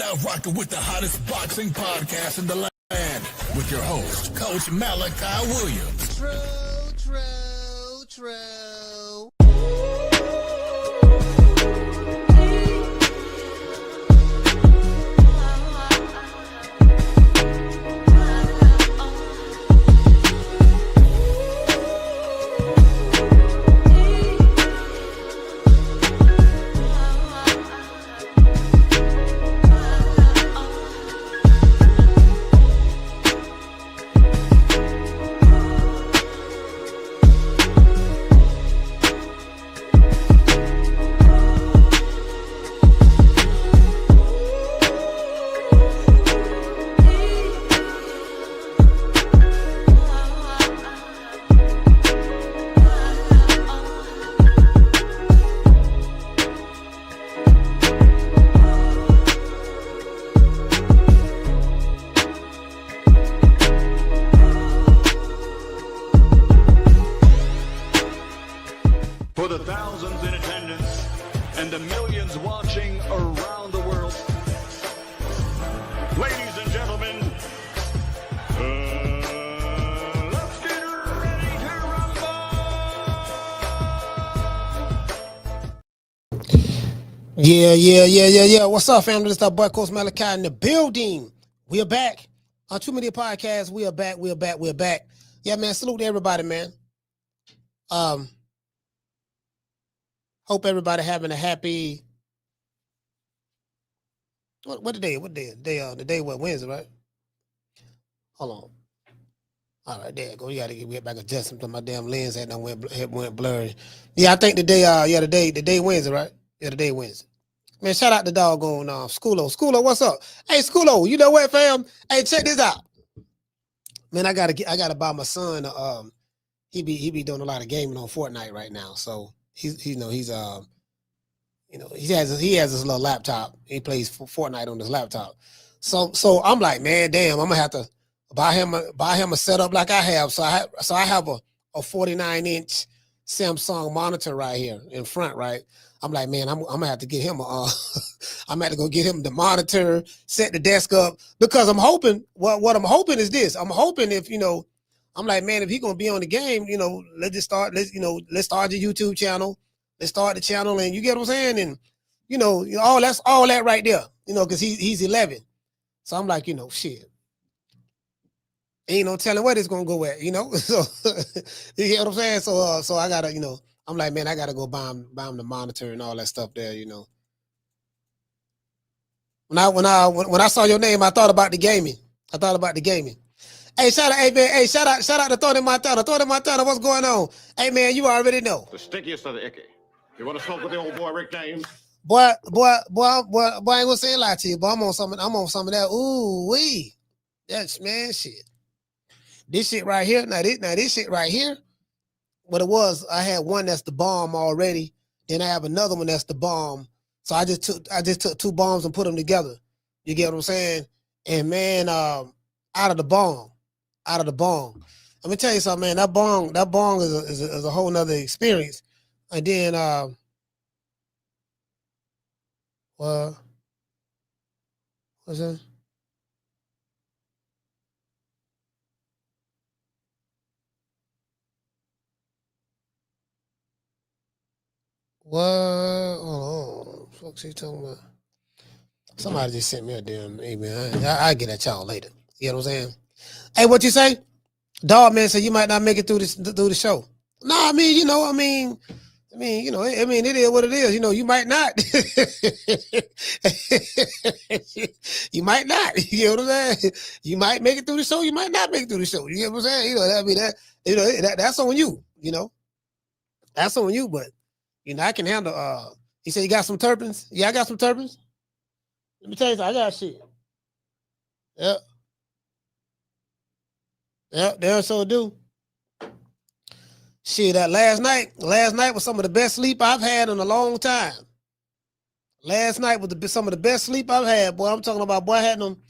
now rocking with the hottest boxing podcast in the land with your host, Coach Malachi Williams. True. For the thousands in attendance and the millions watching around the world, ladies and gentlemen, let's get ready to rumble! Yeah. What's up, family? This is our boy, Coach Malachi in the building. We are back on Too Many Podcasts. We are back. Yeah, man, salute to everybody, man. Hope everybody having a happy. What day? The day what, Wednesday, right? Hold on. All right, there you go. You got to get back adjusting to my damn lens had went blurry. Yeah, I think the day Wednesday, right? Yeah, the day Wednesday. Man, shout out to doggone Schoolo. Schoolo, what's up? Hey, Schoolo, you know what, fam? Hey, check this out. Man, I gotta buy my son. He be doing a lot of gaming on Fortnite right now, so. He has his little laptop. He plays Fortnite on his laptop. So I'm like, man, damn, I'm gonna have to buy him a setup like I have. So I have a 49-inch Samsung monitor right here in front, right? I'm like, man, I'm gonna have to get him I'm gonna have to go get him the monitor, set the desk up, because I'm hoping what I'm hoping is this. I'm hoping if I'm like, man, if he gonna be on the game, let's start the YouTube channel. Let's start the channel, and you get what I'm saying? And all that right there, because he's 11. So I'm like, shit. Ain't no telling where it's gonna go at, So you get what I'm saying? So I gotta, I'm like, man, I gotta go buy him the monitor and all that stuff there, When I saw your name, I thought about the gaming. Hey, shout out to Tony Montana. What's going on? Hey, man, you already know. The stickiest of the icky. You want to smoke with the old boy Rick James? Boy, I ain't gonna say a lie to you, but I'm on some of that. Ooh, wee. That's, man, shit. This shit right here, now this shit right here, what it was, I had one that's the bomb already, then I have another one that's the bomb. So I just took two bombs and put them together. You get what I'm saying? And man, out of the bomb. Let me tell you something, man. That bong is a whole nother experience. And then what's that? What? Oh, fuck's he talking about? Somebody just sent me a damn email. I'll get at y'all later. You know what I'm saying? Hey, what you say? Dog man said you might not make it through the show. No, I mean, it is what it is. You might not. You might not. You know what I'm saying? You might make it through the show. You might not make it through the show. You get what I'm saying? That's on you. That's on you. But I can handle. He said you got some terpenes. Yeah, I got some terpenes. Let me tell you something. I got shit. Yep. They so do. Shit, that last night was some of the best sleep I've had in a long time. Last night was some of the best sleep I've had, boy. I'm talking about, boy, I had them.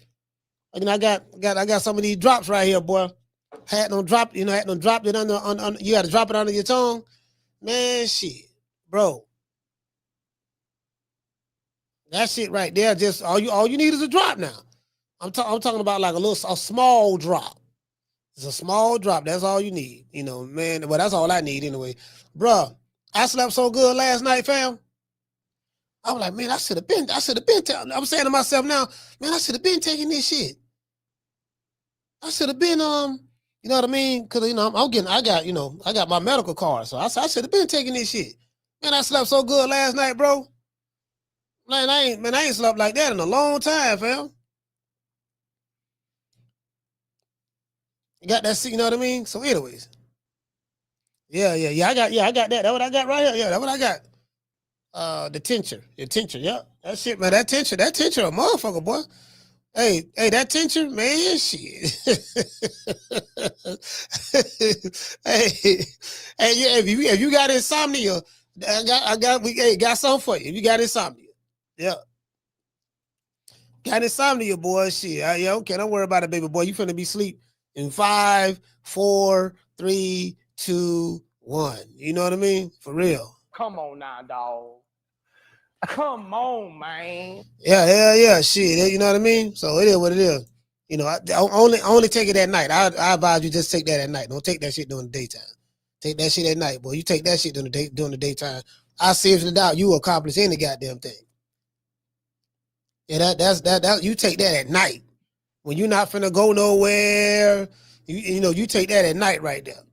I got some of these drops right here, boy. Had them drop, had them dropped it under you got to drop it under your tongue. Man, shit, bro. That shit right there, just all you need is a drop now. I'm talking about like a small drop. It's a small drop. That's all you need. You know, man. Well, that's all I need anyway. Bruh, I slept so good last night, fam. I was like, man, I should have been. I'm saying to myself now, man, I should have been taking this shit. I should have been, you know what I mean? Because, you know, I got my medical card. So I should have been taking this shit. Man, I slept so good last night, bro. Man, I ain't slept like that in a long time, fam. You got that, you know what I mean? So anyways. Yeah, I got that. That's what I got right here. Yeah, that's what I got. The tincture, yeah. That shit, man, that tincture a motherfucker, boy. Hey, that tincture, man, shit. hey, yeah, if you got insomnia, I got something for you. If you got insomnia. Yeah. Got insomnia, boy. Shit. Yeah, okay. Don't worry about it, baby boy. You finna be asleep in 5, 4, 3, 2, 1. You know what I mean? For real. Come on now, dog. Come on, man. Yeah. Shit. You know what I mean? So it is what it is. You know, I only take it at night. I advise you just take that at night. Don't take that shit during the daytime. Take that shit at night, boy. You take that shit during the daytime. I seriously doubt you accomplish any goddamn thing. Yeah, that you take that at night. When you're not finna go nowhere, you take that at night right there.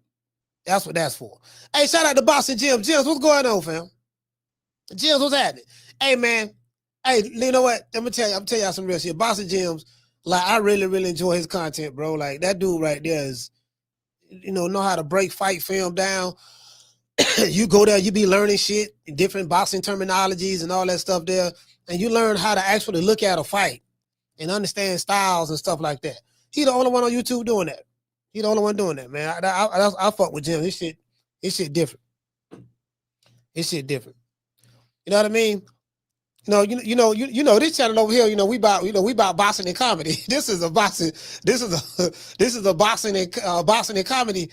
That's what that's for. Hey, shout out to Boston Jim. Jims, what's going on, fam? Jims, what's happening? Hey, man. Hey, you know what? I'm tell y'all some real shit. Boston Jims, like, I really, really enjoy his content, bro. Like, that dude right there is, know how to break fight film down. You go there, you be learning shit, different boxing terminologies and all that stuff there. And you learn how to actually look at a fight and understand styles and stuff like that. He the only one on YouTube doing that. He the only one doing that, man. I fuck with Jim. This shit different. This shit different. You know what I mean? This channel over here, we about boxing and comedy. This is a boxing and comedy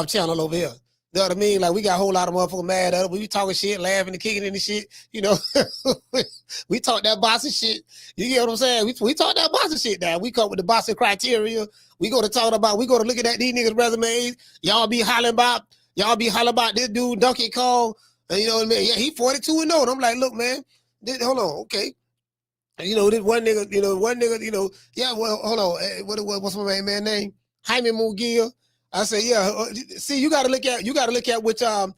channel over here. You know what I mean? Like, we got a whole lot of motherfuckers mad at us. We talking shit, laughing and kicking and shit. We talk that boxing shit. You get what I'm saying? We talk that boxing shit now. We come with the boxing criteria. We go to looking at these niggas' resumes. Y'all be hollering about this dude, Donkey Kong. And you know what I mean? Yeah, he 42-0. And I'm like, look, man, hold on, okay. And this one nigga, yeah, well, hold on. What's my man name? Jaime Mugia. I say, yeah. See, you got to look at which for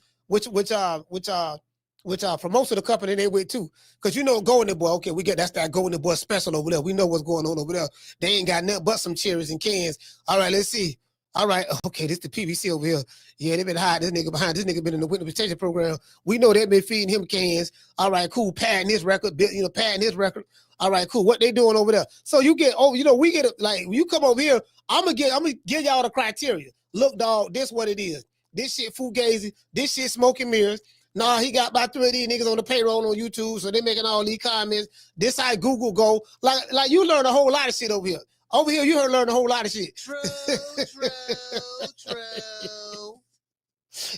most of the company they with too, because Golden Boy. Okay, that's that Golden Boy special over there. We know what's going on over there. They ain't got nothing but some cherries and cans. All right, let's see. All right, okay, this the PVC over here. Yeah, they been hiding this nigga behind. This nigga been in the witness protection program. We know they been feeding him cans. All right, cool. Padding his record. Padding his record. All right, cool. What they doing over there? So you get over. We get like when you come over here. I'm gonna give y'all the criteria. Look, dog, this what it is. This shit fugazi. This shit smoking mirrors. Nah, he got about 3 of these niggas on the payroll on YouTube, so they making all these comments. This how Google go. Like you learn a whole lot of shit over here. Over here, you learn a whole lot of shit. True.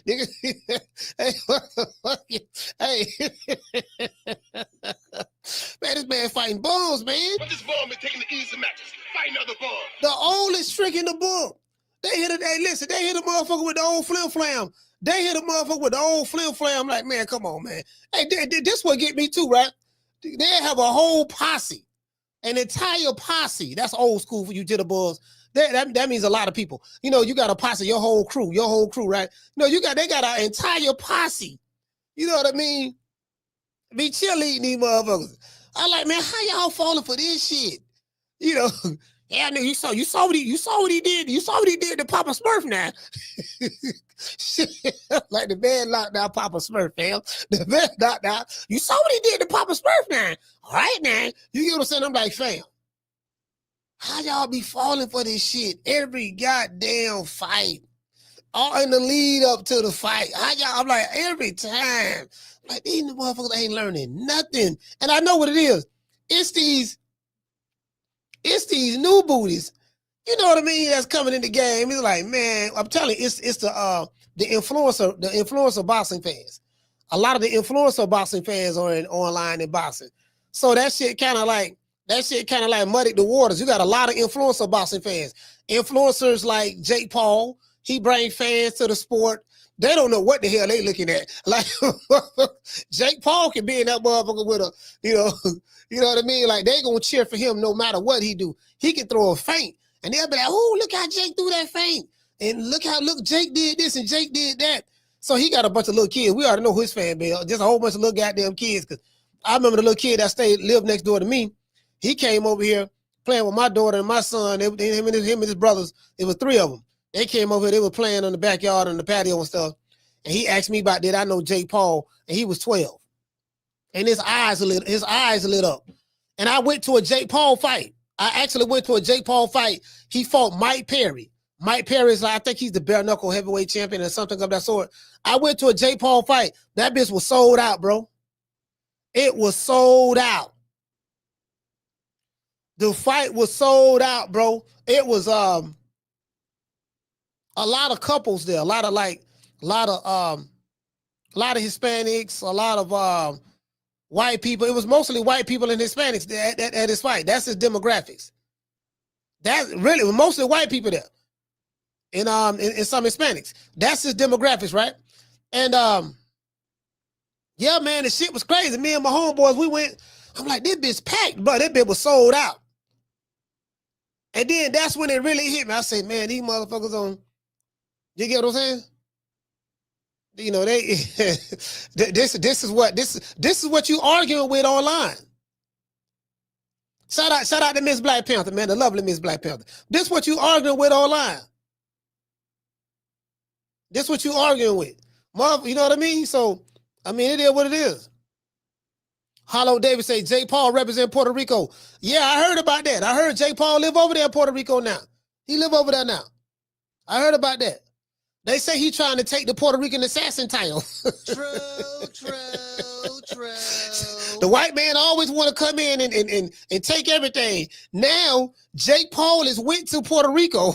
Nigga, hey, man, this man fighting bums, man. But this bum is taking the easy matches, fighting other bums. The oldest trick in the book. They hit a motherfucker with the old flim flam. They hit a motherfucker with the old flim flam. Like, man, come on, man. Hey, this what get me too, right? They have a whole posse, an entire posse. That's old school for you jitterbugs. That means a lot of people. You got a posse, your whole crew, right? They got an entire posse. You know what I mean? Be cheerleading these motherfuckers. I like, man, how y'all falling for this shit? Yeah, nigga, you saw what he did. You saw what he did to Papa Smurf now. Like the man locked down Papa Smurf, fam. The man locked down. You saw what he did to Papa Smurf now. All right, now. You get what I'm saying? I'm like, fam, how y'all be falling for this shit every goddamn fight? All in the lead up to the fight. I'm like, every time. Like, these motherfuckers ain't learning nothing. And I know what it is. It's these new booties, you know what I mean, that's coming in the game. It's like, man, I'm telling you, it's the influencer boxing fans. A lot of the influencer boxing fans are online in boxing. So that shit kind of like muddied the waters. You got a lot of influencer boxing fans. Influencers like Jake Paul, he brings fans to the sport. They don't know what the hell they looking at. Like Jake Paul can be in that motherfucker with a, you know what I mean? Like they gonna cheer for him no matter what he do. He can throw a feint, and they'll be like, "Oh, look how Jake threw that feint, and look Jake did this and Jake did that." So he got a bunch of little kids. We already know who his fan base. Just a whole bunch of little goddamn kids. Cause I remember the little kid that lived next door to me. He came over here playing with my daughter and my son. Him and his brothers. It was 3 of them. They came over here. They were playing in the backyard on the patio and stuff. And he asked me about, did I know Jake Paul? And he was 12. And his eyes lit up. And I went to a Jake Paul fight. I actually went to a Jake Paul fight. He fought Mike Perry. Mike Perry is like, I think he's the bare knuckle heavyweight champion or something of that sort. I went to a Jake Paul fight. That bitch was sold out, bro. It was sold out. The fight was sold out, bro. It was a lot of couples there, a lot of Hispanics, a lot of white people. It was mostly white people and Hispanics at his fight. That's his demographics. That really was mostly white people there. And some Hispanics. That's his demographics, right? And yeah, man, the shit was crazy. Me and my homeboys, we went. I'm like, this bitch packed, but that bitch was sold out. And then that's when it really hit me. I said, man, these motherfuckers on. You get what I'm saying? You know, they this is what you arguing with online. Shout out to Miss Black Panther, man, the lovely Miss Black Panther. This is what you arguing with online. This is what you arguing with. You know what I mean? So, I mean, it is what it is. Hollow David say, Jake Paul represent Puerto Rico. Yeah, I heard about that. I heard Jake Paul live over there in Puerto Rico now. He live over there now. I heard about that. They say he trying to take the Puerto Rican assassin title. True. The white man always want to come in and take everything. Now, Jake Paul has went to Puerto Rico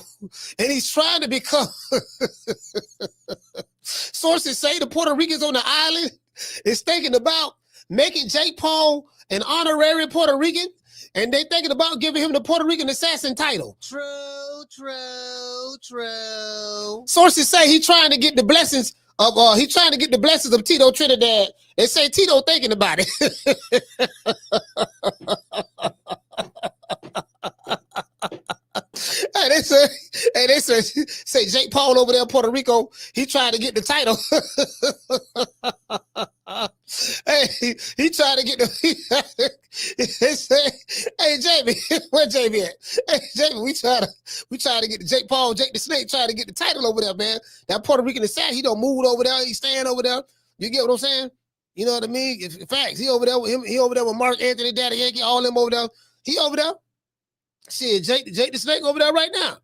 and he's trying to become... Sources say the Puerto Ricans on the island is thinking about making Jake Paul an honorary Puerto Rican, and they thinking about giving him the Puerto Rican assassin title. True. Sources say he's trying to get the blessings of Tito Trinidad. They say Tito thinking about it. They say Jake Paul over there in Puerto Rico, he trying to get the title. He trying to get the. They say, hey Jamie, where Jamie at? Hey Jamie, we trying to get the Jake the Snake, trying to get the title over there, man. That Puerto Rican is sad. He don't move over there. He staying over there. You get what I'm saying? You know what I mean? In fact, he over there with him. He over there with Mark Anthony, Daddy Yankee, all them over there. He over there. Shit, Jake the Snake over there right now.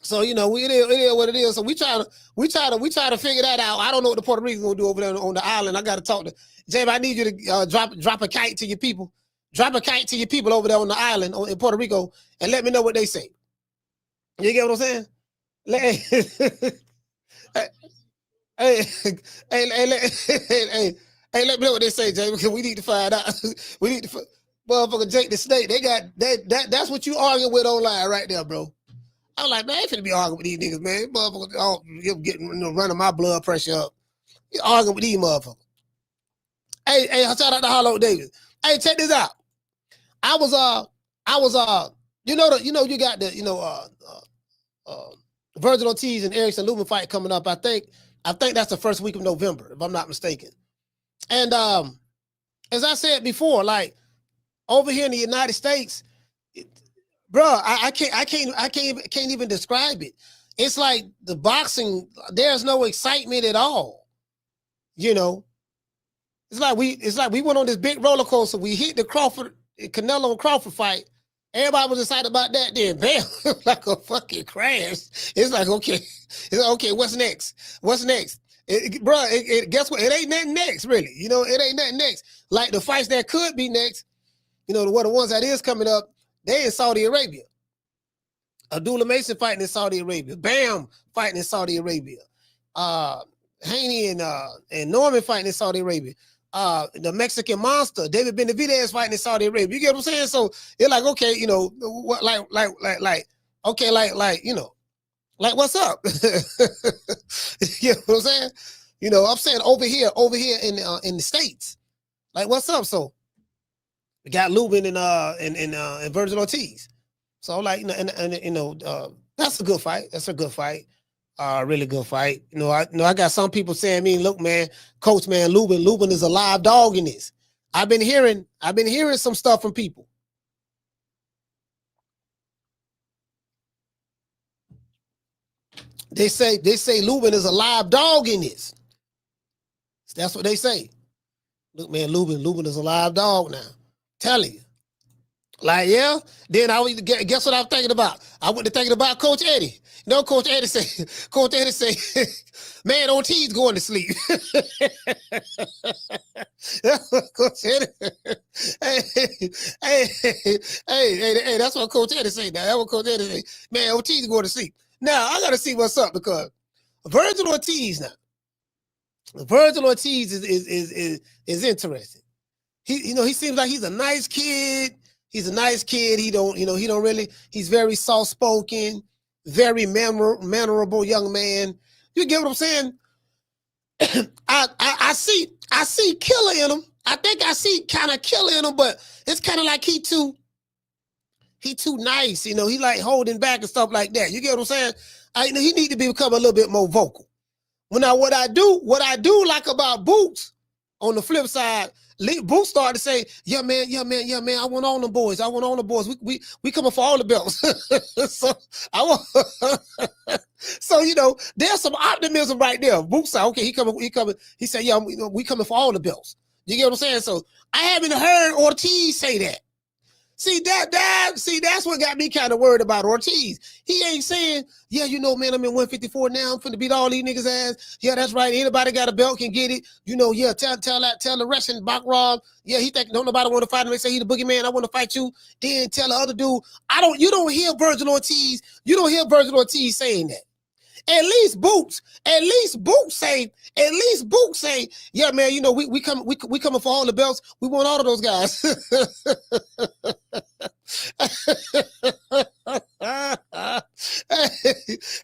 So you know, it is what it is. So we try to figure that out. I don't know what the Puerto Ricans gonna do over there on the island. I got to talk to Jamie. I need you to drop a kite to your people. Drop a kite to your people over there on the island in Puerto Rico, and let me know what they say. You get what I'm saying? Hey, let me know what they say, Jamie, because we need to find out. We need to. Motherfucker Jake the Snake, they got that's what you arguing with online right there, bro. I'm like, man, I ain't finna be arguing with these niggas, man. Motherfuckers getting running my blood pressure up. You arguing with these motherfuckers. Hey, shout out to Hollow Davis. Hey, check this out. I was you got the Vergil Ortiz and Erickson Lubin fight coming up. I think that's the first week of November, if I'm not mistaken. And as I said before, like over here in the United States, bro, I can't even describe it. It's like the boxing, there's no excitement at all. You know, it's like we went on this big roller coaster. We hit the Canelo and Crawford fight. Everybody was excited about that. Then bam, like a fucking crash. It's like, okay, what's next? What's next? Guess what? It ain't nothing next, really. You know, it ain't nothing next. Like the fights that could be next, you know, the ones that is coming up, they in Saudi Arabia. Abdullah Mason fighting in Saudi Arabia. Bam fighting in Saudi Arabia. Haney and Norman fighting in Saudi Arabia. the Mexican monster, David Benavidez fighting in Saudi Arabia. You get what I'm saying? So it's like, okay, you know, what, okay, you know, like what's up? You know what I'm saying? You know, I'm saying over here in the States, like what's up? So we got Lubin and Vergil Ortiz. So like, you know, and you know, that's a good fight. That's a good fight. Really good fight. You know, I got some people saying, look, man, coach, man, Lubin is a live dog in this. I've been hearing some stuff from people. They say Lubin is a live dog in this. That's what they say. Look, man, Lubin is a live dog now. Telling you. Like, yeah. Then guess what I was thinking about? I went to thinking about Coach Eddie. You know, Coach Eddie say, man, Ortiz going to sleep. Coach Eddie. Hey, that's what Coach Eddie say now. That's what Coach Eddie say. Man, Ortiz going to sleep. Now, I got to see what's up because Vergil Ortiz now. Vergil Ortiz is interesting. He seems like he's a nice kid. He's a nice kid. He's very soft-spoken, very mannerable young man. You get what I'm saying? I see killer in him. I think I see kind of killer in him, but it's kind of like he too nice. You know, he like holding back and stuff like that. You get what I'm saying? He need to become a little bit more vocal. Well, now what I do like about Boots, on the flip side, Boots started to say, yeah, man, I want all the boys. We coming for all the belts. So you know, there's some optimism right there. Boots said, okay, he coming. He said, yeah, we coming for all the belts. You get what I'm saying? So I haven't heard Ortiz say that. See, that's what got me kind of worried about Ortiz. He ain't saying, yeah, you know, man, I'm in 154 now. I'm finna beat all these niggas' ass. Yeah, that's right. Anybody got a belt can get it. You know, yeah, tell the Russian Backrov. Yeah, he think don't nobody want to fight him. They say he the boogeyman. I want to fight you. Then tell the other dude. You don't hear Vergil Ortiz. You don't hear Vergil Ortiz saying that. At least Boots say, yeah, man, you know, we coming for all the belts. We want all of those guys.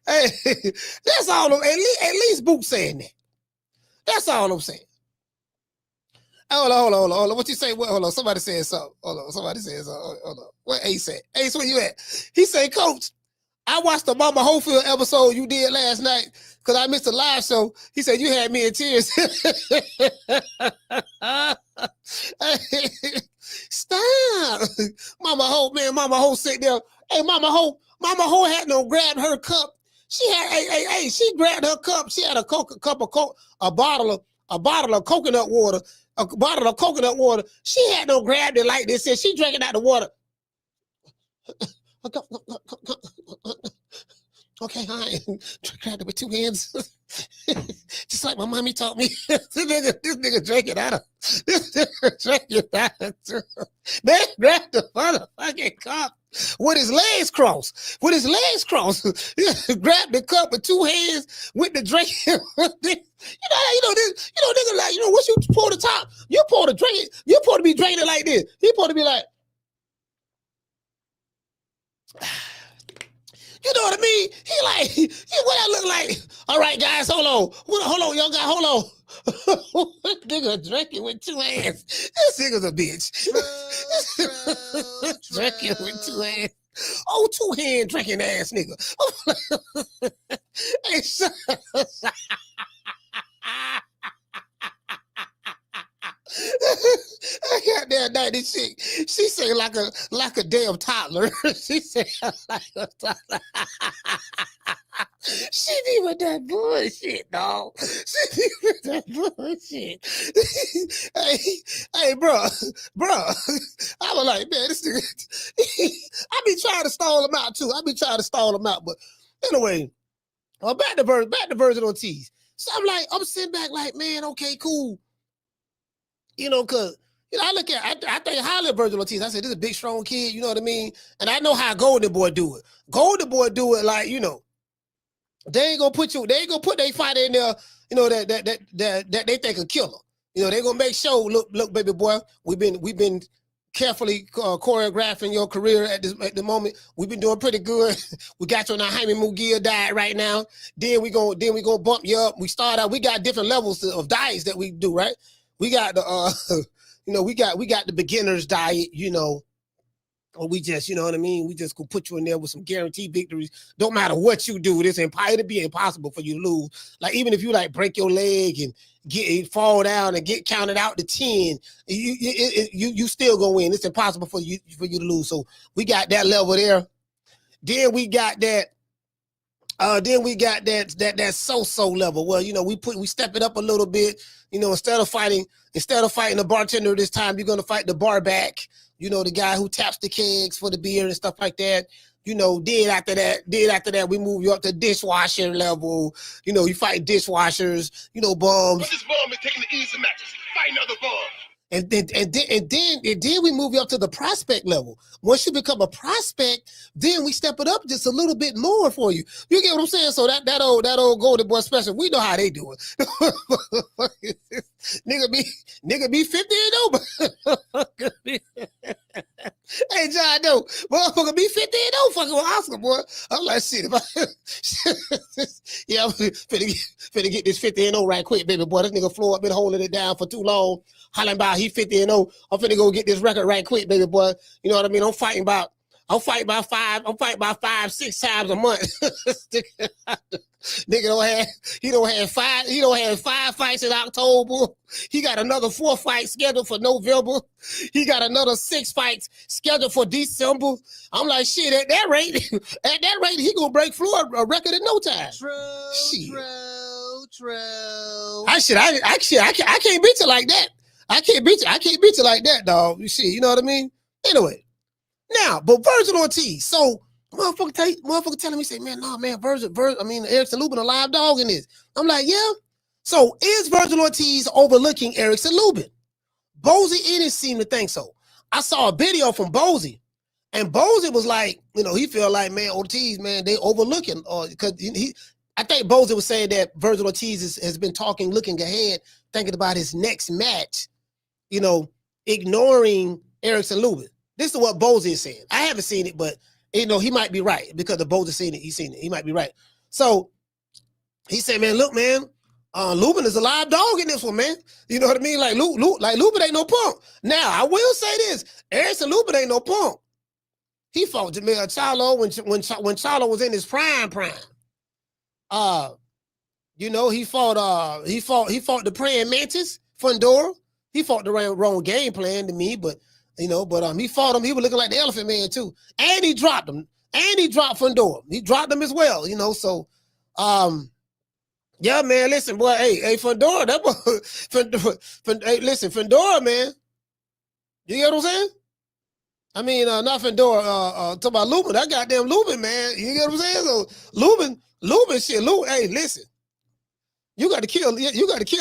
hey, that's all. At least Boots saying that. That's all I'm saying. Hold on. What you say? Hold on. Somebody said something. Hold on. What Ace said? Ace, where you at? He said, Coach, I watched the Mama Hofield episode you did last night because I missed a live show. He said you had me in tears. Stop. Mama Ho sitting there. Hey, Mama Ho had no grab her cup. She grabbed her cup. She had a bottle of coconut water. A bottle of coconut water. She had no grab it like this. She drinking out the water. Okay, hi. Grabbed it with two hands. Just like my mommy taught me. This nigga drank it out of. Man, grabbed the motherfucking cup with his legs crossed. Grabbed the cup with two hands with the drink. Nigga, like, once you pour the top, you pour the drink. You supposed to be drinking it like this. He supposed to be like. You know what I mean? He what I look like. All right, guys, hold on, young guy, hold on. Nigga drinking with two hands. This nigga's a bitch. Drinking with two hands. Oh, two-hand drinking ass nigga. Hey, I got that 90 chick. She say like a damn toddler. She say like a toddler. She be with that bullshit, dog. She be with that bullshit. hey, bro. I was like, man, this nigga. I be trying to stall him out too. But anyway, back to Vergil Ortiz. So I'm sitting back like, man, okay, cool. You know, cause I think highly of Vergil Ortiz. I said, this is a big, strong kid, you know what I mean? And I know how Golden Boy do it. Golden Boy do it like, they ain't gonna put their fight in there, that they think a killer. You know, they're gonna make sure. Look, baby boy, we've been carefully choreographing your career at the moment. We've been doing pretty good. We got you on our Jaime Mugia diet right now. Then we gonna bump you up. We start out. We got different levels of diets that we do, right? We got the you know, we got the beginner's diet, you know, or we just, you know what I mean? We just gonna put you in there with some guaranteed victories. Don't matter what you do, it'll be impossible for you to lose. Like even if you like break your leg and fall down and get counted out to 10, you still gonna win. It's impossible for you to lose. So we got that level there. Then we got that. That so level. Well, you know, we step it up a little bit. You know, instead of fighting the bartender this time, you're gonna fight the bar back. You know, the guy who taps the kegs for the beer and stuff like that. You know, then after that, we move you up to dishwasher level. You know, you fight dishwashers. You know, bums. But this bum is taking the easy matches. Fight another bum. And then we move you up to the prospect level. Once you become a prospect, then we step it up just a little bit more for you. You get what I'm saying? So that old Golden Boy special, we know how they do it. nigga be 50 and over. Hey John, no, motherfucker be 50 and over fucking with Oscar, boy. I'm like, shit, yeah, I'm finna get this 50 and 0 right quick, baby boy. This nigga Floyd been holding it down for too long. Hollering about he 50 and 0. I'm finna go get this record right quick, baby boy. You know what I mean? I'm fighting about 5-6 times a month. Nigga don't have 5 fights in October. He got another 4 fights scheduled for November. He got another 6 fights scheduled for December. I'm like, shit, at that rate, he gonna break Floyd a record in no time. True. I can't beat you like that. I can't beat you like that, dog. You see, you know what I mean? Anyway, now, but Vergil Ortiz. So motherfucker telling me, say, man, no, man, Erickson Lubin a live dog in this. I'm like, yeah. So is Vergil Ortiz overlooking Erickson Lubin? Bozy Ennis seemed to think so. I saw a video from Bozy, and Bozy was like, you know, he feel like, man, Ortiz, man, they overlooking, because I think Bozy was saying that Vergil Ortiz has been talking, looking ahead, thinking about his next match, you know, ignoring Erickson Lubin. This is what Bozy is saying. I haven't seen it, but you know, he might be right because the Bozy seen it. He's seen it. He might be right. So he said, man, look, man, Lubin is a live dog in this one, man. You know what I mean? Like Lubin ain't no punk. Now, I will say this. Erickson Lubin ain't no punk. He fought Jamil Charlo when Charlo was in his prime. You know, he fought the praying mantis, Fundora. He fought the wrong game plan to me, but you know, he fought him. He was looking like the Elephant Man too, and he dropped him, and he dropped Fundora. He dropped him as well, you know. So, yeah, man. Listen, boy. Hey, Fundora. That boy. Hey, listen, Fundora, man. You get what I'm saying? I mean, not Fundora. Talk about Lubin. That goddamn Lubin, man. You get what I'm saying? So Lubin, shit. Lubin. Hey, listen. You got to kill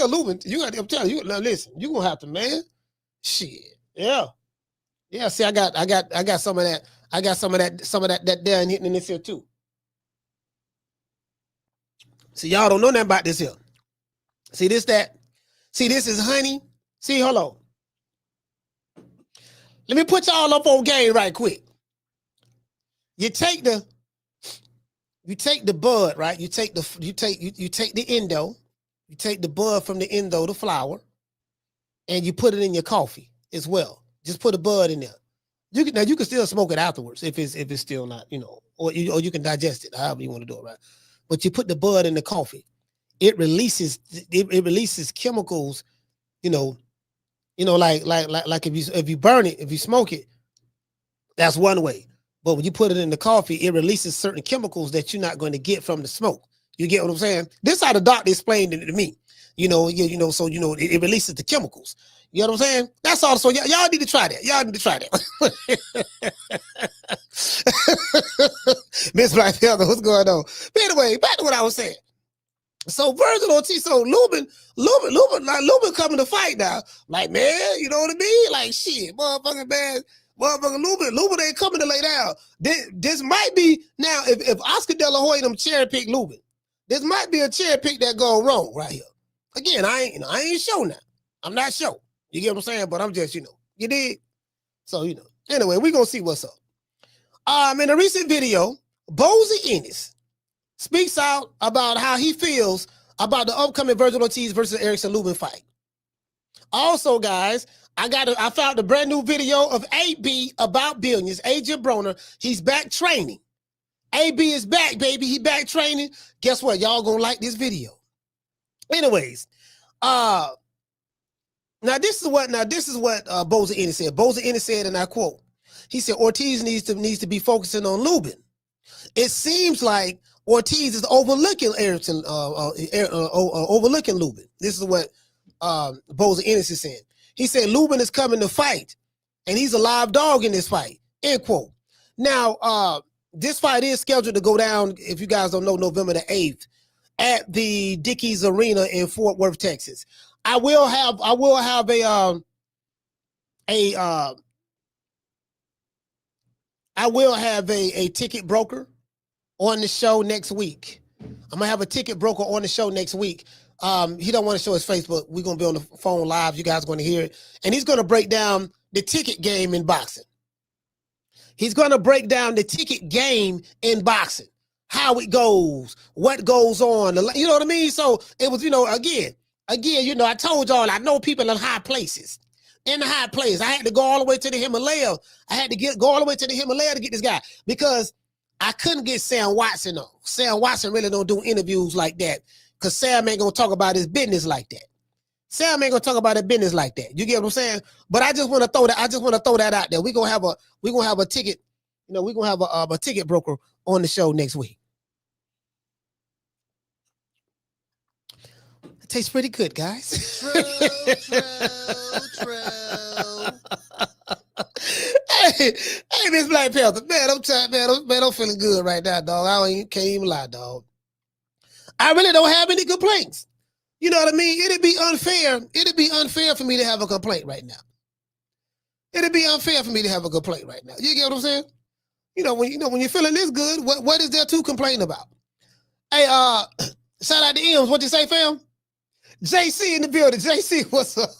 Lubin. I'm telling you. Now, listen. You gonna have to, man. Shit. Yeah. Yeah, see, I got some of that. I got some of that down hitting in this here too. See, y'all don't know nothing about this here. See this is honey. See, hold on. Let me put y'all up on game right quick. You take the bud, right? You take the endo, you take the bud from the endo, the flower, and you put it in your coffee as well. Just put a bud in there. You can still smoke it afterwards if it's still not, you know, or you can digest it, however you want to do it, right? But you put the bud in the coffee. It releases chemicals, you know, like if you burn it, if you smoke it, that's one way. But when you put it in the coffee, it releases certain chemicals that you're not going to get from the smoke. You get what I'm saying? This is how the doctor explained it to me. So it releases the chemicals. You know what I'm saying? That's all. So y'all need to try that. Miss Black Panther, what's going on? But anyway, back to what I was saying. So Vergil Ortiz, so Lubin coming to fight now. Like, man, you know what I mean? Like, shit, motherfucking man. Motherfucking Lubin ain't coming to lay down. This might be, now, if Oscar De La Hoya them cherry pick Lubin, this might be a cherry pick that go wrong right here. Again, I ain't sure now. I'm not sure. You get what I'm saying? But I'm just, you did. So, anyway, we're going to see what's up. In a recent video, Bozy Ennis speaks out about how he feels about the upcoming Vergil Ortiz versus Erickson Lubin fight. Also, guys, I found a brand new video of AB about billions. Adrien Broner, he's back training. AB is back, baby. He back training. Guess what? Y'all gonna like this video. Anyways, now this is what Bozy Ennis said. Bozy Ennis said, and I quote, he said Ortiz needs to be focusing on Lubin. It seems like Ortiz is overlooking Erickson, overlooking Lubin. This is what Bozy Ennis is saying. He said Lubin is coming to fight, and he's a live dog in this fight. End quote. Now, this fight is scheduled to go down, if you guys don't know, November the 8th at the Dickies Arena in Fort Worth, Texas. I will have a ticket broker on the show next week. I'm gonna have a ticket broker on the show next week. He don't want to show his face, but we're gonna be on the phone live. You guys are gonna hear it, and he's gonna break down the ticket game in boxing. He's gonna break down the ticket game in boxing, how it goes, what goes on. You know what I mean? So it was, again, I told y'all I know people in high places. In the high place, I had to go all the way to the Himalaya. Go all the way to the Himalaya to get this guy because I couldn't get Sam Watson on. Sam Watson really don't do interviews like that because Sam ain't gonna talk about his business like that. Sam ain't gonna talk about his business like that. You get what I'm saying? But I just want to throw that out there. We're gonna have a ticket. We're gonna have a ticket broker on the show next week. It tastes pretty good, guys. True. Hey, Miss Black Panther, man, I'm tired, man. I'm feeling good right now, dog. Can't even lie, dog. I really don't have any complaints. You know what I mean? It'd be unfair. It'd be unfair for me to have a complaint right now. It'd be unfair for me to have a complaint right now. You get what I'm saying? When you're feeling this good, what is there to complain about? Hey, shout out to M's. What you say, fam? JC in the building. JC, what's up?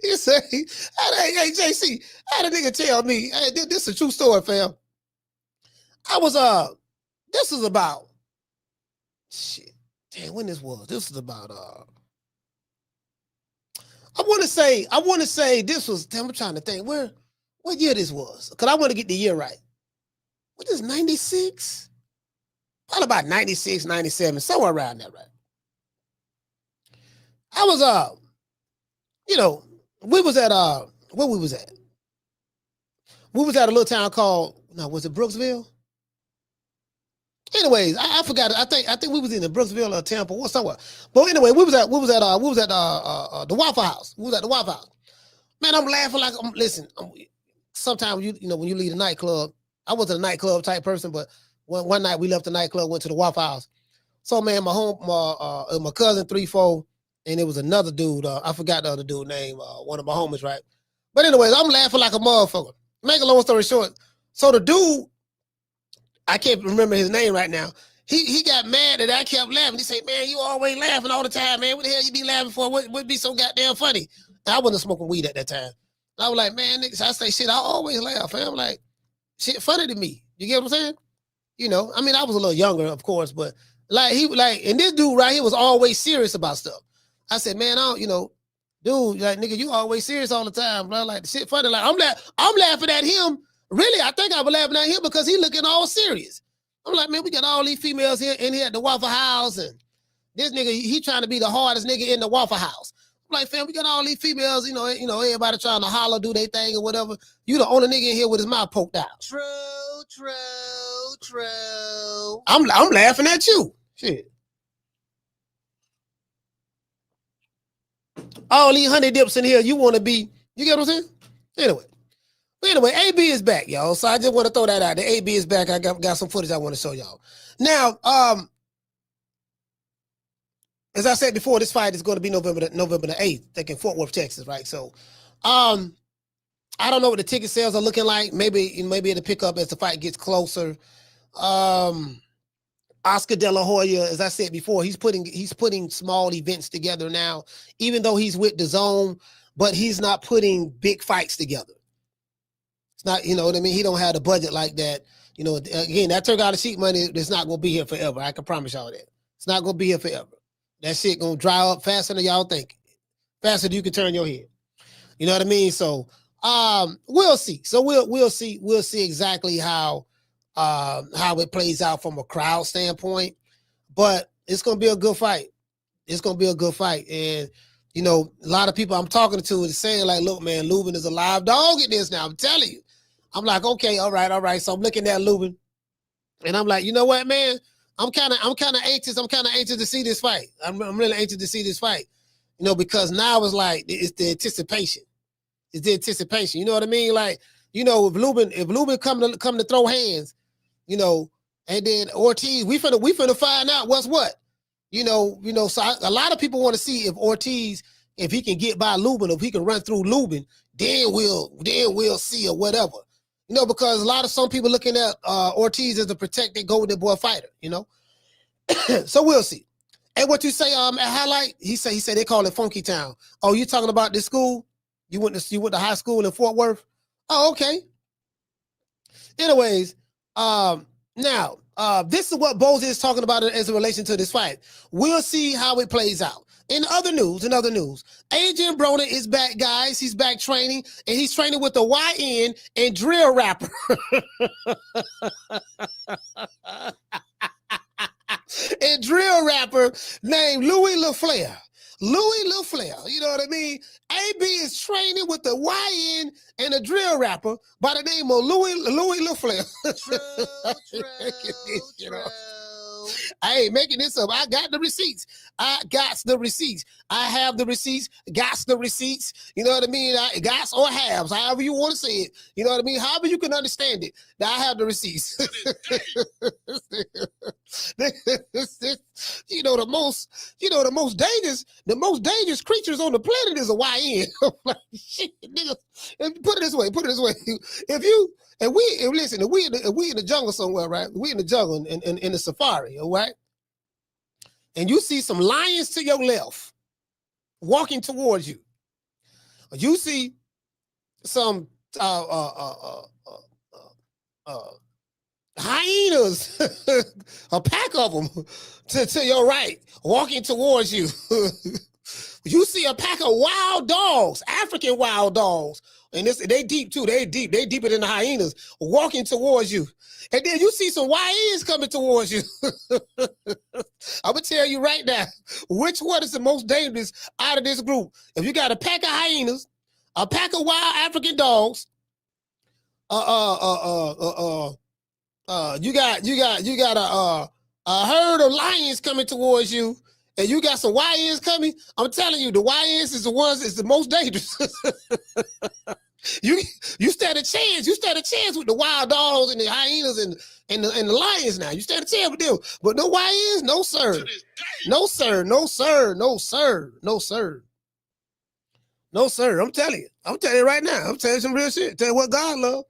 You say, hey, JC, I had a nigga tell me, hey, this is a true story, fam. This is about, shit, damn, when this was about, I want to say this was, damn, I'm trying to think, what year this was? Because I want to get the year right. What is 96? Probably about 96, 97, somewhere around there, right? I was, we was at, where we was at? We was at a little town called, was it Brooksville? Anyways, I forgot. I think we was in the Brooksville or Tampa or somewhere. But anyway, we was at the Waffle House. We was at the Waffle House. Man, I'm laughing like sometimes when you leave a nightclub, I wasn't a nightclub type person, but one night we left the nightclub, went to the Waffle House. So man, my cousin 3-4, and it was another dude. I forgot the other dude name. One of my homies, right? But anyways, I'm laughing like a motherfucker. Make a long story short, so the dude, I can't remember his name right now. He got mad that I kept laughing. He said, "Man, you always laughing all the time, man. What the hell you be laughing for? What be so goddamn funny?" And I wasn't smoking weed at that time. And I was like, "Man, niggas," I say, "Shit, I always laugh." And I'm like, "Shit, funny to me." You get what I'm saying? I mean, I was a little younger, of course, but and this dude right here was always serious about stuff. I said, "Man, dude, like, nigga, you always serious all the time, bro. Like, the shit funny. Like, I'm laughing at him. Really, I think I was laughing at him because he looking all serious. I'm like, man, we got all these females here in here at the Waffle House, and this nigga, he trying to be the hardest nigga in the Waffle House. I'm like, fam, we got all these females, everybody trying to holler, do their thing or whatever. You the only nigga in here with his mouth poked out. True. I'm laughing at you. Shit. All these honey dips in here, you want to be, you get what I'm saying? Anyway, AB is back, y'all. So I just want to throw that out. The AB is back. I got some footage I want to show y'all. Now, as I said before, this fight is going to be November the 8th, like in Fort Worth, Texas, right? So, I don't know what the ticket sales are looking like. Maybe it'll pick up as the fight gets closer. Oscar De La Hoya, as I said before, he's putting small events together now, even though he's with the Zone, but he's not putting big fights together. It's not, you know what I mean? He don't have the budget like that. You know, again, that Turk out of sheet money is not going to be here forever. I can promise y'all that. It's not going to be here forever. That shit going to dry up faster than y'all think. Faster than you can turn your head. You know what I mean? So, we'll see. So we'll see exactly how it plays out from a crowd standpoint, but it's going to be a good fight. It's going to be a good fight. And, you know, a lot of people I'm talking to is saying like, look, man, Lubin is a live dog in this now. I'm telling you. I'm like, okay, all right. So I'm looking at Lubin and I'm like, you know what, man? I'm kind of anxious. I'm kind of anxious to see this fight. I'm really anxious to see this fight, you know, because now it's like, it's the anticipation. It's the anticipation. You know what I mean? Like, you know, if Lubin come to throw hands, you know, and then Ortiz, we finna find out what's what. You know, so a lot of people want to see if Ortiz, if he can get by Lubin, if he can run through Lubin, then we'll see or whatever. You know, because some people looking at Ortiz as a protected Golden Boy fighter, you know. So we'll see. And what you say, at highlight, he said they call it Funky Town. Oh, you talking about this school? You went to high school in Fort Worth? Oh, okay. Anyways, now, this is what Bozy is talking about as a relation to this fight. We'll see how it plays out. In other news, Adrien Broner is back, guys. He's back training, and he's training with the YN and drill rapper. And drill rapper named Louie Laflare. Louie Laflare, you know what I mean? AB is training with the YN and a drill rapper by the name of Louie Laflare. True. I ain't making this up. I got the receipts. I have the receipts. Got the receipts. You know what I mean? Got or halves, however you want to say it. You know what I mean? However you can understand it. I have the receipts. the most dangerous creatures on the planet is a YN. Like, shit, nigga. Put it this way. If we in the jungle somewhere, right? We in the jungle in the safari, all right? And you see some lions to your left walking towards you. You see some hyenas, a pack of them to your right, walking towards you. You see a pack of wild dogs, African wild dogs. And they deep too. They deeper than the hyenas walking towards you. And then you see some YNs coming towards you. I'm going to tell you right now, which one is the most dangerous out of this group? If you got a pack of hyenas, a pack of wild African dogs, you got a herd of lions coming towards you, and you got some YNs coming, I'm telling you, the YNs is the most dangerous. You stand a chance. You stand a chance with the wild dogs and the hyenas and the lions now. You stand a chance with them. But no YNs, no sir. No sir, no sir, no sir, no sir. No sir, I'm telling you right now. I'm telling you some real shit. Tell you what God love.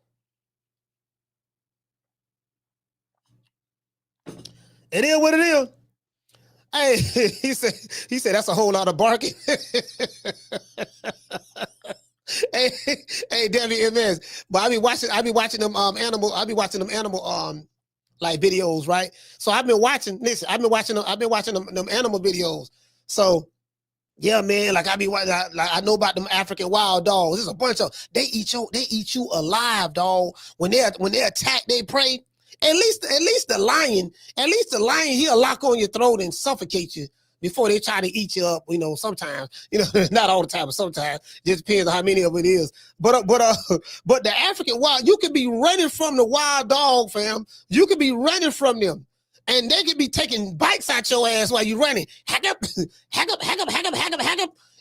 It is what it is. Hey, he said that's a whole lot of barking. Hey, WMS. But I be watching them animal like videos, right? So I've been watching them animal videos. So yeah, man, like I know about them African wild dogs. There's a bunch of they eat you alive, dog. When they attack their prey. At least the lion, he'll lock on your throat and suffocate you before they try to eat you up. You know, sometimes, you know, not all the time, but sometimes. Just depends on how many of it is. But the African wild, you could be running from the wild dog, fam. You could be running from them, and they could be taking bites out your ass while you're running. Hack up.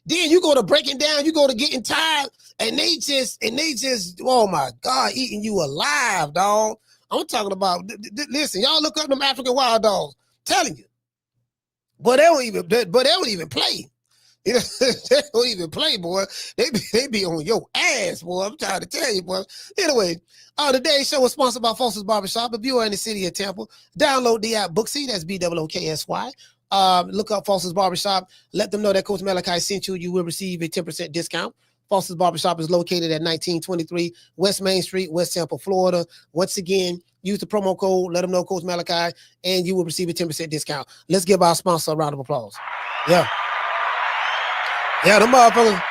Then you go to breaking down, you go to getting tired, and they just, oh my God, eating you alive, dog. I'm talking about, listen, y'all look up them African wild dogs. Telling you. But they don't even play. You know, they don't even play, boy. They be on your ass, boy. I'm trying to tell you, boy. Anyway, today's show is sponsored by Foster's Barbershop. If you are in the city of Tampa, download the app Booksy. That's BOOKSY. Look up Foster's Barbershop. Let them know that Coach Malachi sent you. You will receive a 10% discount. Foster's Barbershop is located at 1923 West Main Street, West Tampa, Florida. Once again, use the promo code. Let them know Coach Malachi, and you will receive a 10% discount. Let's give our sponsor a round of applause. Yeah. Yeah, them motherfuckers.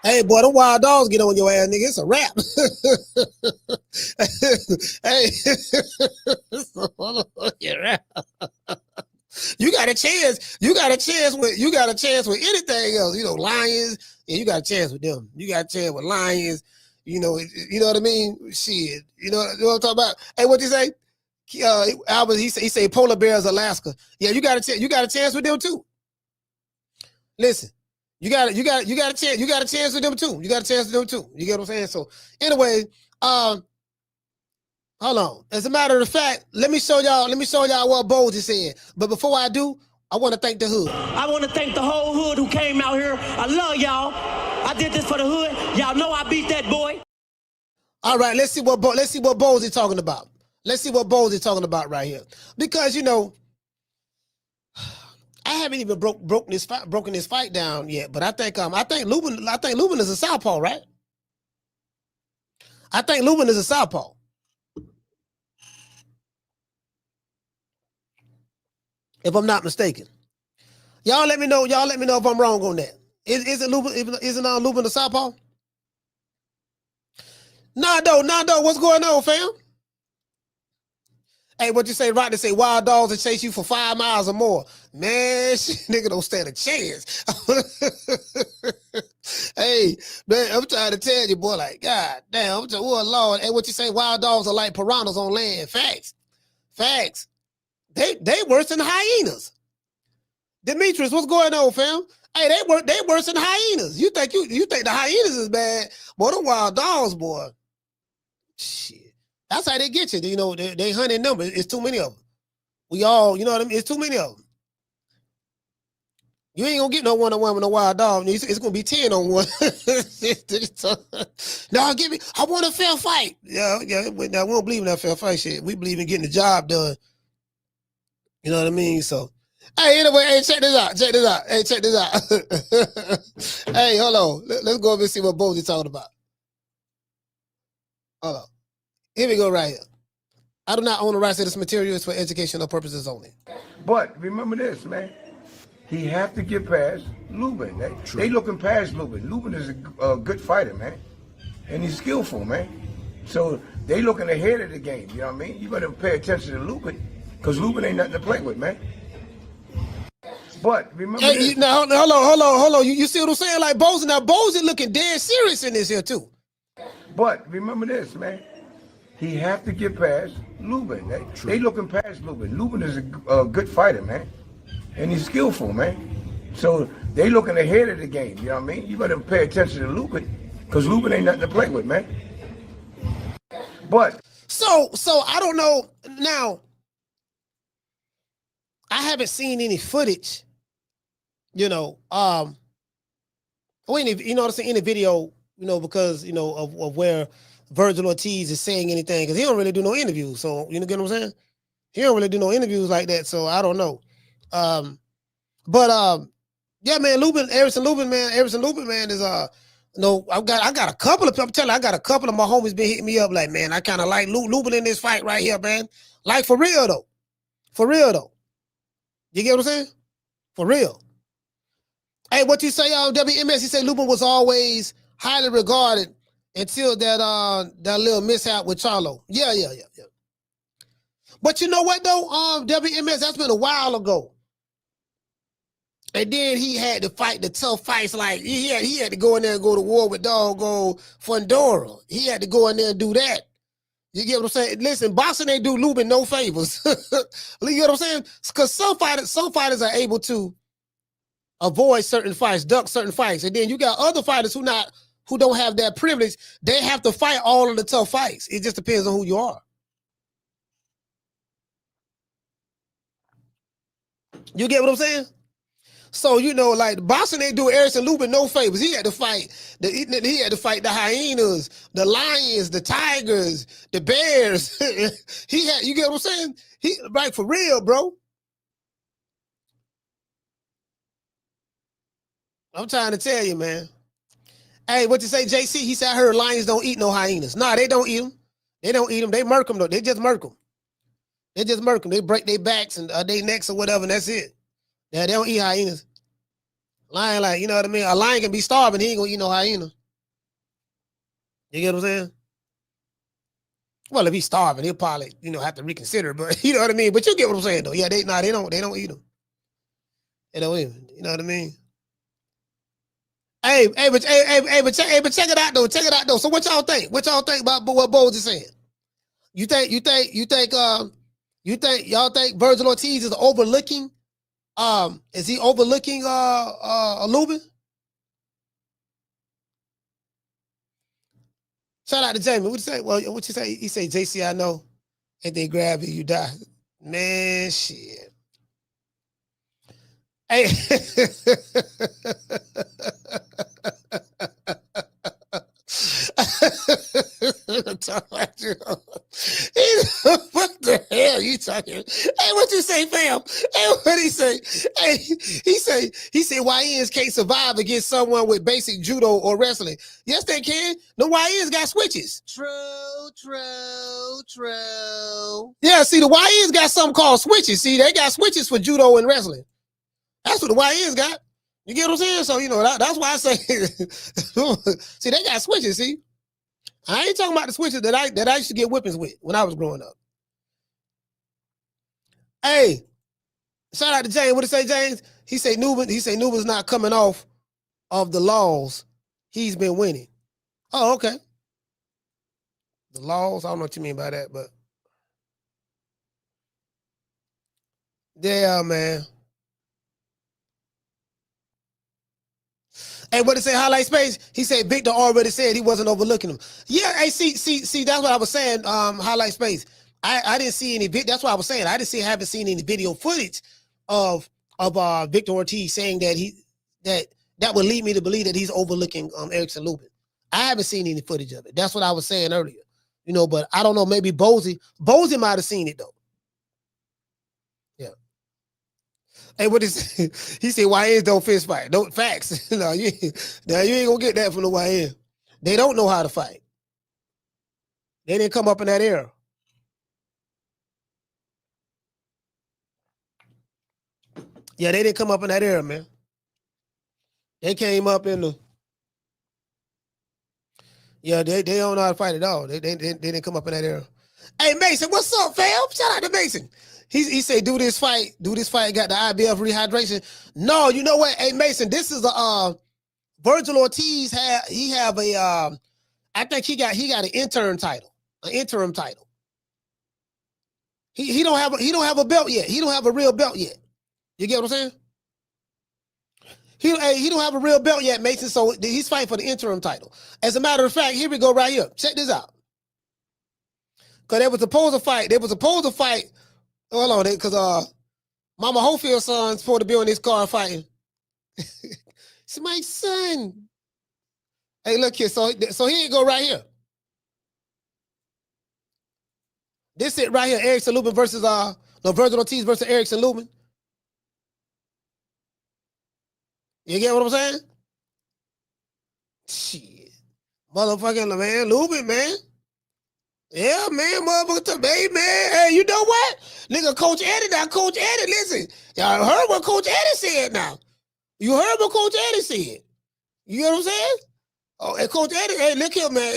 Hey, boy, them wild dogs get on your ass, nigga. It's a wrap. Hey, you got a chance. You got a chance with anything else. You know, Lions. Yeah, you got a chance with them. You got a chance with Lions. You know what I mean? Shit. You know what I'm talking about? Hey, what you say? Albert, he say polar bears, Alaska. Yeah, you got a chance with them too. Listen, you got a chance with them too. You got a chance with them too. You get what I'm saying? So anyway, hold on. As a matter of fact, let me show y'all what Bozy said. But before I do, I want to thank the hood. I want to thank the whole hood who came out here. I love y'all. I did this for the hood. Y'all know I beat that boy. All right, let's see what Bozy talking about. Let's see what Bozy talking about right here. Because you know, I haven't even broken this fight down yet, but I think Lubin is a southpaw, right? I think Lubin is a southpaw. If I'm not mistaken. Y'all let me know if I'm wrong on that. Isn't Lubin a southpaw? Nando, what's going on, fam? Hey, what you say, right? To say wild dogs that chase you for 5 miles or more. Man, nigga don't stand a chance. Hey, man, I'm trying to tell you, boy, like, God damn, oh, Lord. Hey, what you say, wild dogs are like piranhas on land. Facts. They worse than hyenas. Demetrius, what's going on, fam? Hey, they worse than hyenas. You think the hyenas is bad? Boy, the wild dogs, boy. Shit. That's how they get you. You know, they hunt in numbers. It's too many of them. We all, you know what I mean? It's too many of them. You ain't gonna get no one-on-one with no wild dog. It's gonna be 10 on one. No, give me. I want a fair fight. Yeah. We don't believe in that fair fight shit. We believe in getting the job done. You know what I mean? So, hey, anyway, hey, check this out. Hey, check this out. Hey, hold on. Let's go over and see what Bozy's talking about. Hold on. Here we go right here. I do not own the rights to this material. It's for educational purposes only. But remember this, man. He have to get past Lubin. They looking past Lubin. Lubin is a good fighter, man. And he's skillful, man. So they looking ahead of the game, you know what I mean? You better pay attention to Lubin, because Lubin ain't nothing to play with, man. But remember this. Now, hold on. You see what I'm saying? Like Bozy. Now, Bozy looking dead serious in this here, too. But remember this, man. He have to get past Lubin. They looking past Lubin. Lubin is a good fighter, man. And he's skillful, man. So they looking ahead of the game, you know what I mean? You better pay attention to Lubin, because Lubin ain't nothing to play with, man. But so I don't know. Now, I haven't seen any footage, you know, you know what I'm saying, in the video, you know, because, you know, of where Vergil Ortiz is saying anything, because he don't really do no interviews. So, you know, get what I'm saying? He don't really do no interviews like that. So I don't know. Yeah, man, Erickson Lubin, man, is no, I got a couple of, I'm telling you, I got a couple of my homies been hitting me up like, man, I kind of like Lubin in this fight right here, man. Like for real though. You get what I'm saying? For real. Hey, what you say on WMS? He said Lubin was always highly regarded until that little mishap with Charlo. Yeah. But you know what though? WMS, that's been a while ago. And then he had to fight the tough fights. Like he had to go in there and go to war with Doggo Fundora. He had to go in there and do that. You get what I'm saying? Listen, boxing ain't do Lubin no favors. You get what I'm saying? Because some fighters are able to avoid certain fights, duck certain fights, and then you got other fighters who don't have that privilege. They have to fight all of the tough fights. It just depends on who you are. You get what I'm saying? So you know, like boxing ain't do Erickson Lubin no favors. He had to fight the hyenas, the lions, the tigers, the bears. You get what I'm saying? He right for real, bro. I'm trying to tell you, man. Hey, what you say, JC? He said I heard lions don't eat no hyenas. Nah, they don't eat them. They don't eat them. They murk them though. They just murk them. They just murk them. They break their backs and their necks or whatever, and that's it. Yeah, they don't eat hyenas. Lion, like, you know what I mean? A lion can be starving. He ain't gonna eat no hyena. You get what I'm saying? Well, if he's starving, he'll probably, you know, have to reconsider. But you know what I mean? But you get what I'm saying, though. Yeah, they don't eat them. They don't eat them. You know what I mean? But check it out though. Check it out though. So what y'all think? What y'all think about what Bozy is saying? You think y'all think Vergil Ortiz is overlooking? Is he overlooking Lubin? Shout out to Jamie. What you say? Well, what you say? He say, JC, I know. And they grab you, you die. Man, shit. Hey. What the hell you talking? Hey, what you say, fam? Hey, what he say? Hey, he say YNs can't survive against someone with basic judo or wrestling. Yes, they can. The YNs got switches. True. Yeah, see, the YNs got something called switches. See, they got switches for judo and wrestling. That's what the YNs got. You get what I'm saying? So, you know, that's why I say, see, they got switches, see? I ain't talking about the switches that I used to get whippings with when I was growing up. Hey, shout out to James. What did he say, James? He say Nuben's not coming off of the laws. He's been winning. Oh, okay. The laws, I don't know what you mean by that, but yeah, man. Hey, what did he say? Highlight space. He said Victor already said he wasn't overlooking him. Yeah, hey, see, that's what I was saying. Highlight space. I didn't see any. That's what I was saying. Haven't seen any video footage of Victor Ortiz saying that would lead me to believe that he's overlooking Erickson Lubin. I haven't seen any footage of it. That's what I was saying earlier. You know, but I don't know. Maybe Bozy might have seen it though. Yeah. Hey, what is he said? YNs don't fist fight. Don't facts. No, you ain't gonna get that from the YN. They don't know how to fight. They didn't come up in that era. Yeah, they didn't come up in that era, man. They came up in the. Yeah, they don't know how to fight at all. They didn't come up in that era. Hey, Mason, what's up, fam? Shout out to Mason. He said, do this fight, got the IBF rehydration. No, you know what? Hey, Mason, this is Vergil Ortiz have a I think he got an interim title. He don't have a belt yet. He don't have a real belt yet. You get what I'm saying? He don't have a real belt yet, Mason, so he's fighting for the interim title. As a matter of fact, here we go right here. Check this out. Because they were supposed to fight. Hold on, because Mama Hofield's son's supposed to be on this card fighting. It's my son. Hey, look here. So here you go right here. This it right here. Erickson Lubin versus Vergil Ortiz versus Erickson Lubin. You get what I'm saying? Shit. Motherfucking man, Lubin, man. Yeah, man, motherfucker, baby, man. Hey, you know what? Nigga, Coach Eddie, listen. Y'all heard what Coach Eddie said now. You heard what Coach Eddie said. You know what I'm saying? Oh, and Coach Eddie, hey, look here, man.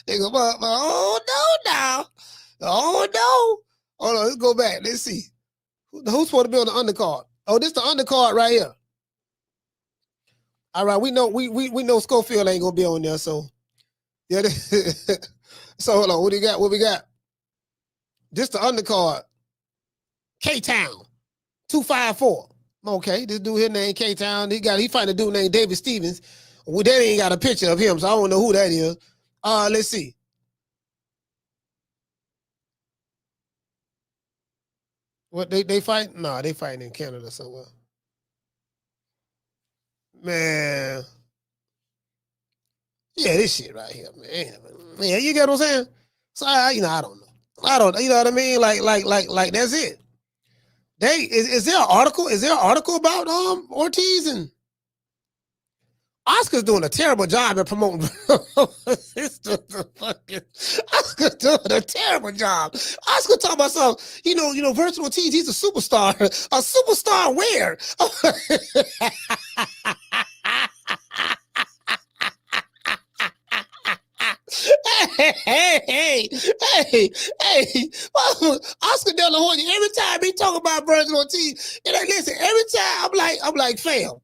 Nigga, oh, no, now. Oh, no. Hold on, let's go back. Let's see. Who's supposed to be on the undercard? Oh, this the undercard right here. All right, we know Schofield ain't gonna be on there, so yeah. So hold on, what we got? This the undercard. K-Town, 254. Okay, this dude here named K-Town. He fighting a dude named David Stevens. Well, they ain't got a picture of him, so I don't know who that is. Let's see. What they fight? No, they fighting in Canada somewhere. Man. Yeah, this shit right here, man. Yeah, you get what I'm saying? So I don't know. I don't, you know what I mean? Like that's it. Is there an article? Is there an article about Ortiz and Oscar's doing a terrible job at promoting? Oscar's doing a terrible job. Oscar talking about something. Vergil Ortiz, he's a superstar. A superstar where? Hey. Oscar De La Hoya, every time he talk about Vergil Ortiz, and listen, every time I'm like, fail,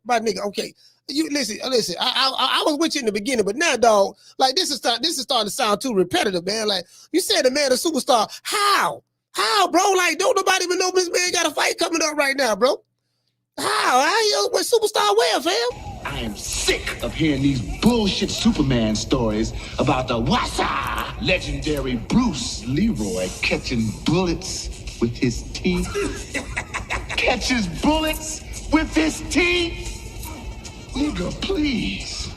my nigga, okay. You listen. I was with you in the beginning, but now, dog, like this is starting to sound too repetitive, man. Like you said, the man a superstar. How, bro? Like, don't nobody even know this man got a fight coming up right now, bro. How you what superstar where, fam? I am sick of hearing these bullshit Superman stories about the Wassa legendary Bruce Leroy catching bullets with his teeth. Catches bullets with his teeth? Nigga, please.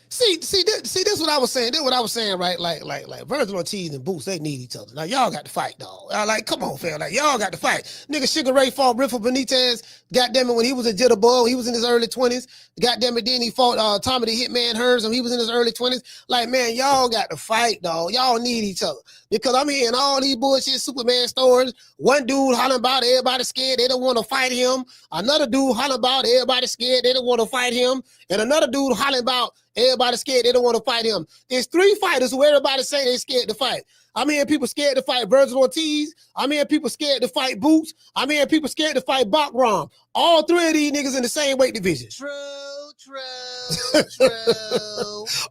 See, this what I was saying. This what I was saying, right? Like Vergil Ortiz and Boots, they need each other. Now y'all got to fight, dog. Like, come on, fam. Like, y'all got to fight. Nigga, Sugar Ray fought Riffle Benitez. Goddamn it, when he was a jitterbug, he was in his early 20s. Goddamn it, then he fought Tommy the Hitman Hers, and he was in his early 20s. Like, man, y'all got to fight, dog. Y'all need each other. Because I'm hearing all these bullshit Superman stories. One dude hollering about everybody scared, they don't want to fight him. Another dude hollering about everybody scared, they don't want to fight him. And another dude hollering about everybody scared, they don't want to fight him. There's three fighters who everybody say they scared to fight. I'm hearing people scared to fight Vergil Ortiz. I'm hearing people scared to fight Boots. I'm hearing people scared to fight Bakram. All three of these niggas in the same weight division. True.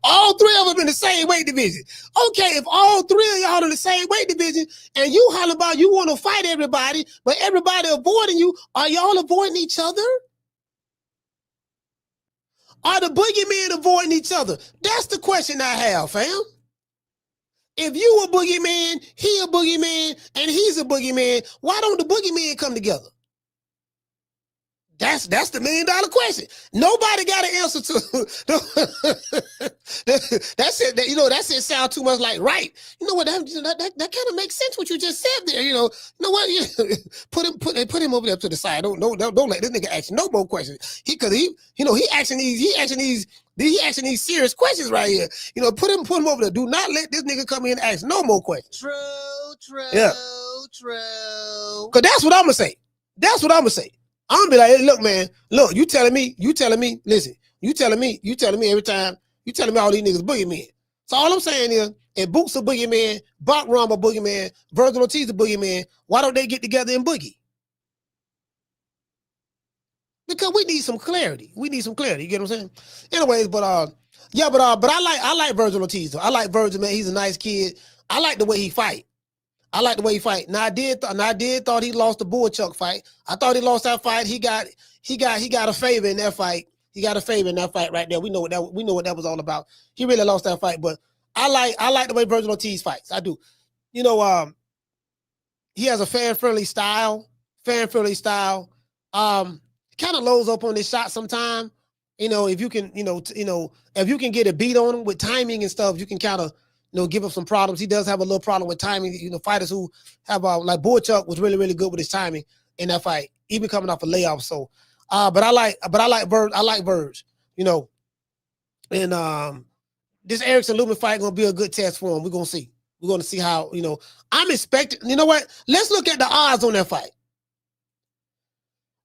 All three of them in the same weight division. Okay, if all three of y'all in the same weight division and you holler about you want to fight everybody, but everybody avoiding you, are y'all avoiding each other? Are the boogeymen avoiding each other? That's the question I have, fam. If you a boogeyman, he a boogeyman, and he's a boogeyman, why don't the boogeymen come together? That's the $1 million question. Nobody got an answer to. That's it. That shit sound too much like right. You know what? That kind of makes sense what you just said there. You know what? Put him over there to the side. Don't let this nigga ask no more questions. He asking these serious questions right here. Put him over there. Do not let this nigga come in and ask no more questions. True. Yeah. True. Cause that's what I'm gonna say. I'm gonna be like, hey, look, man, you telling me, listen, you telling me every time, you telling me all these niggas boogeyman. So all I'm saying is, if Boots a boogeyman, Bakram a boogeyman, Vergil Ortiz a boogeyman, why don't they get together and boogie? Because we need some clarity. You get what I'm saying? Anyways, but I like Vergil Ortiz. I like Vergil, man. He's a nice kid. I like the way he fight. Now I did thought he lost the Bullchuck fight. I thought he lost that fight. He got a favor in that fight. He got a favor in that fight right there. We know what that was all about. He really lost that fight, but I like the way Vergil Ortiz fights. I do. He has a fan-friendly style. Kind of loads up on his shot sometime. If you can get a beat on him with timing and stuff, you can kind of give him some problems. He does have a little problem with timing. Fighters who have like Bullchuck was really, really good with his timing in that fight, even coming off a layoff. So, but I like Verge, and this Erickson Lubin fight gonna be a good test for him. We're gonna see. We're gonna see how I'm expecting. You know what? Let's look at the odds on that fight.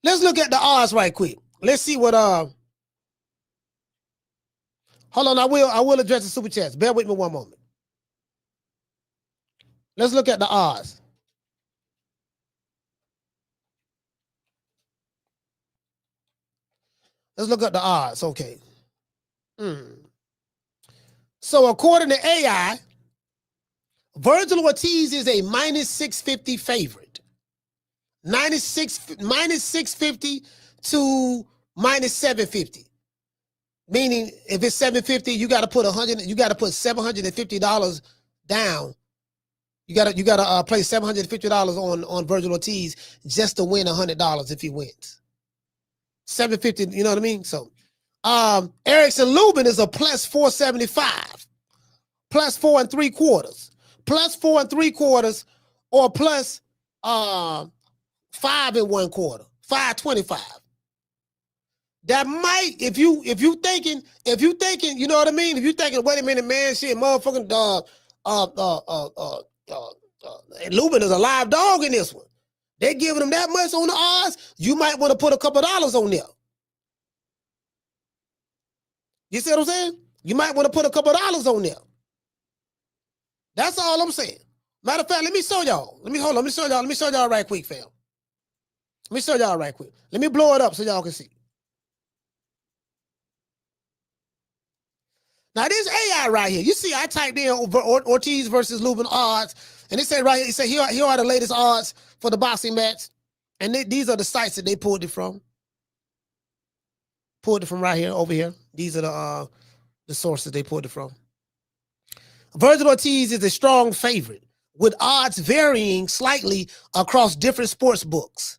Let's look at the odds right quick. Let's see what Hold on, I will address the super chats. Bear with me one moment. Let's look at the odds. Let's look at the odds. Okay. So according to AI, Vergil Ortiz is a -650 favorite. minus 650 to -750. Meaning if it's 750, you got to put $750 down You gotta play $750 on Vergil Ortiz just to win $100 if he wins. $750, you know what I mean? So Erickson Lubin is a plus 475, plus 4 3/4, plus 4 3/4, or plus 5 1/4, 525. That might, if you thinking, you know what I mean? If you thinking, wait a minute, man, shit, motherfucking Lubin is a live dog in this one. They giving him that much on the odds. You might want to put a couple dollars on there. You see what I'm saying? You might want to put a couple dollars on there. That's all I'm saying. Matter of fact, let me show y'all. Let me show y'all right quick, fam. Let me show y'all right quick. Let me blow it up so y'all can see. Now this AI right here, you see, I typed in Ortiz versus Lubin odds, and it said right here, it said here are the latest odds for the boxing match, and these are the sites that they pulled it from. Pulled it from right here, over here. These are the sources they pulled it from. Vergil Ortiz is a strong favorite, with odds varying slightly across different sports books.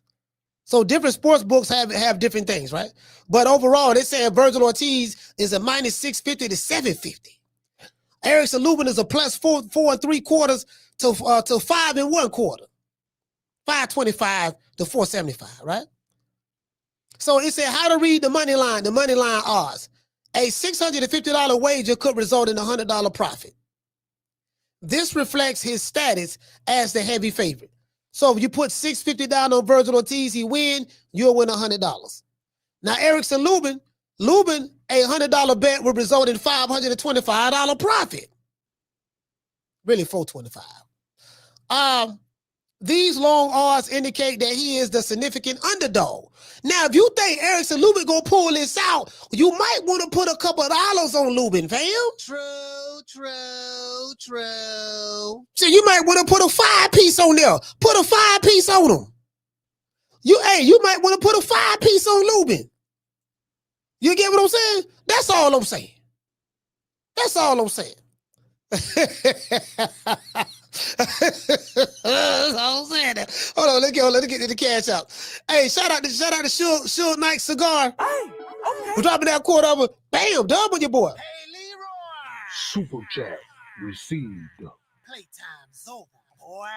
So different sports books have different things, right? But overall, they're saying Vergil Ortiz is a minus 650 to 750. Erickson Lubin is a plus 4 3/4 to 5 1/4. 525 to 475, right? So it said how to read the money line odds. A $650 wager could result in a $100 profit. This reflects his status as the heavy favorite. So if you put $650 down on Vergil Ortiz, he win, you'll win $100. Now Erickson Lubin, a $100 bet will result in $525 profit. Really $425. These long odds indicate that he is the significant underdog. Now, if you think Erickson Lubin gonna pull this out, you might want to put a couple of dollars on Lubin, fam. True. So you might want to put a 5-piece on there. Put a 5-piece on him. You might want to put a 5-piece on Lubin. You get what I'm saying? That's all I'm saying. That's all I'm saying. Hold on, let's get to the cash out. Hey, shout out to Suge Knight Cigar. Hey, okay. We're dropping that quarter over. Bam, dub on your boy. Hey, Leroy. Super chat received. Playtime's over, boy.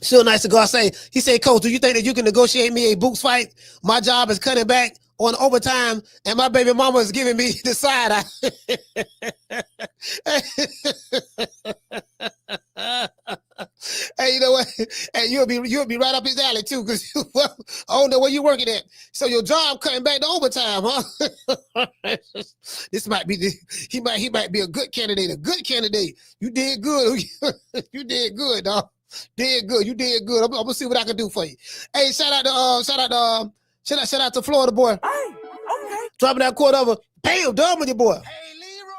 Suge Knight Cigar he said, Coach, do you think that you can negotiate me a boots fight? My job is cutting back on overtime, and my baby mama is giving me the side eye. Hey, you know what? Hey, you'll be right up his alley too, because I don't know where you're working at. So your job cutting back to overtime, huh? This might be he might be a good candidate. You did good. You did good, dog. Did good. You did good. I'm gonna see what I can do for you. Hey, shout out to Florida boy. Hey, okay. Dropping that quarter over. Bam, dub with your boy. Hey, Leroy.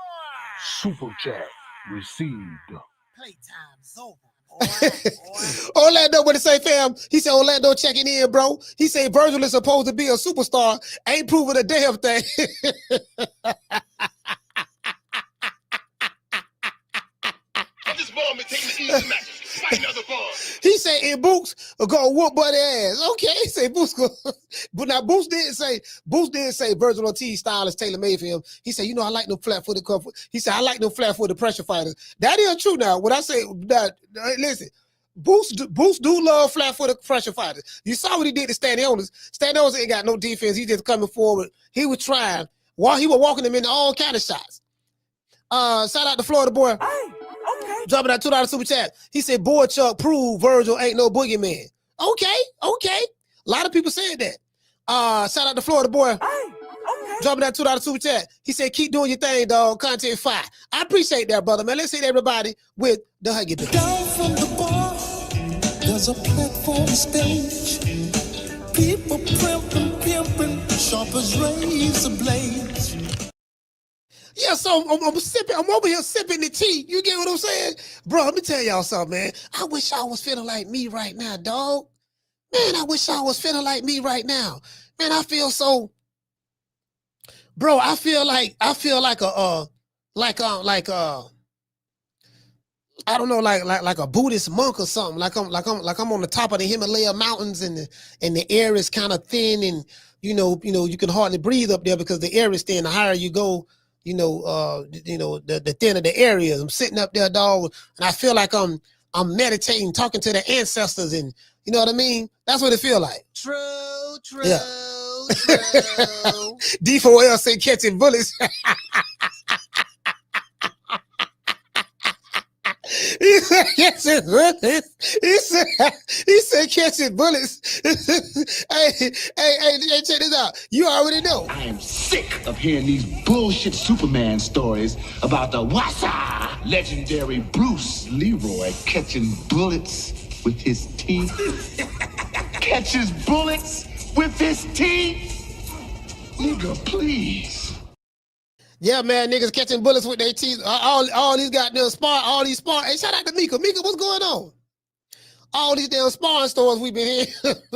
Super chat received. Playtime's over. Orlando, what to say, fam? He said, Orlando checking in, bro. He said, Vergil is supposed to be a superstar. Ain't proving a damn thing. This ball been taking the easy matches. Fight another ball. He said, in Boots gonna whoop buddy ass. Okay, he said Boots go. But now Boots didn't say Vergil Ortiz style is tailor made for him. He said, I like them flat-footed comfort. He said, I like them flat-footed pressure fighters. That is true now. When I say that, listen, Boots do love flat-footed pressure fighters. You saw what he did to Stanionis. Stanionis ain't got no defense. He just coming forward. He was trying. While he was walking him into all kind of shots. Shout out to Florida boy. Hey, okay. Dropping that $2 super chat. He said, Boy Chuck proved Vergil ain't no boogeyman. Okay. A lot of people said that. Shout out to Florida boy. Hey, okay. Dropping that $2 super chat. He said, keep doing your thing, dog. Content fire. I appreciate that, brother, man. Let's hit everybody with the Huggy Bear. Down from the bar, there's a platform stage. People pimping, sharp as razor blades. Yeah, so I'm over here sipping the tea. You get what I'm saying? Bro, let me tell y'all something, man. I wish I was feeling like me right now, dog. Man, I wish I was feeling like me right now. Man, I feel so, bro, I feel like I don't know, like a Buddhist monk or something. Like I'm on the top of the Himalaya mountains, and the air is kind of thin, and you can hardly breathe up there because the air is thin. The higher you go, the thinner the air is. I'm sitting up there, dog, and I feel like I'm meditating, talking to the ancestors, and you know what I mean? That's what it feel like. True. Yeah. D4L say catching bullets. He said catching bullets. He said catching bullets. hey, check this out. You already know. I am sick of hearing these bullshit Superman stories about the Wassa legendary Bruce Leroy catching bullets with his teeth. Catches bullets with his teeth? Nigga, please. Yeah, man, niggas catching bullets with their teeth. All these goddamn all these spar. Hey, shout out to Mika. Mika, what's going on? All these damn sparring stores we've been in.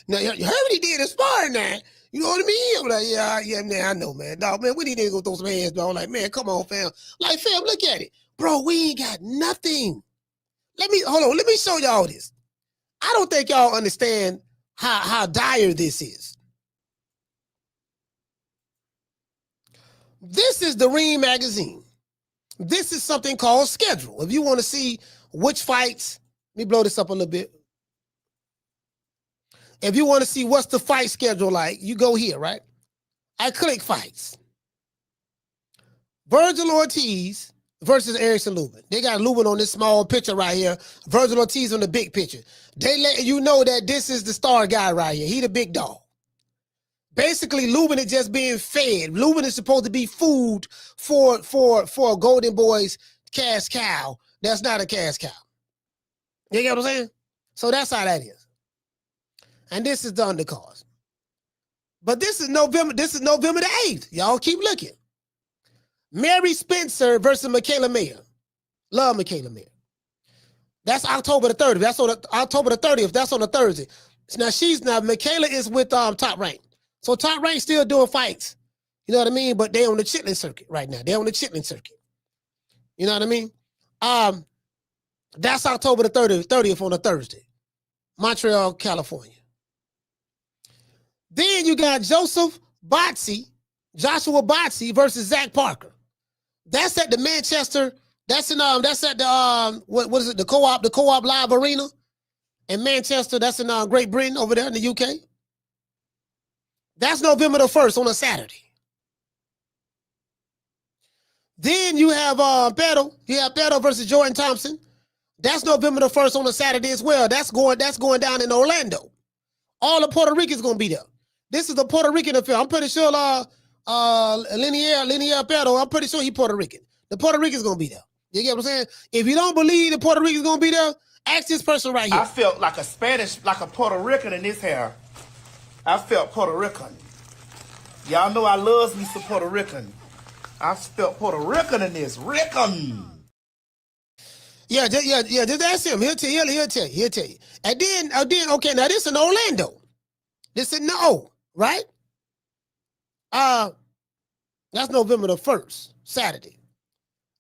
Now, you heard what he did in sparring now. You know what I mean? I'm like, yeah, man, I know, man. Dog, man, we need to go throw some hands, dog. Like, man, come on, fam. Like, fam, look at it. Bro, we ain't got nothing. Hold on, let me show y'all this. I don't think y'all understand how dire this is. This is the Ring magazine. This is something called schedule. If you want to see which fights, let me blow this up a little bit. If you want to see what's the fight schedule like, you go here, right? I click fights. Vergil Ortiz versus Erickson Lubin. They got Lubin on this small picture right here. Vergil Ortiz on the big picture. They let you know that this is the star guy right here. He the big dog. Basically, Lubin is just being fed. Lubin is supposed to be food for Golden Boy's cash cow. That's not a cash cow. You get what I'm saying? So that's how that is. And this is the undercard. But this is November the 8th. Y'all keep looking. Mary Spencer versus Michaela Mayer. Love Michaela Mayer. That's October the 30th. That's on October the 30th. That's on a Thursday. Now Michaela is with Top Rank. So Top Rank still doing fights. You know what I mean? But they on the chitlin circuit right now. They on the chitlin circuit. You know what I mean? That's October the 30th on a Thursday. Montreal, California. Then you got Joshua Botsy versus Zach Parker. That's at the Manchester. That's at the what is it? The co-op live arena in Manchester. That's in Great Britain over there in the UK. That's November the 1st on a Saturday. Then you have Beto. You have Beto versus Jordan Thompson. That's November the 1st on a Saturday as well. That's going down in Orlando. All the Puerto Ricans gonna be there. This is the Puerto Rican affair. I'm pretty sure Linear Beto, I'm pretty sure he's Puerto Rican. The Puerto Rican's gonna be there. You get what I'm saying? If you don't believe the Puerto Rican's gonna be there, ask this person right here. I felt like a Spanish, like a Puerto Rican in this hair. I felt Puerto Rican. Y'all know I love me some Puerto Rican. I felt Puerto Rican in this. Rican. Yeah, just ask him. He'll tell you. And then, okay, now this is in Orlando. This is right? That's November the 1st, Saturday.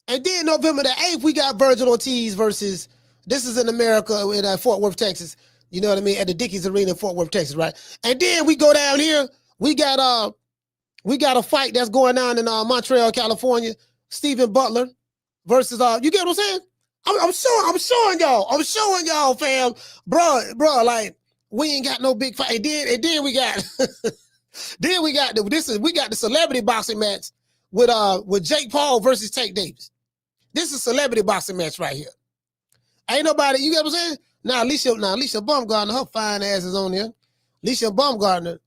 And then November the 8th, we got Vergil Ortiz versus, this is in America, in Fort Worth, Texas. You know what I mean? At the Dickies Arena in Fort Worth, Texas, right? And then we go down here, we got a fight that's going on in Montreal, California. Stephen Butler versus you get what I'm saying? I'm showing y'all, fam. Bro, like we ain't got no big fight. And then we got we got the celebrity boxing match with Jake Paul versus Tank Davis. This is a celebrity boxing match right here. Ain't nobody, you get what I'm saying? Now Alicia Baumgartner, her fine ass is on there. Alicia Baumgartner,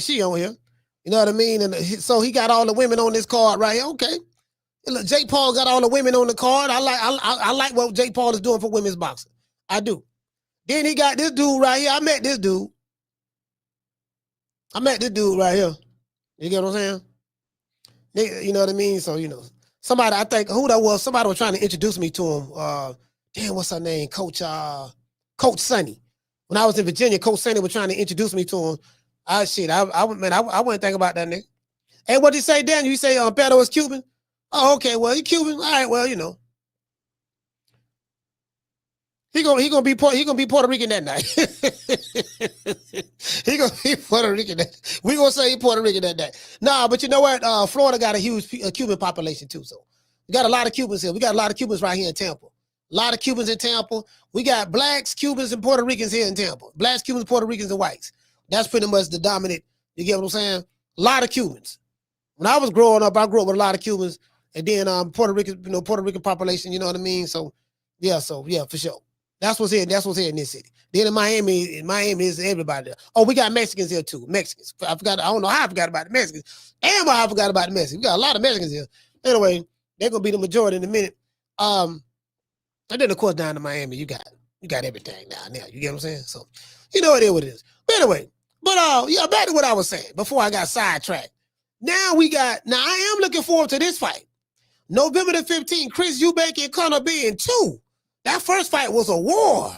she on here. You know what I mean? And so he got all the women on this card right here. Okay. And look, Jake Paul got all the women on the card. I like what Jake Paul is doing for women's boxing. I do. Then he got this dude right here. I met this dude right here. You get what I'm saying? You know what I mean? So, somebody, I think, who that was, somebody was trying to introduce me to him. Damn, what's her name? Coach Sonny. When I was in Virginia, Coach Sonny was trying to introduce me to him. I wouldn't think about that nigga. Hey, what'd you say, Dan? You say Beto is Cuban? Oh, okay. Well, he Cuban. All right. Well, you know, he gonna be Puerto Rican that night. He gonna be Puerto Rican. We gonna say he Puerto Rican that day. Nah, but you know what? Florida got a huge Cuban population too. So we got a lot of Cubans here. We got a lot of Cubans right here in Tampa. A lot of Cubans in Tampa. We got blacks, Cubans, and Puerto Ricans here in Tampa. Blacks, Cubans, Puerto Ricans, and whites. That's pretty much the dominant. You get what I'm saying? A lot of Cubans. When I was growing up, I grew up with a lot of Cubans, and then Puerto Rican, Puerto Rican population. You know what I mean? So yeah, for sure. That's what's here. That's what's here in this city. Then in Miami is everybody there. Oh, we got Mexicans here too. Mexicans. I don't know how I forgot about the Mexicans. And I forgot about the Mexicans. We got a lot of Mexicans here. Anyway, they're gonna be the majority in a minute. And then of course down in Miami, you got everything down there. You get what I'm saying? So you know what it is. But anyway, yeah, back to what I was saying before I got sidetracked. Now I am looking forward to this fight. November the 15th, Chris Eubank and Conor being 2. That first fight was a war.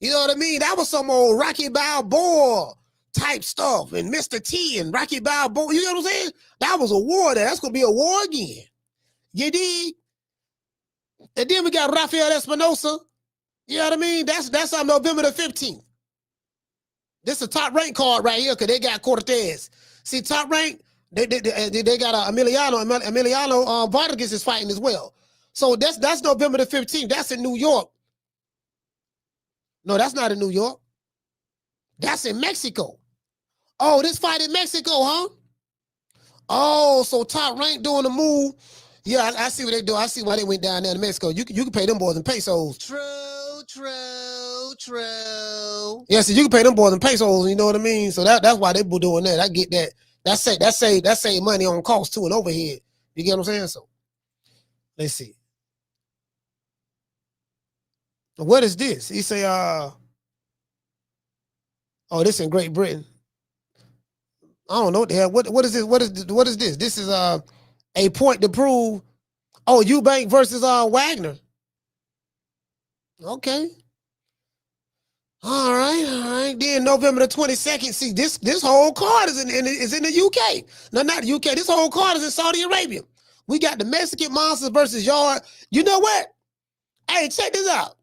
You know what I mean? That was some old Rocky Balboa type stuff and Mr. T and Rocky Balboa. You know what I'm saying? That was a war there. That's going to be a war again. You dig? And then we got Rafael Espinosa. You know what I mean? That's on November the 15th. This is a top rank card right here because they got Cortez. See, top rank, they got Emiliano Vargas is fighting as well. So that's November the 15th. That's in New York. No, that's not in New York. That's in Mexico. Oh, this fight in Mexico, huh? Oh, so top rank doing the move. Yeah, I see what they do. I see why they went down there to Mexico. You can pay them boys in pesos. True. Yeah, so you can pay them boys in pesos. You know what I mean? So that's why they be doing that. I get that. That save money on cost too and overhead. You get what I'm saying? So let's see. What is this? He say, oh, this in Great Britain. I don't know what the hell. What is this? What is this? This is a point to prove. Oh, Eubank versus Wagner. Okay. All right. Then November the 22nd. See, this whole card is in the UK. No, not the UK. This whole card is in Saudi Arabia. We got the Mexican Monsters versus Yard. You know what? Hey, check this out.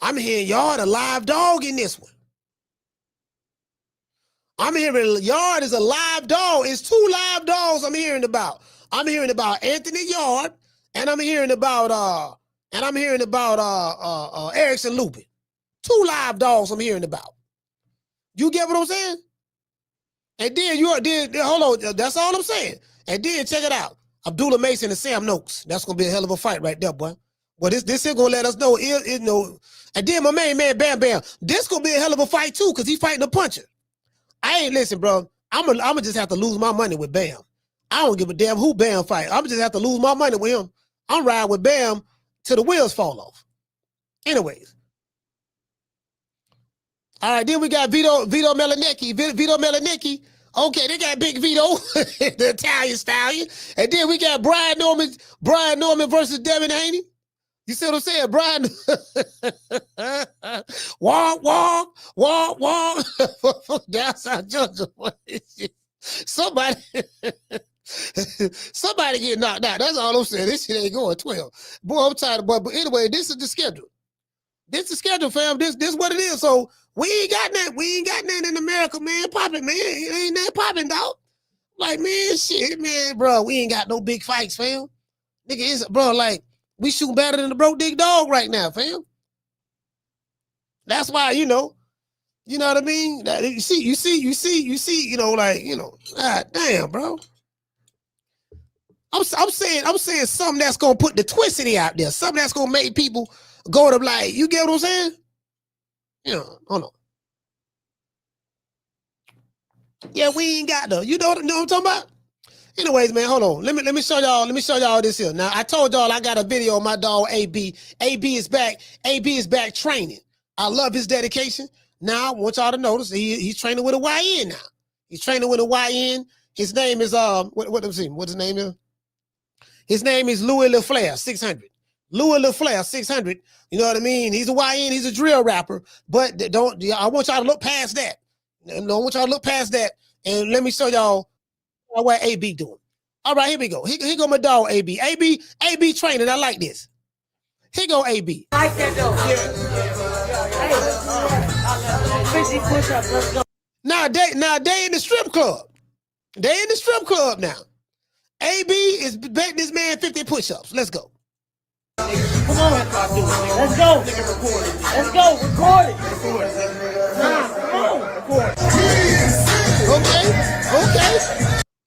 I'm hearing Yard a live dog in this one. I'm hearing Yard is a live dog. It's 2 live dogs I'm hearing about. I'm hearing about Anthony Yard, and I'm hearing about Erickson Lubin. 2 live dogs I'm hearing about. You get what I'm saying? And then hold on, that's all I'm saying. And then check it out. Abdullah Mason and Sam Noakes. That's gonna be a hell of a fight right there, boy. Well, this is gonna let us know. And then my main man Bam Bam. This gonna be a hell of a fight too, because he's fighting a puncher. I ain't listen, bro. I'm just have to lose my money with Bam. I don't give a damn who Bam fight. I'm just have to lose my money with him. I'm riding with Bam till the wheels fall off. Anyways. All right, then we got Vito Melanecki. Vito Melanecki. Okay, they got Big Vito, the Italian stallion. And then we got Brian Norman versus Devin Haney. You see what I'm saying? Brian, walk. Down South Georgia. Somebody get knocked out. That's all I'm saying. This shit ain't going 12. Boy, I'm tired of boy. But anyway, this is the schedule. This is the schedule, fam. This what it is. So we ain't got nothing in America, man. Popping, man. It ain't that popping, dog. Like, man, shit, man, bro. We ain't got no big fights, fam. Nigga, bro, like, we shooting better than the broke dick dog right now, fam. That's why, you know what I mean? You see, God damn, bro. I'm saying something that's gonna put the twistity out there, something that's gonna make people go to like, you get what I'm saying? Hold on. Yeah, we ain't got no. You know what I'm talking about? Anyways, man, hold on. Let me show y'all this here. Now, I told y'all I got a video of my dog AB. AB is back. AB is back training. I love his dedication. Now, I want y'all to notice he's training with a YN now. He's training with a YN. His name is what his name is? His name is Louie Laflare600. Louie Laflare600. You know what I mean? He's a YN, he's a drill rapper, but I want y'all to look past that. I want y'all to look past that. And let me show y'all what AB doing. All right, here we go. Here go my dog, AB. AB training. I like this. Here go AB. I like that though. Hey, 50 push-ups. Let's go. Now they in the strip club. They in the strip club now. AB is betting this man 50 push-ups. Let's go. Come on. Let's go. Let's go. Record it.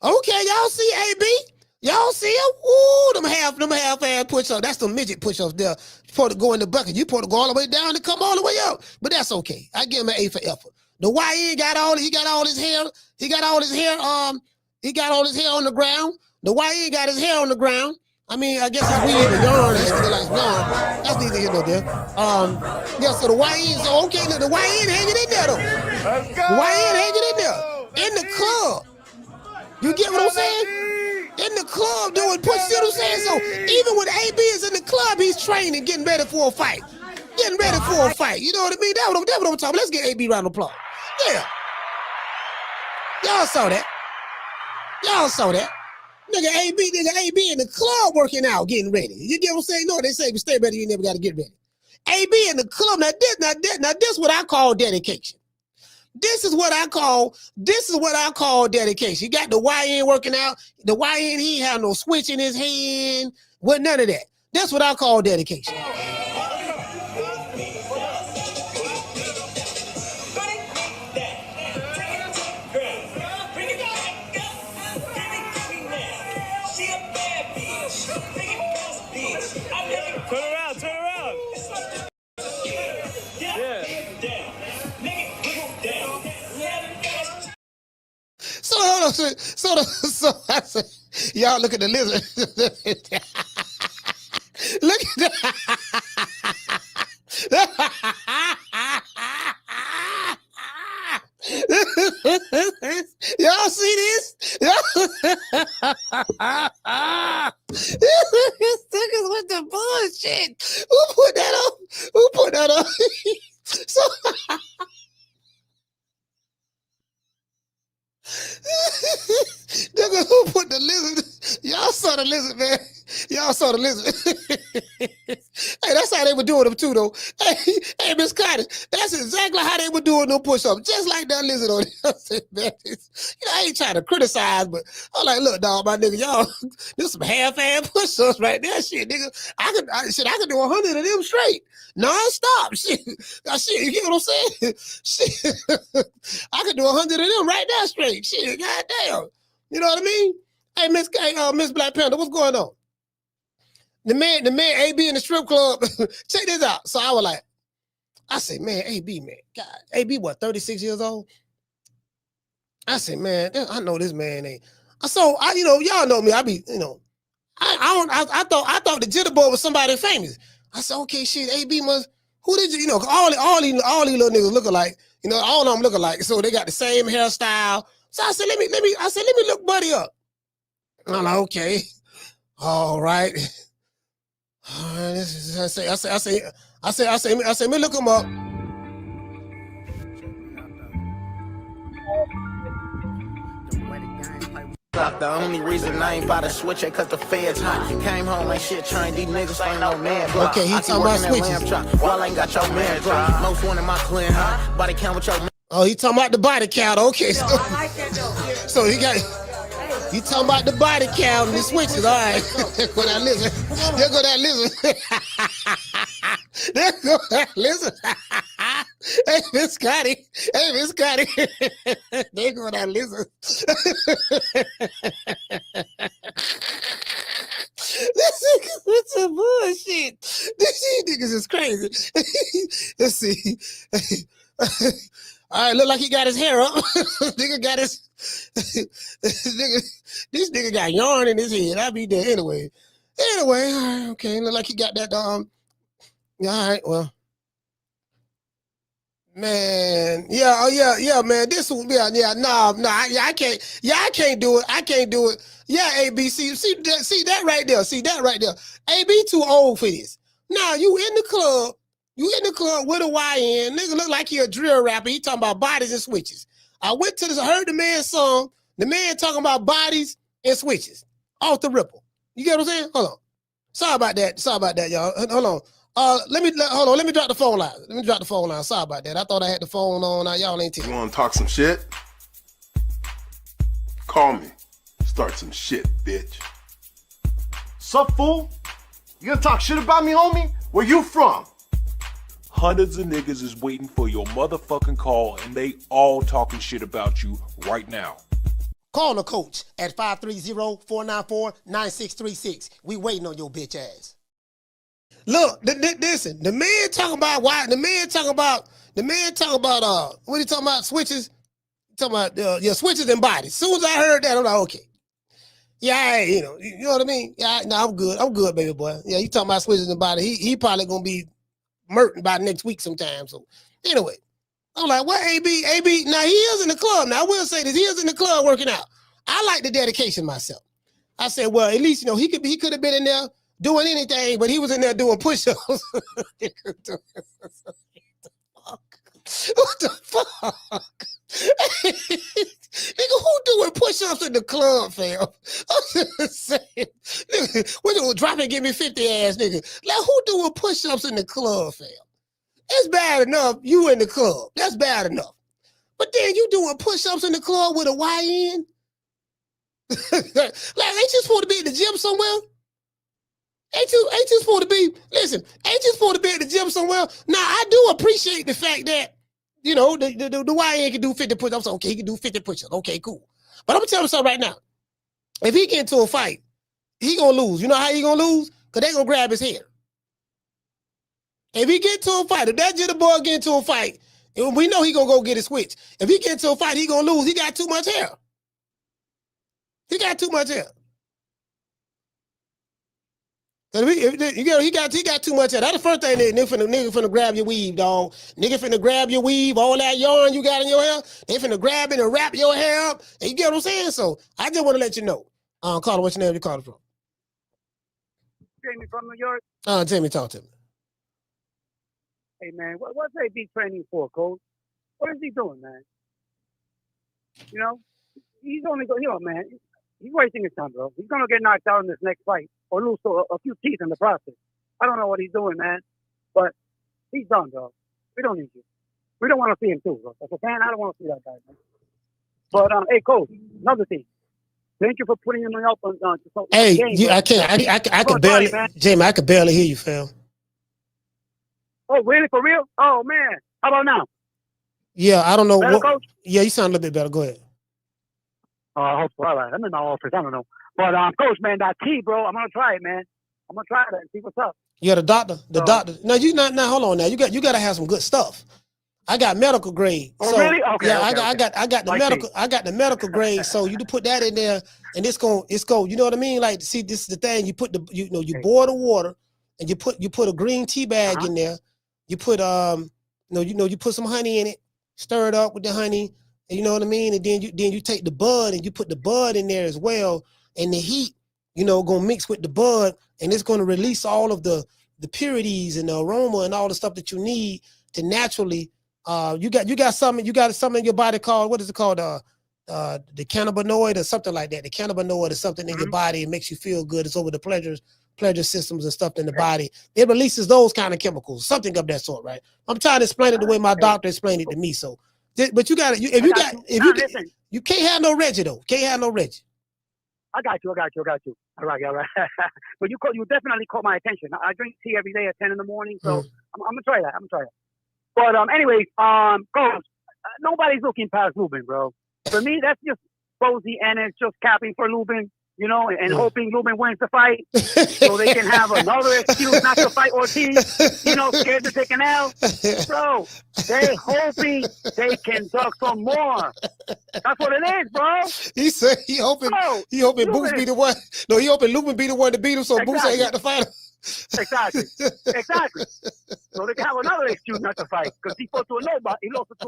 Okay, y'all see AB? Y'all see him? Ooh, them half-ass push-ups. That's the midget push-ups there. You supposed to go in the bucket. You supposed to go all the way down and come all the way up. But that's okay. I give him an A for effort. The YN got all his hair. He got all his hair on the ground. The YN got his hair on the ground. I mean, I guess if we in the yarn, that's still like yarn. That's neither here nor there. Yeah, so the YN, so okay, look, the YN hanging in there though. Let's go. The YN hanging in there. In the club. You get what I'm saying? In the club doing push, see what I'm saying? So even when AB is in the club, he's training, getting ready for a fight. Getting ready for a fight. You know what I mean? That's what I'm talking about. Let's get AB round of applause. Yeah. Y'all saw that. Nigga AB in the club working out, getting ready. You get what I'm saying? No, they say if you stay ready, you never got to get ready. AB in the club. Now this is what I call dedication. This is what I call dedication. You got the YN working out. The YN, he ain't have no switch in his hand. What none of that. That's what I call dedication. Turn around. So hold on. So I said, y'all look at the lizard. Look at that. Y'all see this? Niggas with the bullshit. Who put that up? So nigga, who put the lizard? Y'all saw the lizard, man. Hey, that's how they were doing them too, though. Hey, Miss Cottage, that's exactly how they were doing them push-ups, just like that lizard on it. I said, man, I ain't trying to criticize, but I'm like, look, dog, my nigga, y'all, this some half-ass push-ups right there, shit, nigga. I could do 100 of them straight, non-stop, shit. You get what I'm saying? Shit, I could do 100 of them right there straight, shit, goddamn. You know what I mean? Hey, Miss Black Panther, what's going on? The man, AB in the strip club. Check this out. So I said, man, AB, man, God, AB, what, 36 years old? I said, man, I know this man ain't. So y'all know me. I be, I thought the jitterbug was somebody famous. I said, okay, shit, AB must. Who did you? All these little niggas look alike. All of them look alike. So they got the same hairstyle. So I said, let me look Buddy up. I'm like, okay, all right. I say, let me look him up. The only reason I ain't about to switch it cause the feds hot. Came home like shit trying these niggas ain't no man. Okay, he talking about switches. While I ain't got your man drop. Most one in my clean hot. Body count with your man. Oh, he talking about the body count. Okay, so he talking about the body count and the switches. All right. There go that lizard. There go that lizard. Hey, Miss Scotty. There go that lizard. What's the bullshit? These niggas is crazy. Let's see. All right, look like he got his hair up. Nigga got his this nigga got yarn in his head. I'll be there anyway. All right, okay. Look like he got that yeah, all right, well. Man, yeah, man. This one, I can't do it. Yeah, ABC. See that right there. AB too old for this. Now you in the club with a YN. Nigga look like he a drill rapper. He talking about bodies and switches. I heard the man's song. The man talking about bodies and switches off the ripple. You get what I'm saying? Hold on. Sorry about that, y'all. Hold on. Let me drop the phone line. Sorry about that. I thought I had the phone on. Y'all ain't taking. You want to talk some shit? Call me. Start some shit, bitch. Sup, fool? You gonna talk shit about me, homie? Where you from? Hundreds of niggas is waiting for your motherfucking call, and they all talking shit about you right now. Call the coach at 530-494-9636. We waiting on your bitch ass. Look, listen. The man talking about what he talking about? Switches. Talking about switches and bodies. As soon as I heard that, I'm like, okay. Yeah, you know what I mean? Yeah, no, I'm good, baby boy. Yeah, you talking about switches and bodies. He probably gonna be murking by next week sometime. So anyway, I'm like, what AB? Now he is in the club. Now I will say this, he is in the club working out. I like the dedication myself. I said, well, at least he could have been in there doing anything, but he was in there doing push-ups. What the fuck? Nigga, who doing push-ups in the club, fam? I'm just saying. Nigga, we're gonna drop and give me 50 ass nigga. Like, who doing push-ups in the club, fam? It's bad enough you in the club. That's bad enough. But then you doing push-ups in the club with a YN? Like, ain't you supposed to be in the gym somewhere? Ain't you supposed to be, listen, ain't you supposed to be at the gym somewhere? Now, I do appreciate the fact that, you know, the YN can do 50 push-ups. Okay, he can do 50 push-ups. Okay, cool. But I'm going to tell you something right now. If he get into a fight, he going to lose. You know how he going to lose? Because they going to grab his hair. If he get into a fight, if that jitter boy get into a fight, we know he going to go get his switch. If he get into a fight, he going to lose. He got too much hair. He got too much hair. He got too much hair. That's the first thing nigga finna grab your weave, dog. Nigga finna grab your weave, all that yarn you got in your hair. They finna grab it and wrap your hair up. And you get what I'm saying? So I just want to let you know. Carter, what's your name? You calling from? Jamie from New York. Jamie, talk to me. Hey man, what's AB training for, coach? What is he doing, man? You know, he's only going. You know, man, he's wasting his time, bro. He's gonna get knocked out in this next fight or lose a few teeth in the process. I don't know what he's doing, man, but he's done, bro. We don't need you. We don't want to see him too, bro. As a fan, I don't want to see that guy, man. But hey, coach, another thing. Thank you for putting him up on. Hey, game, I can barely, Jamie. I could barely hear you, fam. Oh, really? For real? Oh man, how about now? Yeah, I don't know. Better, coach? Yeah, you sound a little bit better. Go ahead. I hope so. All right. I'm in my office. I don't know. But, coach, man, that tea, bro, I'm going to try it, man. I'm going to try that and see what's up. Yeah, the doctor. No, you not now. Hold on now. You got to have some good stuff. I got medical grade. Oh, so, really? Okay. Yeah, okay, I got the medical. I got the medical grade. So you put that in there, and it's going. You know what I mean? Like, see, this is the thing. You put you boil the water, and you put a green tea bag in there. You put you put some honey in it. Stir it up with the honey. You know what I mean? And then you take the bud and you put the bud in there as well. And the heat, gonna mix with the bud, and it's gonna release all of the purities and the aroma and all the stuff that you need to naturally. You got something in your body called, what is it called? The cannabinoid or something like that. The cannabinoid is something in your body. It makes you feel good. It's over the pleasure systems and stuff in the body. It releases those kind of chemicals, something of that sort, right? I'm trying to explain it the way my doctor explained it to me. So. But you got to, you can't have no Reggie though. Can't have no Reggie. I got you. All right. But you definitely caught my attention. I drink tea every day at 10 in the morning, so I'm gonna try that. But anyway, coach, nobody's looking past Lubin, bro. For me, that's just Bozy Ennis just capping for Lubin, and hoping Lubin wins the fight, so they can have another excuse not to fight Ortiz. Scared to take an L. Bro, they hoping they can duck some more. That's what it is, bro. He said he hoping Boots be the one. No, he hoping Lubin be the one to beat him, so Boots ain't got to fight him. Exactly. So they can have another excuse not to fight because he lost to a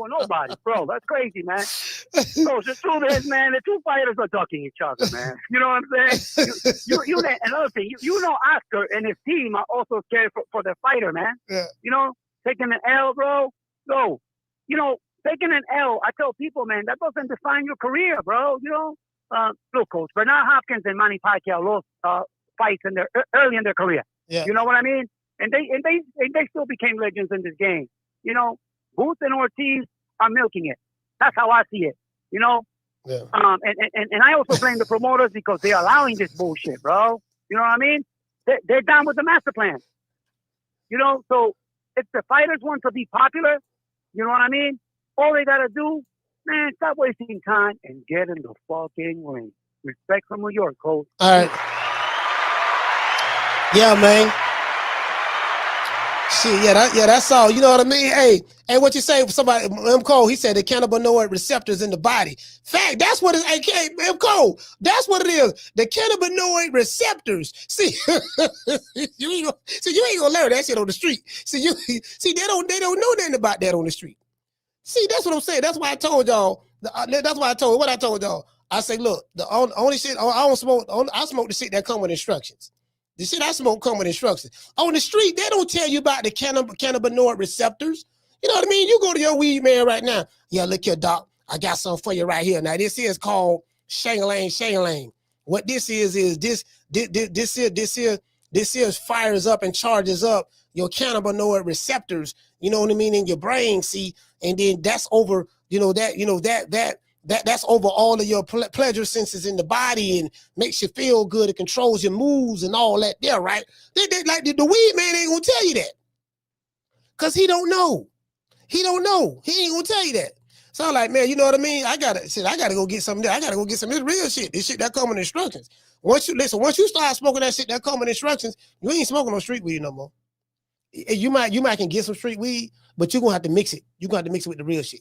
nobody. Bro, that's crazy, man. So the truth is, man, the two fighters are ducking each other, man. You know what I'm saying? You another thing, Oscar and his team are also scared for the fighter, man. Yeah. Taking an L, bro. So, taking an L, I tell people, man, that doesn't define your career, bro. You know, look, Coach, Bernard Hopkins and Manny Pacquiao lost fights in their early in their career. Yeah. You know what I mean? And they still became legends in this game. You know, Booth and Ortiz are milking it. That's how I see it. You know. Yeah. And I also blame the promoters because they're allowing this bullshit, bro. You know what I mean? They're down with the master plan. You know, so if the fighters want to be popular, you know what I mean? All they gotta do, man, stop wasting time and get in the fucking ring. Respect from New York, Coach. All right. Yeah, man. Shit, that's all. You know what I mean? Hey, what you say? Somebody, M. Cole, he said the cannabinoid receptors in the body. Fact, that's what it is. Hey, M. Cole, that's what it is. The cannabinoid receptors. See, you ain't gonna learn that shit on the street. See, they don't know nothing about that on the street. See, that's what I'm saying. That's why I told y'all. That's why I told y'all. I say, look, the only shit I don't smoke. I smoke the shit that come with instructions. The shit I smoke come with instructions. On the street, they don't tell you about the cannabinoid receptors. You know what I mean? You go to your weed man right now. Yeah, look here, doc. I got something for you right here. Now, this is called shang-lang. What this is this here fires up and charges up your cannabinoid receptors, you know what I mean, in your brain, see, and then that's over, that's over all of your pleasure senses in the body and makes you feel good. It controls your moves and all that there, right? Like the weed man ain't gonna tell you that. Cause he don't know. He don't know. He ain't gonna tell you that. So I'm like, man, you know what I mean? I gotta go get some of that. I gotta go get some of this real shit. This shit that come with instructions. Once you start smoking that shit that come with instructions, you ain't smoking no street weed no more. You might can get some street weed, but you're gonna have to mix it. You're gonna have to mix it with the real shit.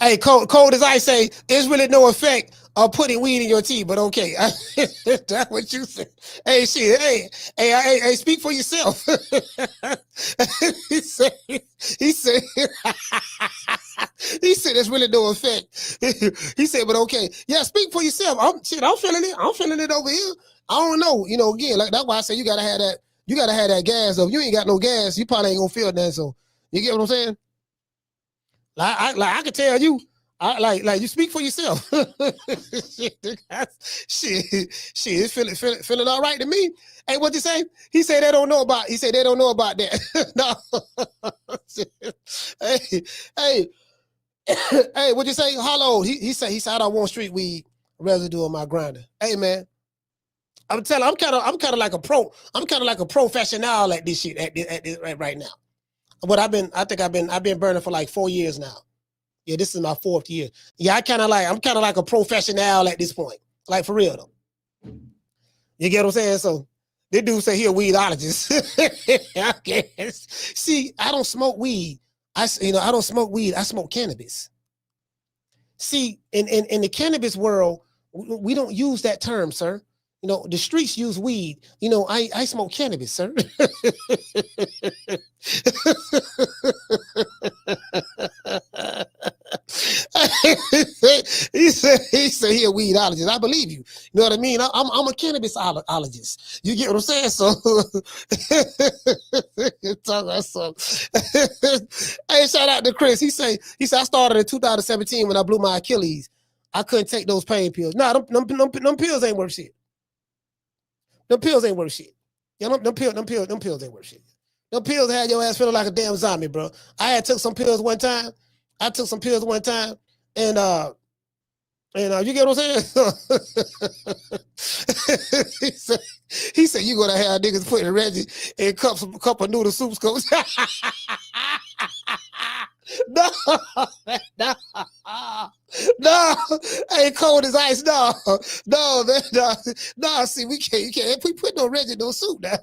Hey, cold as I say, there's really no effect of putting weed in your tea, but okay. That's what you said. Hey, shit. Hey, speak for yourself. He said there's really no effect. He said, but okay. Yeah, speak for yourself. I'm feeling it. I'm feeling it over here. I don't know. You know, again, like that's why I say you gotta have that gas. If you ain't got no gas, you probably ain't gonna feel that. So you get what I'm saying? I can tell you, like you speak for yourself. shit, feeling all right to me. Hey, what'd you say? He said they don't know about that. No. hey, what'd you say? Hello. He said I don't want street weed residue on my grinder. Hey, man. I'm telling I'm kind of like a professional at this shit at right now. But I've been burning for like 4 years now. Yeah, this is my 4th year. Yeah, I'm kind of like a professional at this point. Like for real though. You get what I'm saying? So this dude say he a weedologist. Okay. See, I don't smoke weed. I don't smoke weed. I smoke cannabis. See, in the cannabis world, we don't use that term, sir. You know, the streets use weed. You know, I smoke cannabis, sir. he said he a weedologist. I believe you. You know what I mean? I'm a cannabisologist. You get what I'm saying? So, hey, shout out to Chris. He said I started in 2017 when I blew my Achilles. I couldn't take those pain pills. Nah, them pills ain't worth shit. Them pills ain't worth shit. Yeah, them pills ain't worth shit. Them pills had your ass feeling like a damn zombie, bro. I had took some pills one time. And you get what I'm saying? he said you gonna have niggas putting Reggie in cup of noodle soup scopes. No, ain't cold as ice. No. See, we can't. We put no Reggie in no soup now.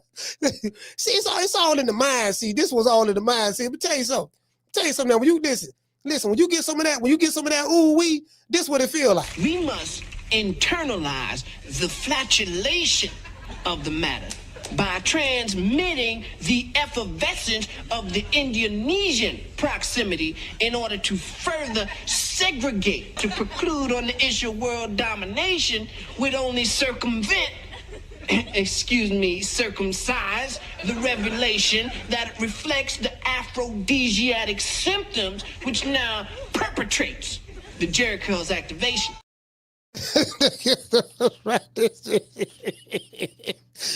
See, it's all in the mind. See, this was all in the mind. See, let me tell you something. Now, when you listen, when you get some of that, ooh wee, this what it feel like. We must internalize the flatulation of the matter by transmitting the effervescence of the Indonesian proximity in order to further segregate, to preclude on the issue of world domination would only circumvent, circumcise the revelation that reflects the aphrodisiac symptoms, which now perpetrates the Jericho's activation.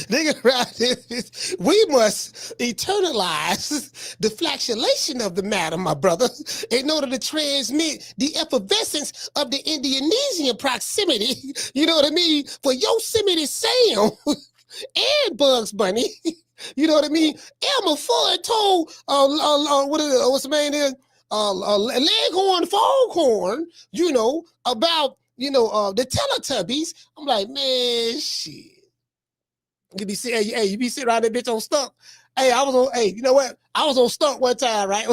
Nigga, right? We must eternalize the fluctuation of the matter, my brother, in order to transmit the effervescence of the Indonesian proximity. You know what I mean? For Yosemite Sam and Bugs Bunny. You know what I mean? Elmer Fudd told what's the name is? Leghorn Foghorn, you know, about the Teletubbies. I'm like, man, shit. You be sitting, hey, you be sitting around that bitch on Stuck. Hey, you know what? I was on Stuck one time, right?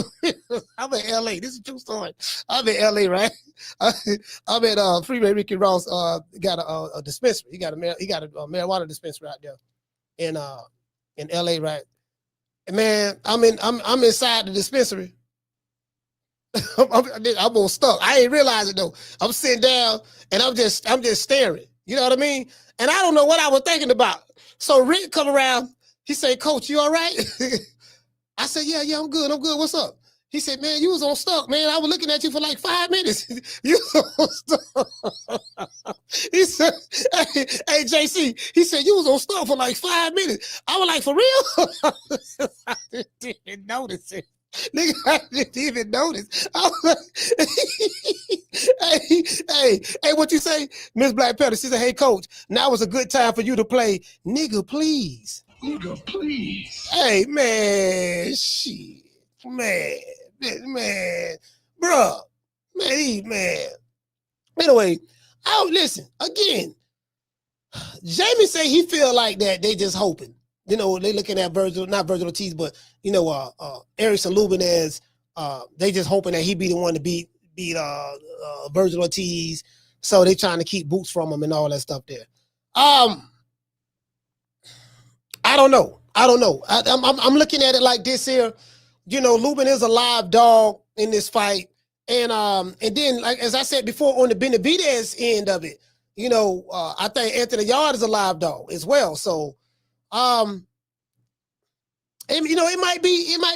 I'm in LA. This is a true story. I'm in LA, right? I'm at Freeway Ricky Ross got a dispensary. He got a marijuana dispensary out there in LA, right? And man, I'm inside the dispensary. I'm on Stuck. I ain't realize it though. I'm sitting down and I'm just staring. You know what I mean? And I don't know what I was thinking about. So Rick come around. He said, "Coach, you all right?" I said, "Yeah, I'm good. What's up?" He said, "Man, you was on Stuck, man. I was looking at you for like 5 minutes. You was on Stuck." He said, hey, JC, he said, "You was on Stuck for like 5 minutes." I was like, "For real?" I didn't notice it. Nigga, I didn't even notice. I was like, hey, what you say? Miss Black Panther, she said, "Hey, coach, now is a good time for you to play Nigga Please." Nigga, please. Hey, man, shit. Man, bruh. Man. Anyway, listen, again, Jamie say he feel like that they just hoping. You know, they looking at not Vergil Ortiz, but Erickson Lubin as they just hoping that he be the one to beat Vergil Ortiz. So they trying to keep boots from him and all that stuff there. I don't know. I'm looking at it like this here. You know, Lubin is a live dog in this fight. And then, like as I said before, on the Benavidez end of it, I think Anthony Yard is a live dog as well. So and, it might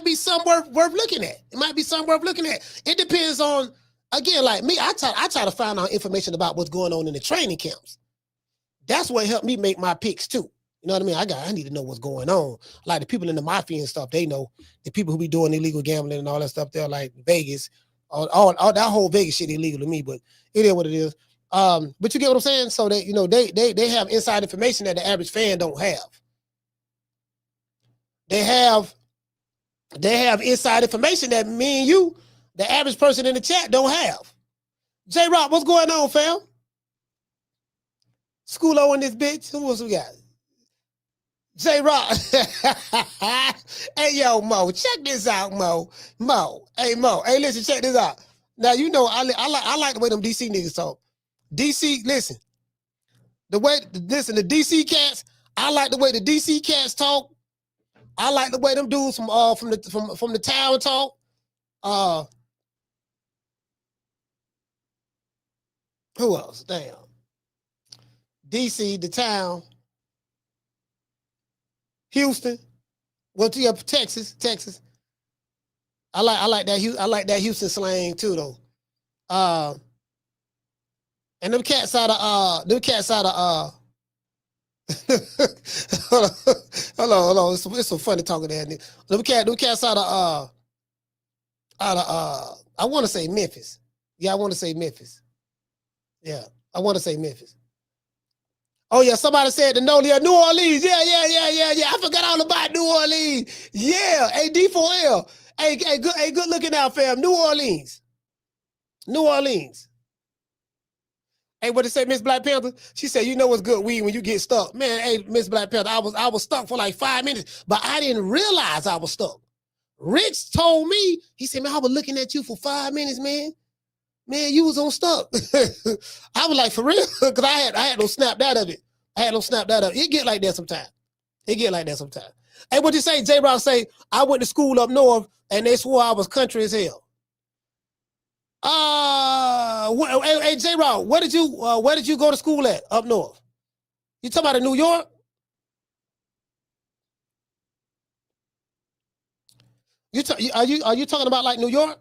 be something worth looking at. It might be something worth looking at. It depends on, again, like me, I try to find out information about what's going on in the training camps. That's what helped me make my picks too. You know what I mean? I need to know what's going on. Like the people in the mafia and stuff, they know. The people who be doing illegal gambling and all that stuff, they're like Vegas. All that whole Vegas shit illegal to me, but it is what it is. But you get what I'm saying? So that they have inside information that the average fan don't have. They have inside information that me and you, the average person in the chat, don't have. J-Rock, what's going on, fam? Schoolo in this bitch. Who else we got? J-Rock. Hey, yo, Mo, check this out, Mo. Hey, listen, check this out. Now, I like the way them DC niggas talk. DC, listen. The DC cats, I like the way the DC cats talk. I like the way them dudes from the town talk. Who else? Damn. DC, the town. Houston. Well, to Texas. I like that Houston slang too, though. And them cats out of hold on. It's so funny talking to that nigga. Them cats out of I want to say Memphis. Yeah, I want to say Memphis. Yeah, I want to say Memphis. Oh yeah, somebody said the New Orleans. Yeah. I forgot all about New Orleans. Yeah, hey D4L. Hey, good looking out, fam. New Orleans. Hey, what did it say, Miss Black Panther? She said, "You know what's good weed when you get stuck." Man, hey, Miss Black Panther, I was stuck for like 5 minutes, but I didn't realize I was stuck. Rich told me, he said, "Man, I was looking at you for 5 minutes, man. Man, you was on Stuck." I was like, for real? Because I had no snapped out of it. It get like that sometimes. Hey, what you say? J-Rock say, "I went to school up north and they swore I was country as hell." Hey, J-Rock, where did you go to school at up north? You talking about in New York? Are you talking about like New York?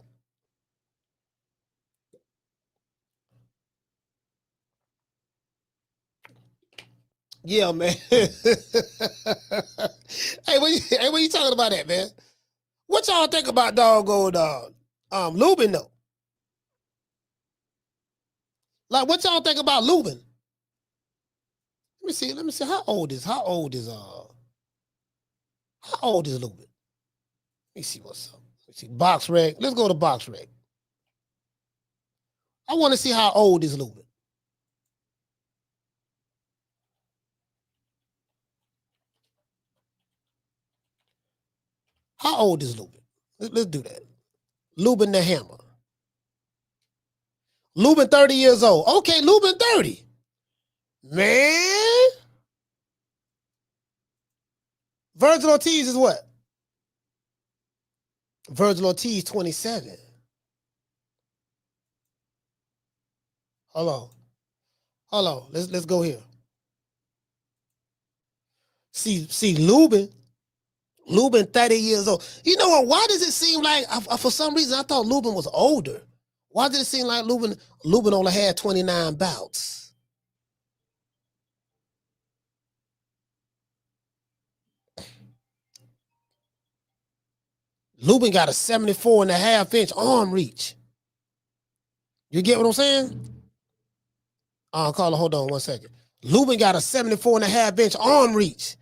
Yeah, man. Hey, what you talking about that, man? What y'all think about doggone Lubin though? Like, what y'all think about Lubin? Let me see. How old is Lubin? Let me see what's up. Let's see. Box Rec. Let's go to Box Rec. I want to see how old is Lubin. How old is Lubin? Let's do that. Lubin the Hammer. Lubin 30 years old. Okay, Lubin 30. Man. Vergil Ortiz is what? Vergil Ortiz 27. Hold on. Let's go here. See Lubin 30 years old. You know what? Why does it seem like for some reason I thought Lubin was older? Why did it seem like Lubin only had 29 bouts? Lubin got a 74.5-inch arm reach. You get what I'm saying? Carla, hold on one second. Lubin got a 74.5-inch arm reach.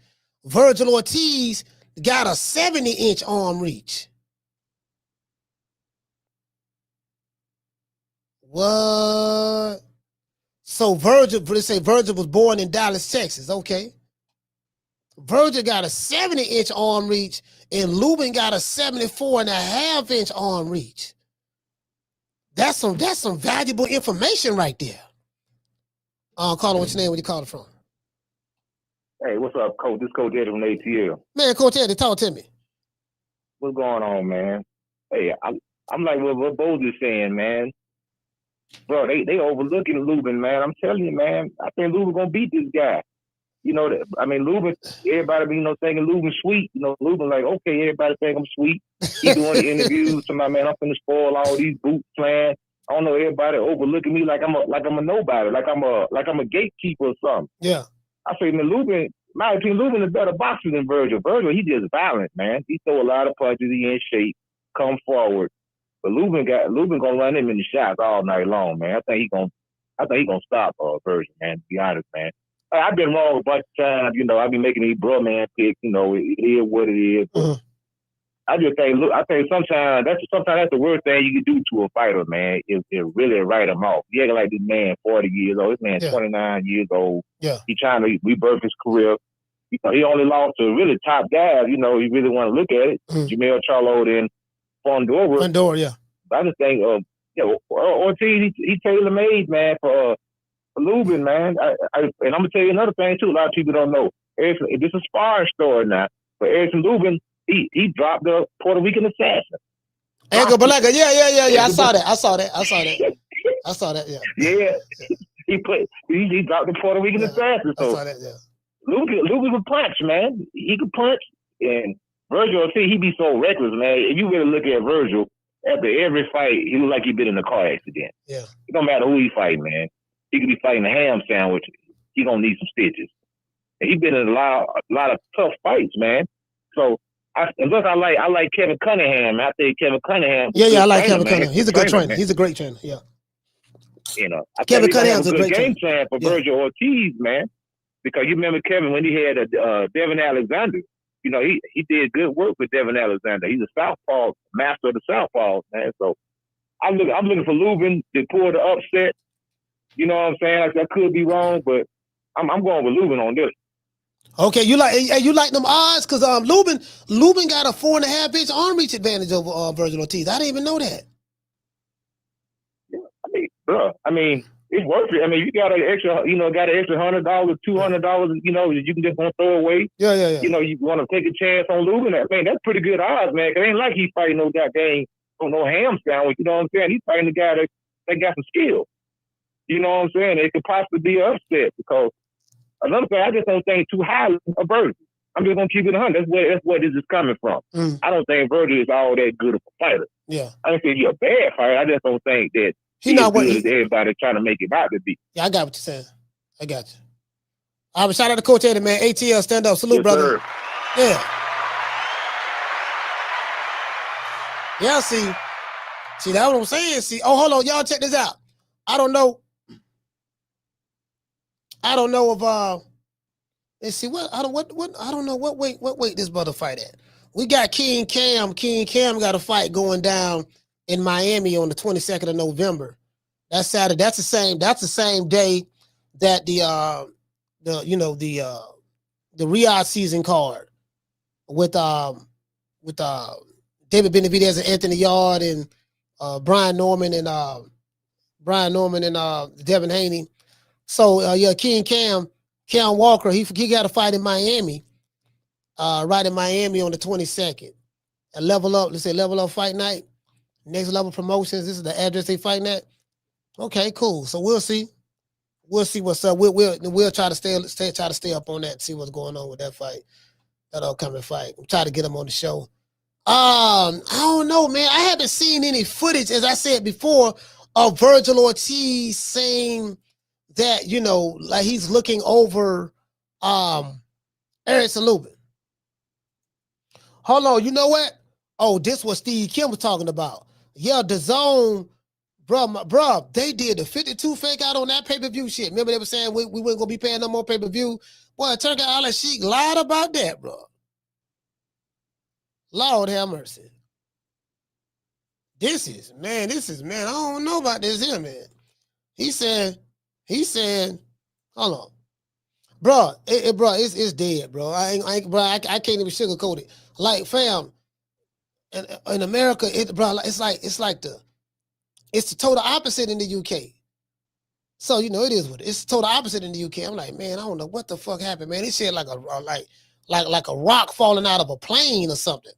Vergil Ortiz got a 70-inch arm reach. What? So Vergil was born in Dallas, Texas. Okay. Vergil got a 70-inch arm reach, and Lubin got a 74.5-inch arm reach. That's some valuable information right there. Carla, what's your name? Where you calling from? Hey, what's up, Coach? This Coach Eddie from ATL. Man, Coach Eddie, talk to me. What's going on, man? Hey, I'm like what Bozy's saying, man. Bro, they overlooking Lubin, man. I'm telling you, man. I think Lubin gonna beat this guy. You know, Lubin, everybody be, thinking Lubin sweet. Lubin like, okay, everybody think I'm sweet. He doing the interviews to my man, I'm finna spoil all these boots playing. I don't know, everybody overlooking me like I'm a nobody, like I'm a gatekeeper or something. Yeah. I say, man, my opinion, Lubin is a better boxer than Vergil. Vergil, he just violent, man. He throw a lot of punches, he in shape, come forward. But Lubin gonna run him in the shots all night long, man. I think he gonna stop Vergil, man, to be honest, man. I've been wrong a bunch of times, I've been making these bro man picks, it is what it is. Mm-hmm. I just think, sometimes that's the worst thing you can do to a fighter, man, is really write him off. You act like this man 40 years old, this man 29 years old. Yeah. He trying to rebirth his career. He only lost to really top guys, you really want to look at it. Jamel Charlo and Fondora, yeah. But I just think, Ortiz, he tailor-made, man, for Lubin, man. And I'm going to tell you another thing, too. A lot of people don't know. This is a sparring story now. But Erickson Lubin, he dropped the Puerto Rican assassin. Edgar Balaga, yeah. I saw that, yeah. Yeah. He dropped the Puerto Rican assassin. So I saw that, yeah. Lubin could punch, man. He could punch. And Vergil, he be so reckless, man. If you really look at Vergil, after every fight, he look like he been in a car accident. Yeah. It don't matter who he fight, man. He could be fighting a ham sandwich. He gonna need some stitches. And he been in a lot of tough fights, man. So I like Kevin Cunningham. I think Kevin Cunningham. Yeah, I like Kevin Cunningham. He's a good trainer. Man. He's a great trainer. Yeah. Kevin Cunningham's a great game plan for Vergil Ortiz, man. Because you remember Kevin when he had Devin Alexander. He did good work with Devin Alexander. He's a southpaw, master of the southpaws, man. So I'm looking for Lubin to pull the upset. You know what I'm saying? I could be wrong, but I'm going with Lubin on this. Okay, you like them odds? Because Lubin got a 4.5-inch arm reach advantage over Vergil Ortiz. I didn't even know that. Yeah, it's worth it. You got an extra, $100, $200, you can just want to throw away. Yeah. You want to take a chance on Lubin. That's pretty good odds, man. It ain't like he's fighting no goddamn no ham sandwich. You know what I'm saying? He's fighting a guy that got some skill. You know what I'm saying? It could possibly be an upset because another thing, I just don't think too highly of Vergil. I'm just gonna keep it 100. That's where this is coming from. I don't think Vergil is all that good of a fighter. Yeah. I don't think he's a bad fighter. I just don't think that he's as good as everybody trying to make him out to be. Yeah, I got what you're saying. I got you. All right, shout out to Coach Eddie, man. ATL, stand up. Salute, brother. Sir. Yeah. Yeah, see, that's what I'm saying. See, oh, hold on, y'all check this out. I don't know if let's see what I don't know what weight this brother fight at. We got King Cam. King Cam got a fight going down in Miami on the 22nd of November. That's Saturday. That's the same day that the Riyadh season card with David Benavidez and Anthony Yard and Brian Norman and Devin Haney. So King Cam Walker, he got a fight in Miami, right in Miami on the 22nd. A Level Up, let's say Level Up Fight Night. Next Level Promotions. This is the address they fighting at. Okay, cool. So we'll see. We'll see what's up. We'll try to stay up on that and see what's going on with that fight, that upcoming fight. I'm trying to get them on the show. I don't know, man. I haven't seen any footage, as I said before, of Vergil Ortiz saying that, like he's looking over Erickson Lubin. Hold on, you know what? Oh, this was Steve Kim was talking about. Yeah, the Zone, bro, they did the 52 fake out on that pay-per-view shit. Remember they were saying we weren't gonna be paying no more pay-per-view? Boy, it turned out all that shit lied about that, bro. Lord have mercy. This is, man, I don't know about this here, man. He said, hold on. Bro, it's dead, bro. I can't even sugarcoat it. Like, fam, in America, it's the total opposite in the UK. So, it is what it is. It's total opposite in the UK. I'm like, man, I don't know what the fuck happened, man. This shit like a rock falling out of a plane or something.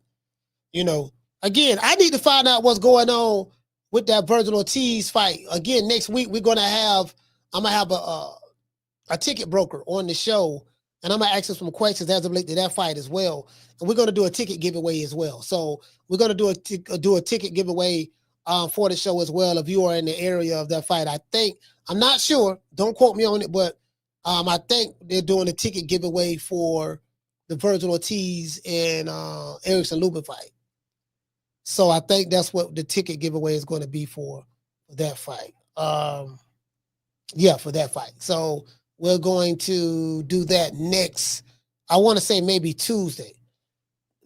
Again, I need to find out what's going on with that Vergil Ortiz fight. Again, next week I'm gonna have a ticket broker on the show, and I'm gonna ask him some questions as it relates to that fight as well. And we're gonna do a ticket giveaway as well. So we're gonna do a ticket giveaway for the show as well. If you are in the area of that fight, I'm not sure. Don't quote me on it, but I think they're doing a ticket giveaway for the Vergil Ortiz and Erickson Lubin fight. So I think that's what the ticket giveaway is going to be for that fight. For that fight. So we're going to do that next, I want to say maybe Tuesday.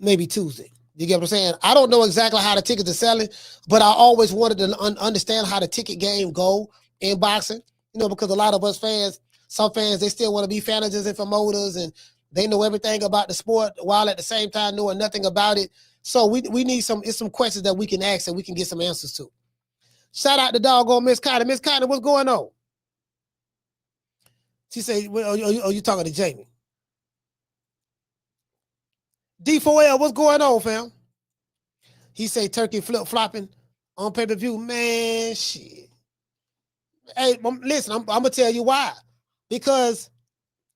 You get what I'm saying? I don't know exactly how the tickets are selling, but I always wanted to understand how the ticket game go in boxing, because a lot of us fans, some fans, they still want to be managers and promoters, and they know everything about the sport while at the same time knowing nothing about it. So we need some questions that we can ask and we can get some answers to. Shout out to doggone Miss Connie. Miss Connie, what's going on? She said, well, you talking to Jamie? D4L, what's going on, fam? He say turkey flip-flopping on pay-per-view. Man, shit. Hey, listen, I'm going to tell you why. Because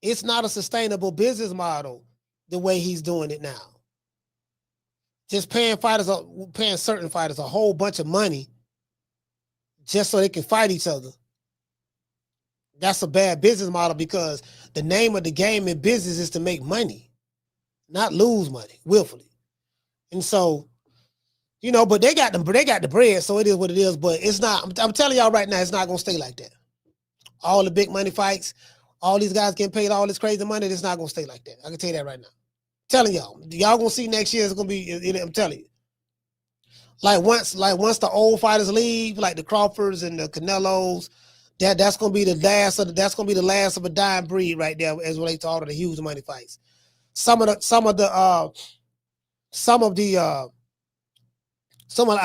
it's not a sustainable business model the way he's doing it now. Just paying certain fighters a whole bunch of money just so they can fight each other. That's a bad business model, because the name of the game in business is to make money, not lose money willfully. And so, but they got the bread, so it is what it is. But it's not. I'm telling y'all right now, it's not gonna stay like that. All the big money fights, all these guys getting paid all this crazy money, it's not gonna stay like that. I can tell you that right now. Telling y'all gonna see next year. It's gonna be. I'm telling you. Once the old fighters leave, like the Crawfords and the Canelos, that's gonna be the last of a dying breed right there, as relates to all of the huge money fights. Some of the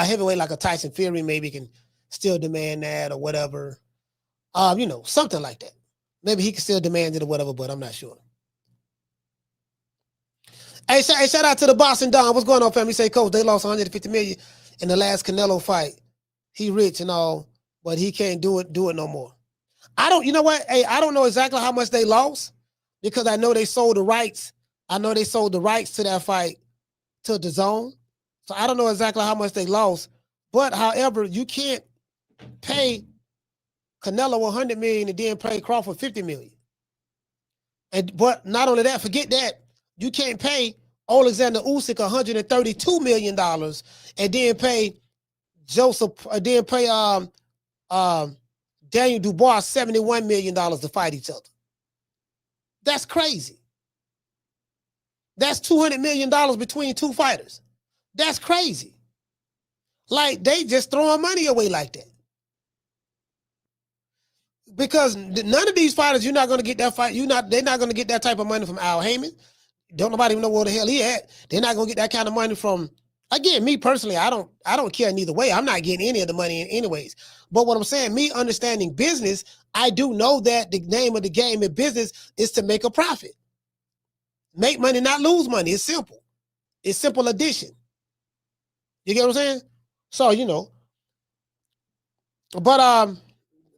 heavyweight like a Tyson Fury maybe can still demand that or whatever. Something like that. Maybe he can still demand it or whatever, but I'm not sure. Hey, shout out to the Boston Don. What's going on, family? Say, Coach, they lost $150 million in the last Canelo fight. He rich and all, but he can't do it no more. You know what? Hey, I don't know exactly how much they lost, because I know they sold the rights I know they sold the rights to that fight to the Zone. So I don't know exactly how much they lost. But however, you can't pay Canelo $100 million and then pay Crawford $50 million. But not only that, forget that. You can't pay Alexander Usyk $132 million and then pay Daniel Dubois $71 million to fight each other. That's crazy. That's $200 million between two fighters. That's crazy. Like, they just throwing money away like that. Because none of these fighters, you're not going to get that fight. They're not going to get that type of money from Al Heyman. Don't nobody even know where the hell he at. They're not going to get that kind of money from. Again, me personally, I don't care neither way. I'm not getting any of the money anyways. But what I'm saying, me understanding business, I do know that the name of the game in business is to make a profit. Make money, not lose money. It's simple. It's simple addition. You get what I'm saying? So, you know. But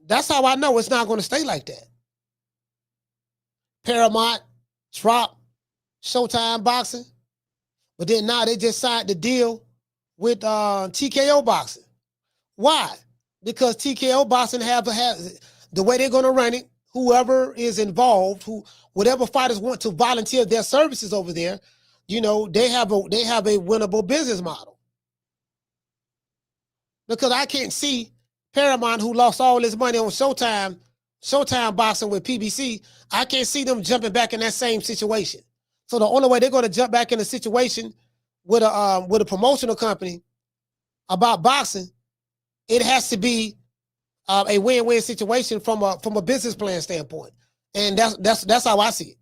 that's how I know it's not going to stay like that. Paramount, Trop, Showtime Boxing. But then now they just signed the deal with TKO Boxing. Why? Because TKO Boxing have the way they're going to run it, whoever is involved, whatever fighters want to volunteer their services over there, you know, they have a winnable business model. Because I can't see Paramount, who lost all his money on Showtime Boxing with PBC, I can't see them jumping back in that same situation. So the only way they're going to jump back in a situation with a promotional company about boxing, it has to be a win-win situation from a business plan standpoint, and that's how I see it.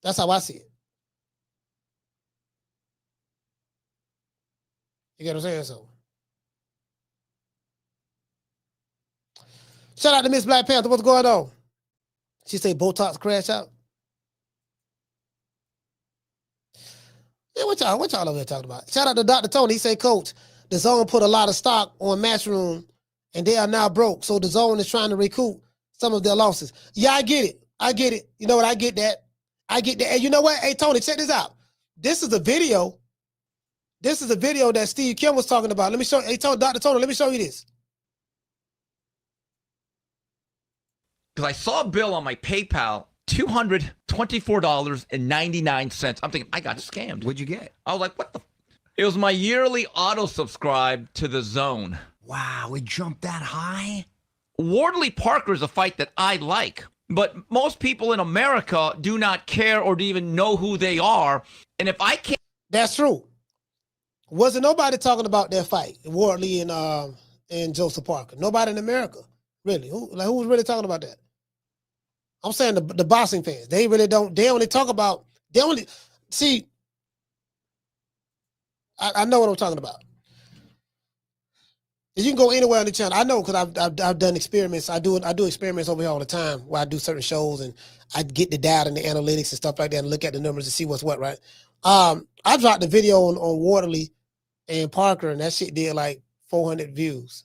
That's how I see it. You get what I'm saying? So, shout out to Miss Black Panther. What's going on? She say Botox crash out. Yeah, what y'all over here talking about? Shout out to Dr. Tony. He say, Coach, the Zone put a lot of stock on Matchroom, and they are now broke. So the Zone is trying to recoup some of their losses. Yeah, I get it. You know what? I get that. And you know what? Hey, Tony, check this out. This is a video. That Steve Kim was talking about. Let me show you. Hey, Dr. Tony, let me show you this. Because I saw a bill on my PayPal, $224.99. I'm thinking, I got scammed. What'd you get? I was like, what the? It was my yearly auto-subscribe to the Zone. Wow, it jumped that high? Wardley Parker is a fight that I like, but most people in America do not care or do even know who they are. And if I can't... That's true. Wasn't nobody talking about that fight, Wardley and Joseph Parker. Nobody in America, really. Who was really talking about that? I'm saying the boxing fans. They really don't. They only talk about. They only see. I know what I'm talking about. You can go anywhere on the channel. I know because I've done experiments. I do experiments over here all the time where I do certain shows and I get the data and the analytics and stuff like that and look at the numbers and see what's what. Right. I dropped the video on Wardley and Parker and that shit did like 400 views.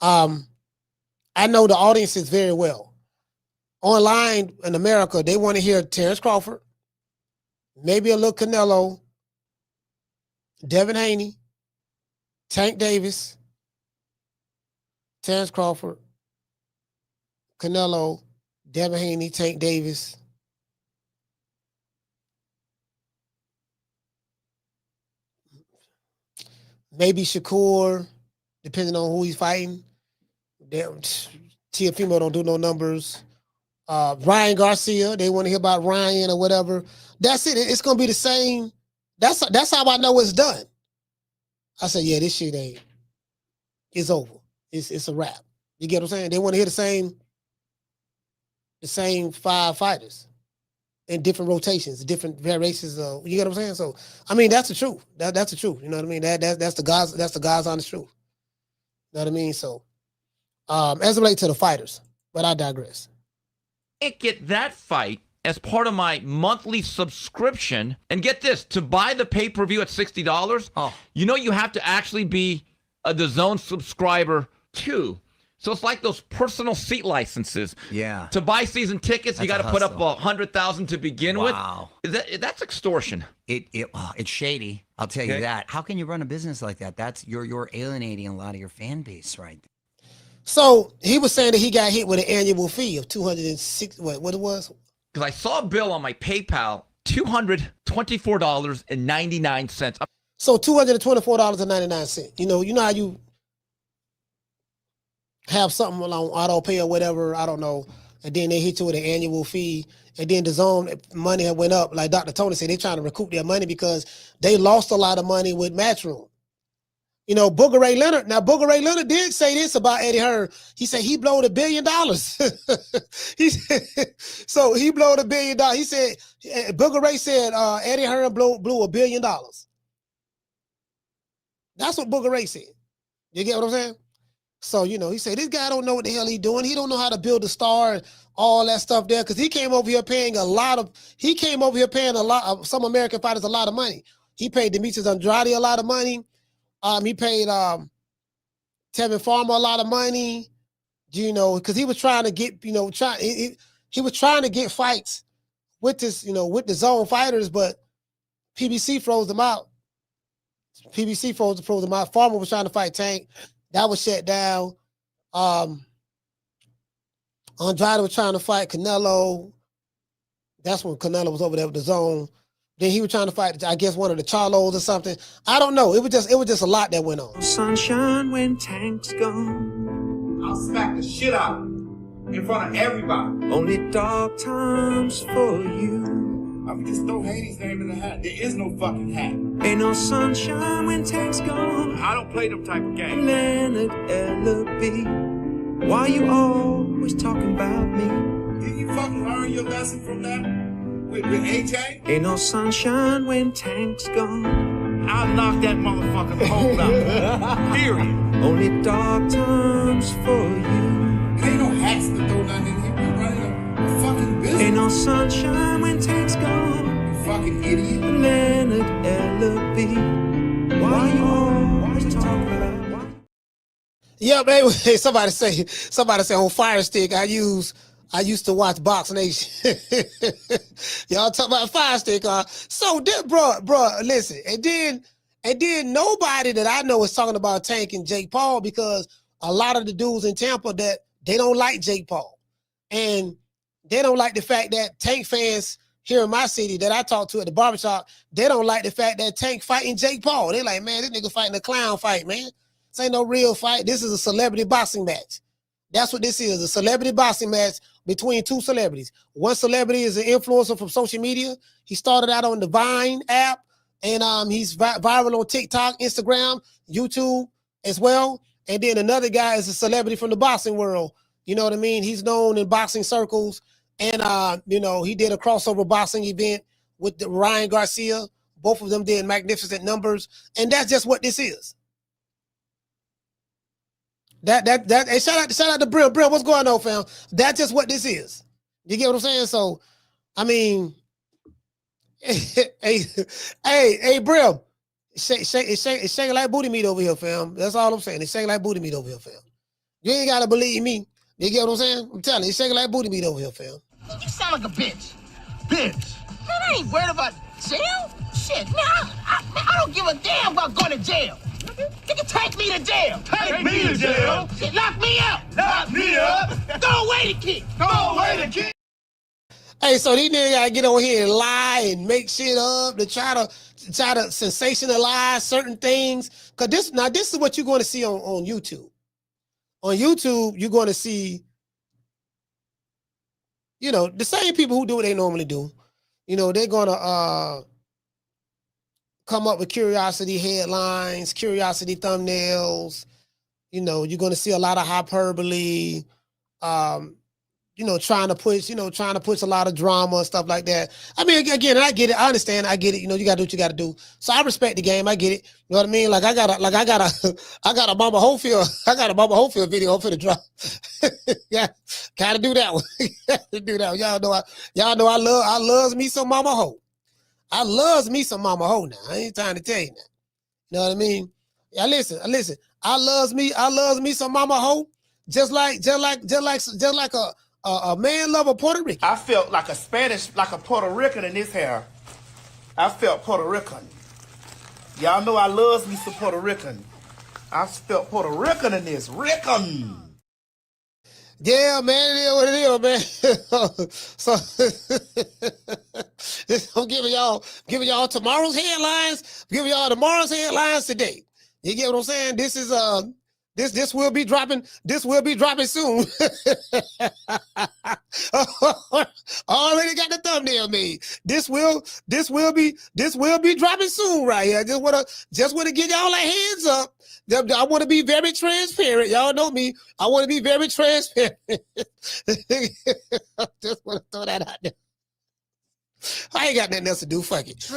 I know the audiences very well. Online in America, they want to hear Terrence Crawford, maybe a little Canelo, Devin Haney, Tank Davis, Terrence Crawford, Canelo, Devin Haney, Tank Davis. Maybe Shakur, depending on who he's fighting. Teofimo don't do no numbers. Ryan Garcia, they want to hear about Ryan or whatever. That's it. It's gonna be the same. That's how I know it's done. I said, yeah, this shit ain't. It's over. It's a wrap. You get what I'm saying? They want to hear the same 5 fighters in different rotations, different variations. You get what I'm saying? So I mean, that's the truth. That's the truth. You know what I mean? That's the God's honest truth. You know what I mean? So as it relates to the fighters, but I digress. Can't get that fight as part of my monthly subscription. And get this, to buy the pay-per-view at $60, you know you have to actually be a DAZN subscriber too. So it's like those personal seat licenses. Yeah. To buy season tickets, you got to put up hustle. 100,000 to begin with. Wow. That's extortion. It's shady. I'll tell you Okay. that. How can you run a business like that? That's you're alienating a lot of your fan base, right? So he was saying that he got hit with an annual fee of $206. What it was? Because I saw a bill on my PayPal, $224.99. So $224.99. You know how you have something on auto pay or whatever, I don't know, and then they hit you with an annual fee, and then the zone money had went up. Like Dr. Tony said, they're trying to recoup their money because they lost a lot of money with Matchroom. You know, Booger Ray Leonard. Now, Booger Ray Leonard did say this about Eddie Hearn. He said he blowed $1 billion. He said, so he blowed $1 billion. He said, Booger Ray said Eddie Hearn blew $1 billion. That's what Booger Ray said. You get what I'm saying? So, you know, he said, this guy don't know what the hell he's doing. He don't know how to build a star and all that stuff there. Because he came over here paying some American fighters a lot of money. He paid Demetrius Andrade a lot of money. He paid Tevin Farmer a lot of money, you know, because he was trying to get, you know, he was trying to get fights with this, you know, with the zone fighters, but PBC froze them out. PBC froze them out. Farmer was trying to fight Tank. That was shut down. Andrade was trying to fight Canelo. That's when Canelo was over there with the zone. Then he was trying to fight, I guess, one of the Charlos or something. I don't know. It was just a lot that went on. Sunshine when Tank's gone. I'll smack the shit out in front of everybody. Only dark times for you. I mean, just throw Haney's name in the hat. There is no fucking hat. Ain't no sunshine when Tank's gone. I don't play them type of games. Leonard L.B. Why you always talking about me? Did you fucking learn your lesson from that? With A-Tank? Ain't no sunshine when Tank's gone. I'll knock that motherfucking hole out. Period. Only dark times for you. There ain't no hats to throw nothing in here. We're running a fucking business. Ain't no sunshine when Tank's gone. You fucking idiot. Leonard L.B. Why you always talking about? Yeah, baby. Somebody say on Fire Stick, I used to watch Box Nation. Y'all talk about Fire Stick. So then, bro, listen. And then nobody that I know is talking about Tank and Jake Paul, because a lot of the dudes in Tampa that they don't like Jake Paul. And they don't like the fact that Tank fans here in my city that I talk to at the barbershop, they don't like the fact that Tank fighting Jake Paul. They like, man, this nigga fighting a clown fight, man. This ain't no real fight. This is a celebrity boxing match. That's what this is, a celebrity boxing match between two celebrities. One celebrity is an influencer from social media. He started out on the Vine app, and he's viral on TikTok, Instagram, YouTube as well. And then another guy is a celebrity from the boxing world. You know what I mean? He's known in boxing circles. And, you know, he did a crossover boxing event with Ryan Garcia. Both of them did magnificent numbers. And that's just what this is. Hey, shout out to Brill. Brill, what's going on, fam? That's just what this is. You get what I'm saying? So, I mean, hey, Brill, it's shaking like booty meat over here, fam. That's all I'm saying. It's shaking like booty meat over here, fam. You ain't gotta believe me. You get what I'm saying? I'm telling you, it's shaking like booty meat over here, fam. You sound like a bitch. Bitch. Man, I ain't worried about jail. Shit, man, I don't give a damn about going to jail. You can take me to jail. Take me to jail? Shit, lock me up. Lock me up. Throw away the key. Throw away the key. Hey, so these niggas gotta get on here and lie and make shit up to try to sensationalize certain things. Cause this is what you're going to see on YouTube. On YouTube, you're going to see, you know, the same people who do what they normally do. You know, they're gonna come up with curiosity headlines, curiosity thumbnails. You know, you're gonna see a lot of hyperbole. You know, trying to push a lot of drama and stuff like that. I mean, again, I get it. I understand. I get it. You know, you gotta do what you gotta do. So I respect the game. I get it. You know what I mean? Like I got a Mama Holyfield. I got a Mama Holyfield video for the drop. Yeah, gotta do that one. Gotta do that one. Y'all know I loves me some Mama Ho. I loves me some Mama Ho now. I ain't trying to tell you now. You know what I mean? Yeah, listen. I loves me some Mama Ho. just like a man lover Puerto Rican. I felt like a Spanish, like a Puerto Rican in this hair. I felt Puerto Rican. Y'all know I loves me some Puerto Rican. I felt Puerto Rican in this. Rican. Yeah, man, it is what it is, man. So I'm giving y'all tomorrow's headlines. I'm giving y'all tomorrow's headlines today. You get what I'm saying? This is this will be dropping. This will be dropping soon. Already got the thumbnail made. This will be dropping soon right here. Just wanna get y'all a heads up. I want to be very transparent. Y'all know me. I want to be very transparent. Just want to throw that out there. I ain't got nothing else to do. Fuck it. True.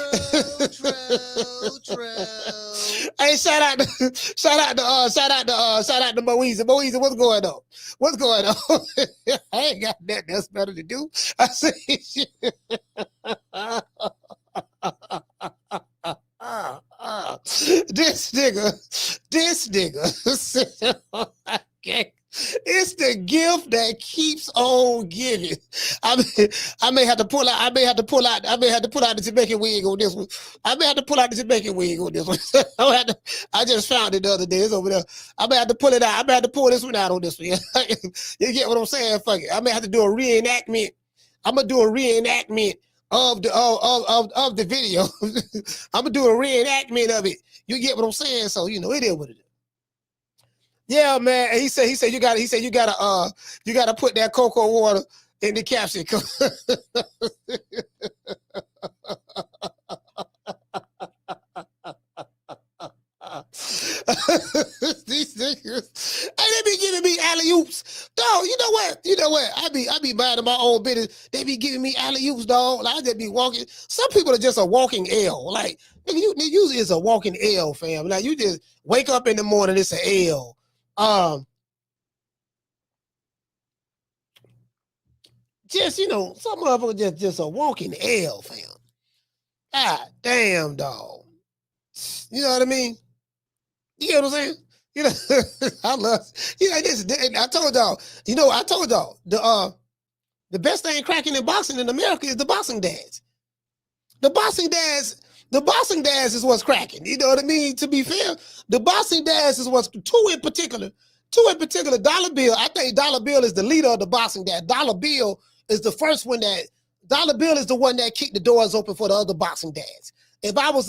Hey, shout out to Bozy. Bozy, what's going on? What's going on? I ain't got nothing else better to do. I say shit. This nigga. Okay. It's the gift that keeps on giving. I may have to pull out the Jamaican wig on this one. I just found it the other day. It's over there. I may have to pull it out. I may have to pull this one out on this one. You get what I'm saying? Fuck it. I may have to do a reenactment. I'm gonna do a reenactment of the video. I'm gonna do a reenactment of it. You get what I'm saying? So you know it is what it is. Yeah, man. And he said you gotta put that cocoa water in the caption. These niggas, and they be giving me alley-oops. Dog, you know what? I be minding my own business. They be giving me alley-oops, dog. Like, I just be walking. Some people are just a walking L. Like, nigga, you usually is a walking L, fam. Like, you just wake up in the morning, it's an L. Just, some motherfuckers just a walking L, fam. God damn, dog. You know what I mean? You get what I'm saying? I love, this. I told y'all, the best thing cracking in boxing in America is the boxing dads. The boxing dads is what's cracking. You know what I mean? To be fair, the boxing dads is what's two in particular. Dollar Bill. I think Dollar Bill is the leader of the boxing dad. Dollar Bill is the first one Dollar Bill is the one that kicked the doors open for the other boxing dads. If I got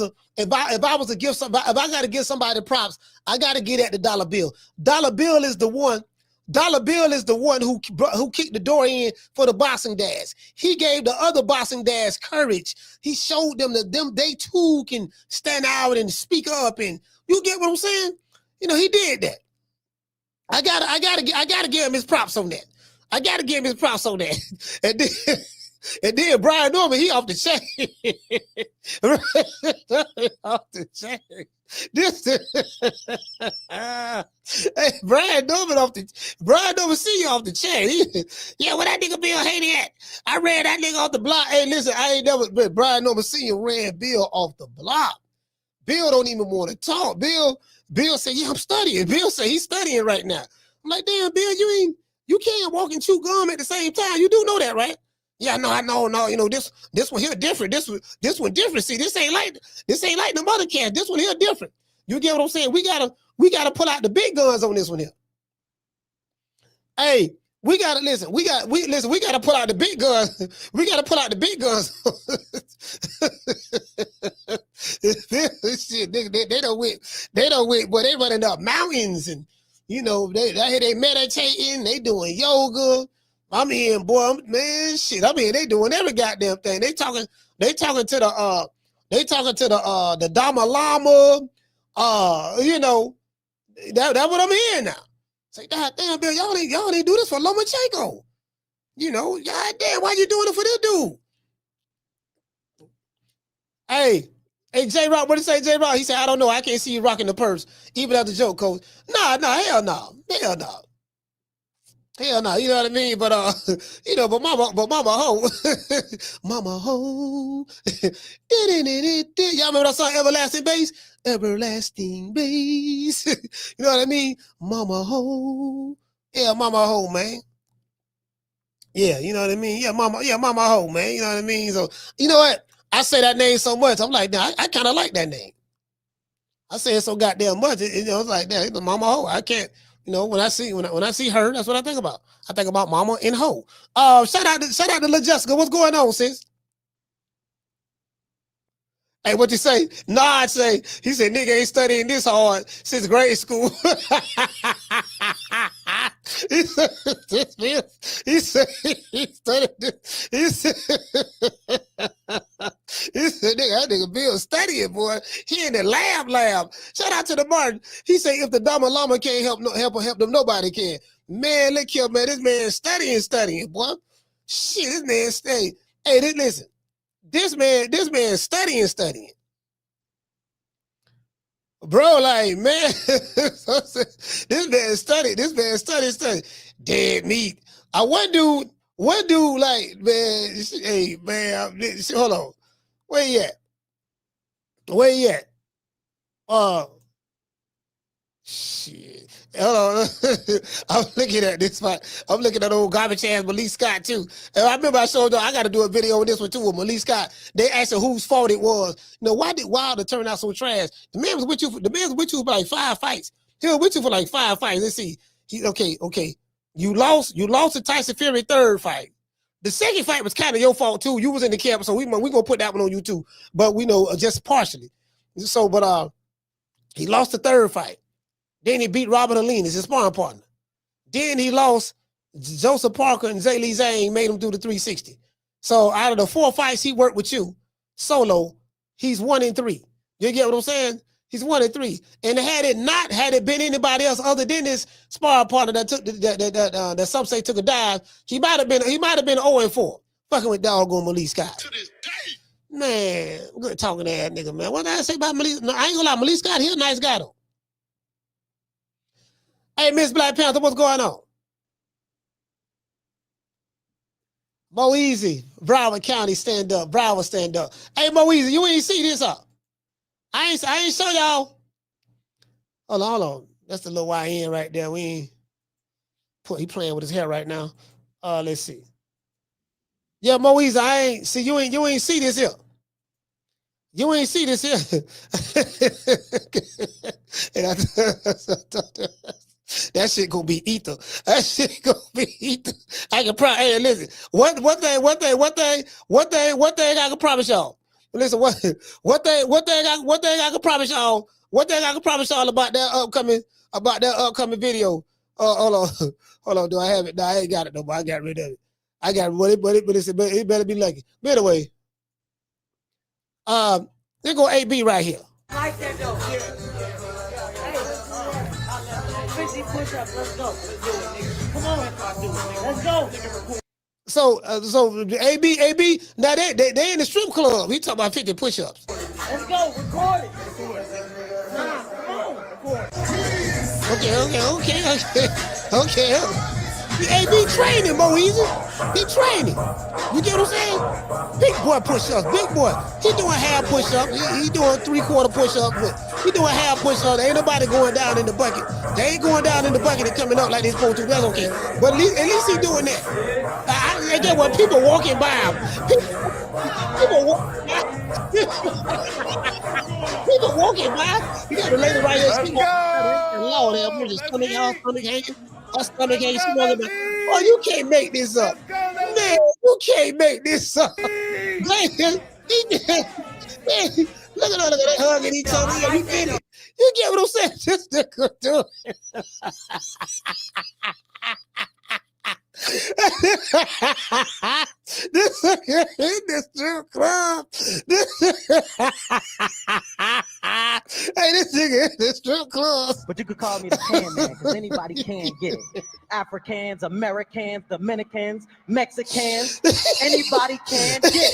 to give somebody props, I got to get at the Dollar Bill. Dollar Bill is the one who kicked the door in for the boxing dads. He gave the other boxing dads courage. He showed them that they too can stand out and speak up. And you get what I'm saying? He did that. I gotta give him his props on that. And then Brian Norman, he off the chain. Off the chain. Hey, Brian Norman see you off the chain. Yeah, where that nigga Bill Haney at? I ran that nigga off the block. Hey, listen, I ain't never been Brian Norman Sr. ran Bill off the block. Bill don't even want to talk. Bill said, yeah, I'm studying. Bill said he's studying right now. I'm like, damn, Bill, you can't walk and chew gum at the same time. You do know that, right? Yeah, no, I know. This one here different. This one different. See, this ain't like the mother cat. This one here different. You get what I'm saying? We gotta pull out the big guns on this one here. Hey, we gotta pull out the big guns. We gotta pull out the big guns. Shit, they don't win, but they running up mountains and they meditating, they doing yoga. I'm in, boy, man, shit. I mean, they doing every goddamn thing. They talking to the Dalai Lama. That's what I'm hearing now. Say, God damn, Bill, y'all ain't do this for Lomachenko. God damn, why you doing it for this dude? Hey, J-Rock, what did he say, J-Rock? He said, I don't know. I can't see you rocking the purse, even after the joke, coach. Nah, hell no. Hell no, you know what I mean? But but mama ho. Mama ho. Y'all remember that song Everlasting Bass? Everlasting Bass. You know what I mean? Mama ho. Yeah, mama hoe, man. Yeah, you know what I mean? Yeah, mama hoe, man. You know what I mean? So, you know what? I say that name so much. I'm like, nah, I kind of like that name. I say it so goddamn much. You know, it's like that. It's mama hoe. I can't, you know, when I see her, that's what I think about. I think about mama and hoe. Shout out to Lil Jessica. What's going on, sis? Hey, what you say? Nah, he said, nigga ain't studying this hard since grade school. he said he studied this. He said, nigga, that nigga Bill studying, boy. He in the lab. Shout out to the Martin. He said, if the Dama Llama can't help them, nobody can. Man, look here, man. This man studying, boy. Shit, this man studying. Hey, listen. This man studying. Bro, like, man, this man study. Dead meat. One dude, like, man, hey, man, hold on. Where you at? Shit. Hold on. I'm looking at this spot. I'm looking at old garbage ass Malik Scott too. And I remember I showed y'all I got to do a video on this one too with Malik Scott. They asked him whose fault it was. You know, why did Wilder turn out so trash? The man was with you for like 5 fights. He was with you for like 5 fights. Let's see. Okay. You lost to Tyson Fury 3rd fight. The 2nd fight was kind of your fault too. You was in the camp, so we gonna put that one on you too. But we know just partially. So, but he lost the 3rd fight. Then he beat Robert Alina, his sparring partner. Then he lost Joseph Parker and Zaylee Zane, made him do the 360. So out of the 4 fights he worked with you, solo, he's 1-3. You get what I'm saying? He's 1-3. And had it been anybody else other than this sparring partner that some say took a dive, he might have been 0-4. Fucking with doggone Malik Scott. To this day. Man, good talking to that nigga, man. What did I say about Malik? No, I ain't gonna lie, Malik Scott, he a nice guy though. Hey, Miss Black Panther, what's going on? Mo Easy, Broward County, stand up. Broward, stand up. Hey, Mo Easy, you ain't see this up. I ain't show y'all. Hold on. That's the little YN right there. He playing with his hair right now. Let's see. Yeah, Mo Easy, you ain't see this here. You ain't see this here. That shit gonna be ether. I can probably, hey, listen. One thing I can promise y'all. Listen, one thing I can promise y'all. One thing I can promise y'all about that upcoming video. Hold on. Do I have it? No, I ain't got it though. But I got rid of it. I got rid of it, but it better be lucky. But anyway, there go AB right here. I like that though. Yeah. 50 push-ups. Let's go. Come on. Let's go. So AB, now they in the strip club. He talking about 50 push-ups. Let's go. Record it. Nah, come on. Okay. AB training, Mo Easy. He training. You get what I'm saying? Big boy push-ups. Big boy. He doing half push-ups. He doing 3/4 push-ups. He doing half push-ups. Ain't nobody going down in the bucket. They ain't going down in the bucket and coming up like they supposed to. That's okay. But at least he doing that. I get what people walking by him. People walking by. You got a lady right here. Lord have mercy. Stomach hanging. Her stomach hanging. Oh, you can't make this up. Man, you can't make this up. Man, look at that hugging each other. Yeah, you get it. You get what I'm saying? Just to do it. This in this strip club. Hey, this nigga in this strip club. But you could call me the can man, because anybody can get it. Africans, Americans, Dominicans, Mexicans, anybody can get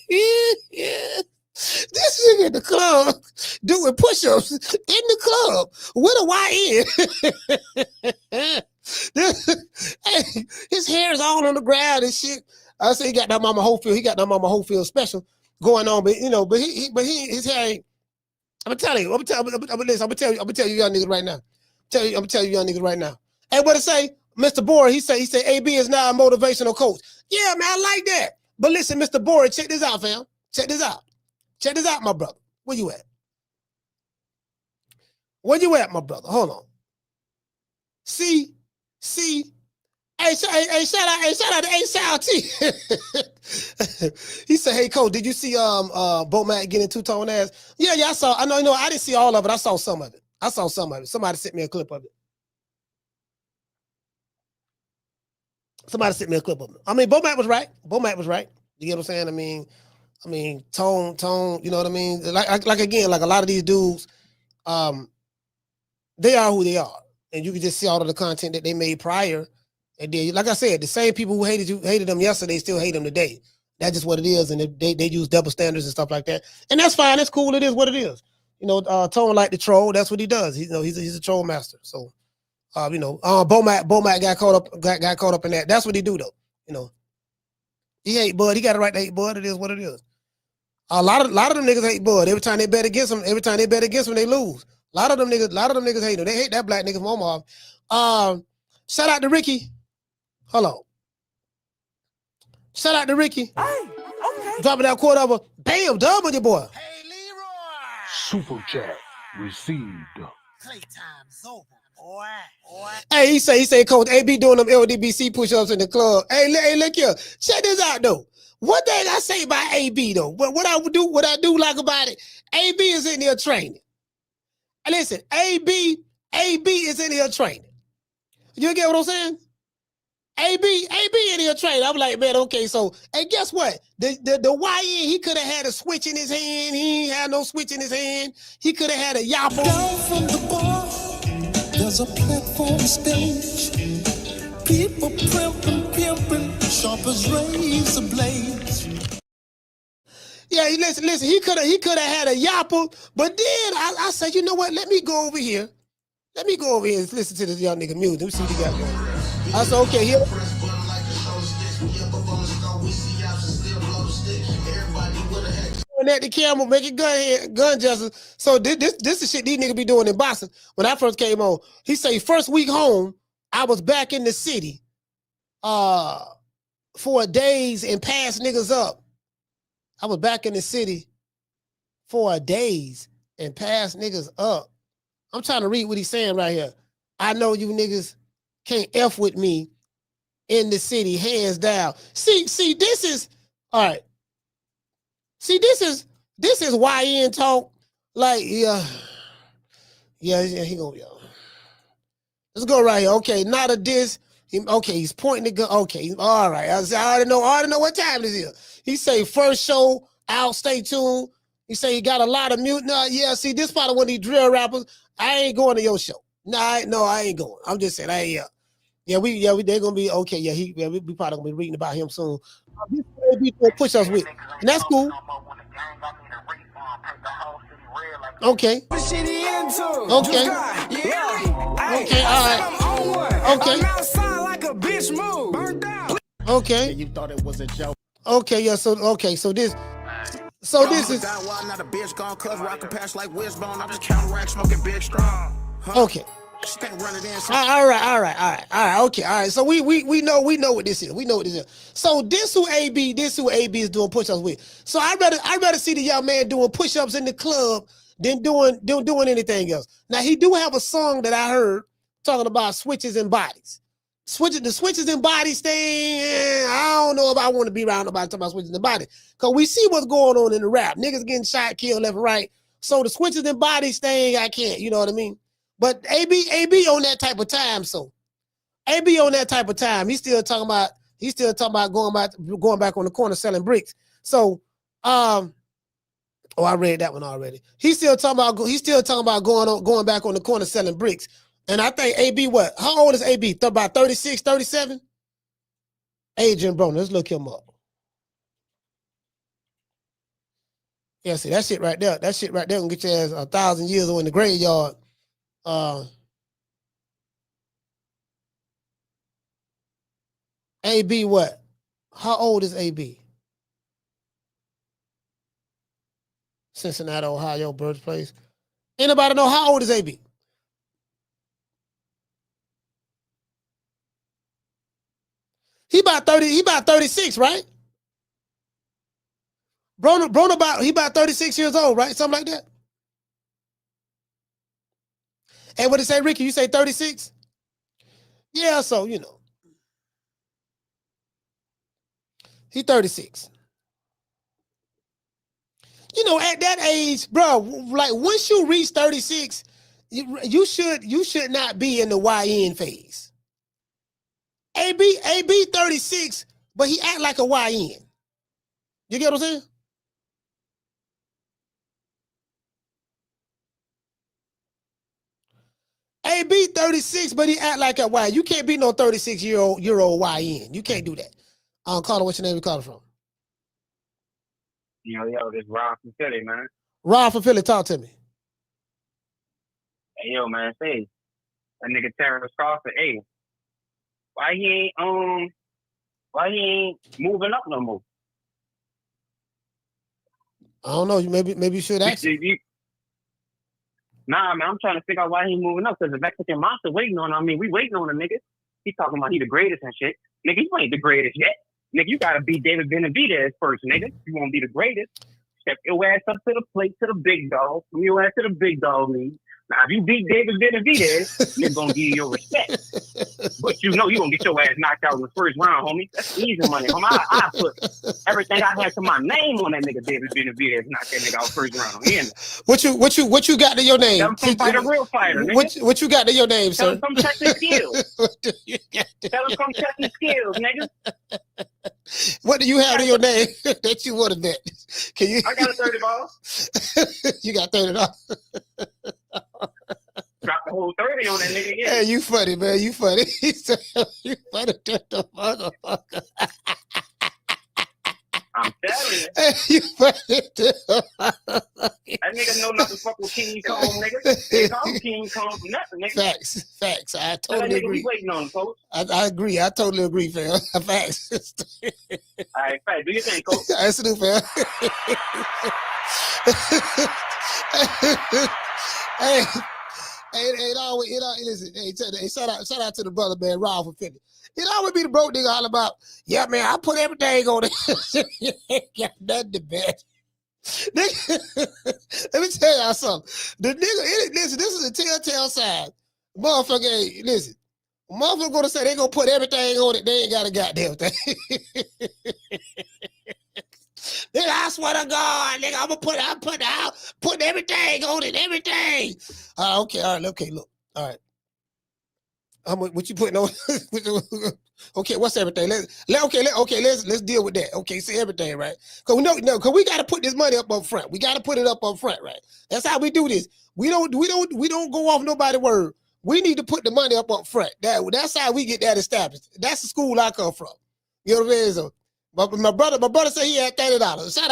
it. This nigga in the club doing push-ups in the club with a YN. Hey, his hair is all on the ground and shit. I say he got that Mama Hopefield. He got that Mama Hopefield special going on, but his hair ain't. I'm gonna tell you young niggas right now. I'm gonna tell you young niggas right now. Hey, what it say? Mr. Borer, he said AB is now a motivational coach. Yeah, man, I like that. But listen, Mr. Borer, check this out, fam. Check this out. Check this out, my brother. Where you at? Where you at, my brother? Hold on. See. Hey, shout out to A-Sal T. He said, hey, coach, did you see Bomac getting two-tone ass? Yeah, I saw. I know, I didn't see all of it. I saw some of it. Somebody sent me a clip of it. I mean, Bomac was right. You get what I'm saying? I mean, tone, you know what I mean? Like again, like a lot of these dudes, they are who they are. And you can just see all of the content that they made prior. And then, like I said, the same people who hated them yesterday still hate them today. That's just what it is. And they use double standards and stuff like that. And that's fine. That's cool. It is what it is. You know, Tone like the troll. That's what he does. He's a troll master. So, Bomac got caught up in that. That's what he do though. You know, he hate Bud. He got a right to hate Bud. It is what it is. A lot of them niggas hate Bud. Every time they bet against him, they lose. A lot of them niggas hate him. They hate that black nigga from Omaha. Shout out to Ricky. Hold on. Shout out to Ricky. Hey, okay. Dropping that quarter over. Bam, dub with your boy. Hey, Leroy. Super chat received. Playtime's over, boy. Hey, he say, Coach, AB doing them LDBC push-ups in the club. Hey, look here. Check this out, though. What thing I say about AB, though? What I do like about it, AB is in there training. And listen, AB is in here training. You get what I'm saying? AB in here training. I'm like, man, okay, so, and guess what? The YN, he could have had a switch in his hand. He ain't had no switch in his hand. He could have had a yapple. Down from the bar, there's a platform stage. People pimping, sharp as razor blades. Yeah, listen, he could have had a yapple, but then I said, you know what? Let me go over here and listen to this young nigga music. Let me see what he got going. I said, okay, here. At the camera, making gun gestures. So this is shit these niggas be doing in boxing. When I first came on, he say first week home, I was back in the city for days and passed niggas up. I was back in the city for days and passed niggas up. I'm trying to read what he's saying right here. I know you niggas can't F with me in the city, hands down. See, this is, all right. See, this is YN talk. Like, yeah, he gonna be. Let's go right here. Okay, not a diss. Okay, he's pointing the gun. Okay, all right. I already know what time this is. He say first show out, stay tuned. He say he got a lot of mute. No, yeah, see, this part of one of these drill rappers. I ain't going to your show. No, I ain't going. I'm just saying, they're gonna be okay. Yeah, we probably gonna be reading about him soon. This be doing push-ups with, and that's cool. Okay. Okay. Okay. All right. Okay. Okay. You thought it was a joke. Okay. Yeah. So this is. Okay. All right. Okay. So we know what this is. We know what this is. So this who AB is doing push-ups with. So I'd rather see the young man doing push-ups in the club than doing anything else. Now he do have a song that I heard talking about switches and bodies. The switches and bodies thing. I don't know if I want to be around nobody talking about switches and bodies. Cause we see what's going on in the rap. Niggas getting shot, killed left and right. So the switches and bodies thing, I can't. You know what I mean? But AB on that type of time. So AB on that type of time. He's still talking about going back on the corner selling bricks. So I read that one already. He's still talking about going back on the corner selling bricks. And I think AB what? How old is AB? About 36, 37? Adrien Broner. Let's look him up. Yeah, see that shit right there. That shit right there gonna get your ass 1,000 years old in the graveyard. AB what? How old is AB? Cincinnati, Ohio, birthplace. Anybody know how old is AB? about 30. He about 36, right? Broner he about 36 years old, right? Something like that. And what did it say, Ricky? You say 36? Yeah, so you know. He 36. You know, at that age, bro, like once you reach 36, you should not be in the YN phase. AB 36, but he act like a YN. You get what I'm saying? AB 36, but he act like a YN. You can't be no 36-year-old YN. You can't do that. Caller, what's your name? You calling from? Yo, this Rob from Philly, man. Rob from Philly, talk to me. Hey, yo, man, say, that nigga Terrence Crawford, hey, why he ain't moving up no more? I don't know. Maybe you should ask him. Nah, man, I'm trying to figure out why he ain't moving up, because the Mexican monster waiting on him. I mean, we waiting on a nigga. He talking about he the greatest and shit. Nigga, you ain't the greatest yet. Nigga, you gotta beat David Benavidez first, nigga. You won't be the greatest. Step your ass up to the plate, to the big dog. Bring your ass to the big dog league. Now, if you beat David Benavidez, they're gonna give you your respect. But you know you gonna get your ass knocked out in the first round, homie. That's easy money, homie. I put everything I had to my name on that nigga David Benavidez, knock that nigga out first round. What you got to your name? Tell him come fight a real fighter, nigga. What you got to your name, Tell sir? him come check his skills. Tell him come check his skills, nigga. What do you have in your name that you want to bet? Can you? I got a 30 ball. You got $30. Drop the whole 30 on that nigga. Yeah. Hey, you funny, man. You funny. He said, you funny, the motherfucker. I'm telling you. Hey, you funny, That nigga know not to fuck with King Kong, nigga. They call him King Kong for nothing, nigga. Facts. I That totally nigga agree. be waiting on him, coach. I agree. I totally agree, fam. Facts. All right, fact. Do your thing, coach. I salute, fam. Listen, shout out to the brother, man, Rob from Philly. It always be the broke nigga all about, yeah, man, I put everything on it. You ain't got nothing to bet. Let me tell y'all something. The nigga, listen, this is a telltale sign. Motherfucker, hey, listen. Motherfucker gonna say they gonna put everything on it, they ain't got a goddamn thing. Nigga, I swear to God, nigga, I'm putting everything on it, everything. Okay, all right, okay, look, all right. What you putting on? Okay, what's everything? Let's deal with that. Okay, see everything, right? Cause we gotta put this money up front. We gotta put it up front, right? That's how we do this. We don't go off nobody's word. We need to put the money up front. That's how we get that established. That's the school I come from. You know what I'm saying? So, but my brother said he had $30. Shout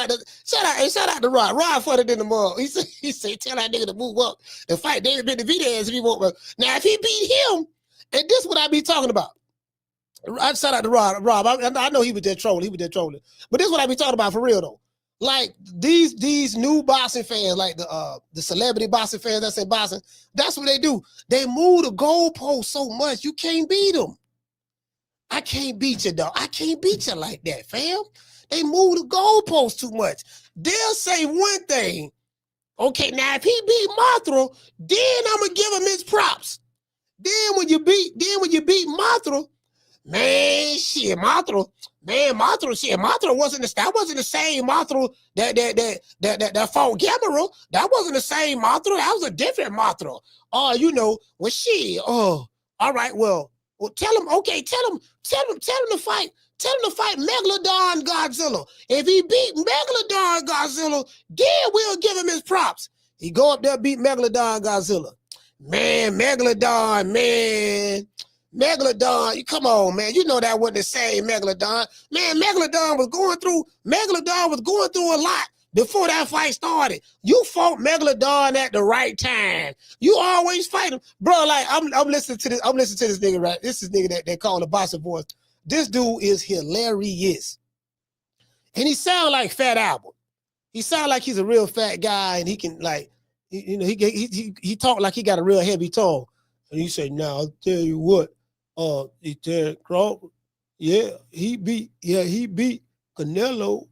out to Rod. Rod funny than the mug. He said, tell that nigga to move up and fight David Benavidez if he want. Now, if he beat him, and this is what I be talking about. I shout out to Rob. I know he was just trolling. But this is what I be talking about for real though. Like these new boxing fans, like the celebrity boxing fans that's in boxing, that's what they do. They move the goalpost so much you can't beat them. I can't beat you, dog. I can't beat you like that, fam. They move the goalpost too much. They'll say one thing. Okay, now if he beat Mothra, then I'm gonna give him his props. Then when you beat Mothra, Mothra wasn't the same Mothra that fought Gamera. That wasn't the same Mothra. That was a different Mothra. All right, well, tell him to fight Megalodon Godzilla. If he beat Megalodon Godzilla, then we'll give him his props. He go up there, beat Megalodon Godzilla. Man, Megalodon, come on, man. You know that wasn't the same Megalodon. Man, Megalodon was going through a lot before that fight started. You fought Megalodon at the right time. You always fight him. Bro, like, I'm listening to this nigga, right? This is nigga that they call the boxing voice. This dude is hilarious. And he sound like Fat Albert. He sound like he's a real fat guy, and he can, like, he talk like he got a real heavy tongue. And he say, now I'll tell you what, he said, Crawford, he beat Canelo,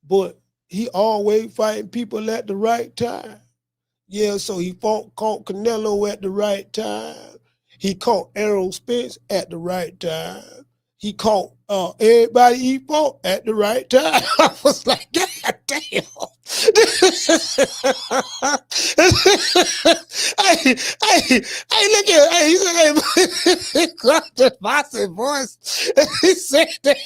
but he always fighting people at the right time. Yeah, so he caught Canelo at the right time. He caught Errol Spence at the right time. He caught everybody he fought at the right time. I was like, God damn. Hey, look at hey, he said, hey, Boss's voice. He said that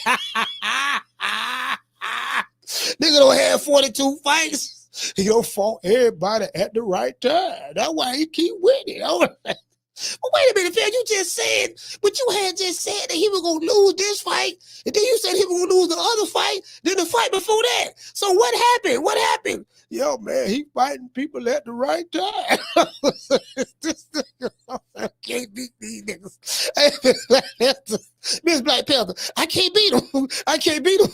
nigga don't have 42 fights. He don't fought everybody at the right time. That's why he keep winning. Well, wait a minute, Phil. You just said, but you had just said that he was gonna lose this fight, and then you said he was gonna lose the other fight, then the fight before that. So what happened? What happened? Yo, man, he fighting people at the right time. I can't beat these niggas. Miss Black Panther, I can't beat him. I can't beat him.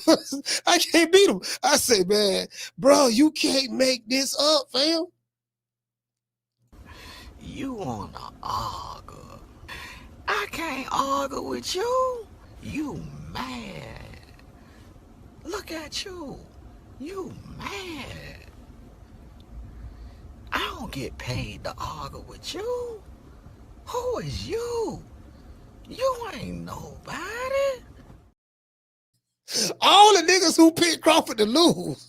I can't beat him. I say, man, bro, you can't make this up, fam. You wanna argue? I can't argue with you. You mad. Look at you. You mad. I don't get paid to argue with you. Who is you? You ain't nobody. All the niggas who picked Crawford to lose.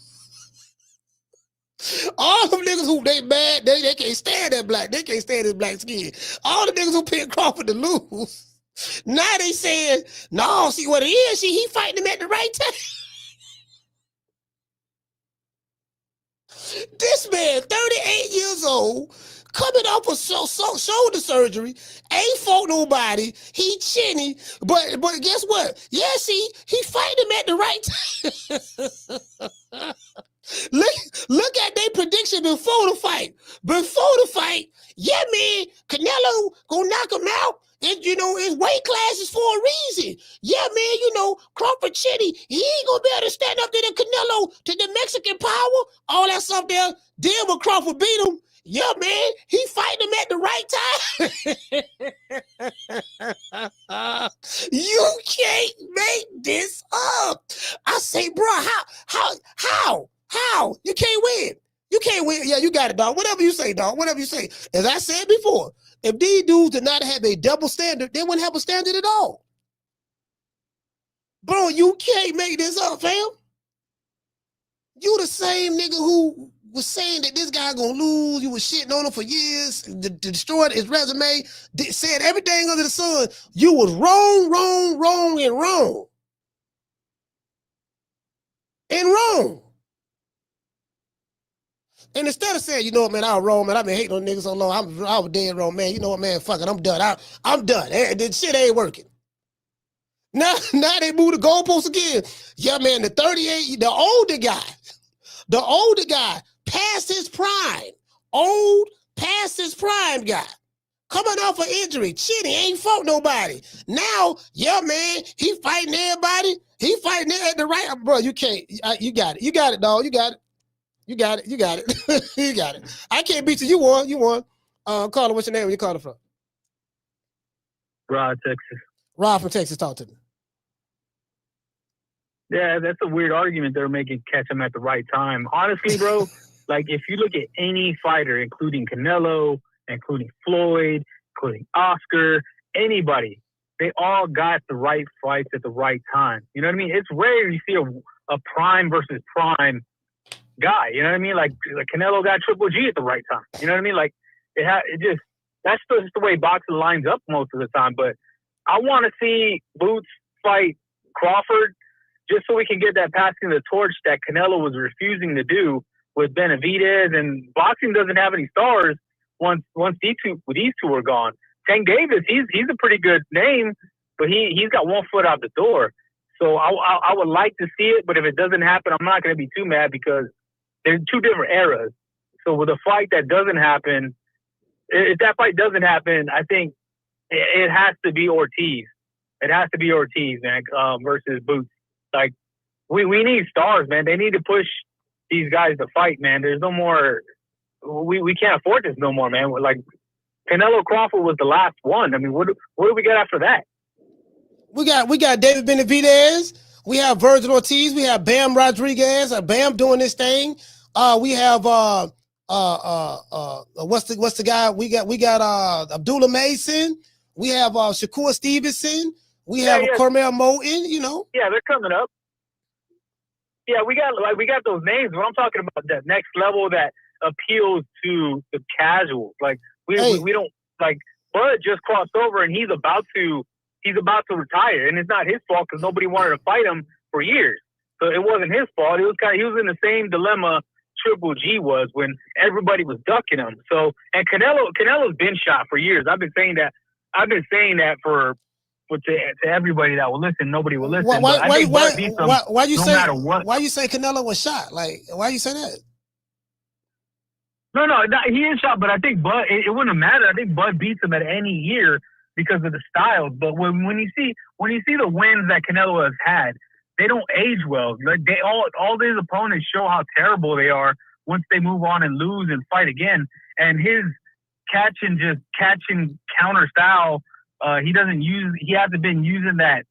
All them niggas who they mad, they can't stand that black. They can't stand his black skin. All the niggas who picked Crawford to lose. Now they saying, no, see what it is. See, he fighting him at the right time. This man, 38 years old, coming off of shoulder surgery, ain't fought nobody. He chinny, but guess what? Yeah, see, he fighting him at the right time. Look at their prediction before the fight. Before the fight, yeah, man, Canelo gonna knock him out. And you know, his weight class is for a reason. Yeah, man, you know, Crawford Chitty, he ain't gonna be able to stand up to the Canelo, to the Mexican power, all that stuff there. Then when Crawford beat him, yeah, man, he fighting him at the right time. You can't make this up. I say, bro, how? You can't win. You can't win. Yeah, you got it, dog. Whatever you say, dog. Whatever you say. As I said before, if these dudes did not have a double standard, they wouldn't have a standard at all. Bro, you can't make this up, fam. You the same nigga who was saying that this guy gonna lose. You was shitting on him for years, destroyed his resume, said everything under the sun. You was wrong. And instead of saying, you know what, man, I was wrong, man, I've been hating on niggas so long, I was dead wrong, man. You know what, man, fuck it, I'm done. I'm done. This shit ain't working. Now they move the goalposts again. Yeah, man, the older guy, past his prime, past his prime guy, coming off an injury, Chinny ain't fought nobody. Now, yeah, man, he fighting everybody. He fighting at the right, bro. You can't. You got it. You got it, dog. You got it. You got it. You got it. You got it. I can't beat you. You won. You won. Carla, what's your name? Where you calling from? Rod, Texas. Rod from Texas. Talk to me. Yeah, that's a weird argument they're making, catch him at the right time. Honestly, bro, like if you look at any fighter, including Canelo, including Floyd, including Oscar, anybody, they all got the right fights at the right time. You know what I mean? It's rare you see a prime versus prime guy. You know what I mean? Like Canelo got Triple G at the right time. You know what I mean? Like that's just the way boxing lines up most of the time. But I want to see Boots fight Crawford just so we can get that passing the torch that Canelo was refusing to do with Benavidez. And boxing doesn't have any stars once these two are gone. Tank Davis, he's a pretty good name, but he's got one foot out the door. So I would like to see it, but if it doesn't happen, I'm not going to be too mad because they're two different eras. So with a fight that doesn't happen, if that fight doesn't happen, I think it has to be Ortiz. It has to be Ortiz, man, versus Boots. Like, we need stars, man. They need to push these guys to fight, man. There's no more. We can't afford this no more, man. Like, Canelo Crawford was the last one. I mean, what do we get after that? We got David Benavidez. We have Vergil Ortiz. We have Bam Rodriguez. Bam doing this thing. We have what's the guy? We got Abdullah Mason. We have Shakur Stevenson. We have Cormel Moten. You know. Yeah, they're coming up. Yeah, we got those names, but I'm talking about that next level that appeals to the casuals. Like we don't like Bud just crossed over and he's about to retire, and it's not his fault because nobody wanted to fight him for years. So it wasn't his fault. He was in the same dilemma Triple G was when everybody was ducking him. So and Canelo's been shot for years. I've been saying that to everybody that will listen. Nobody will listen. Why you no say matter what? Why you say Canelo was shot? Like why you say that? No, he is shot, but I think Bud. It wouldn't have mattered. I think Bud beats him at any year because of the styles. But when you see the wins that Canelo has had, they don't age well. Like all his opponents show how terrible they are once they move on and lose and fight again. And his catching counter style. He hasn't been using that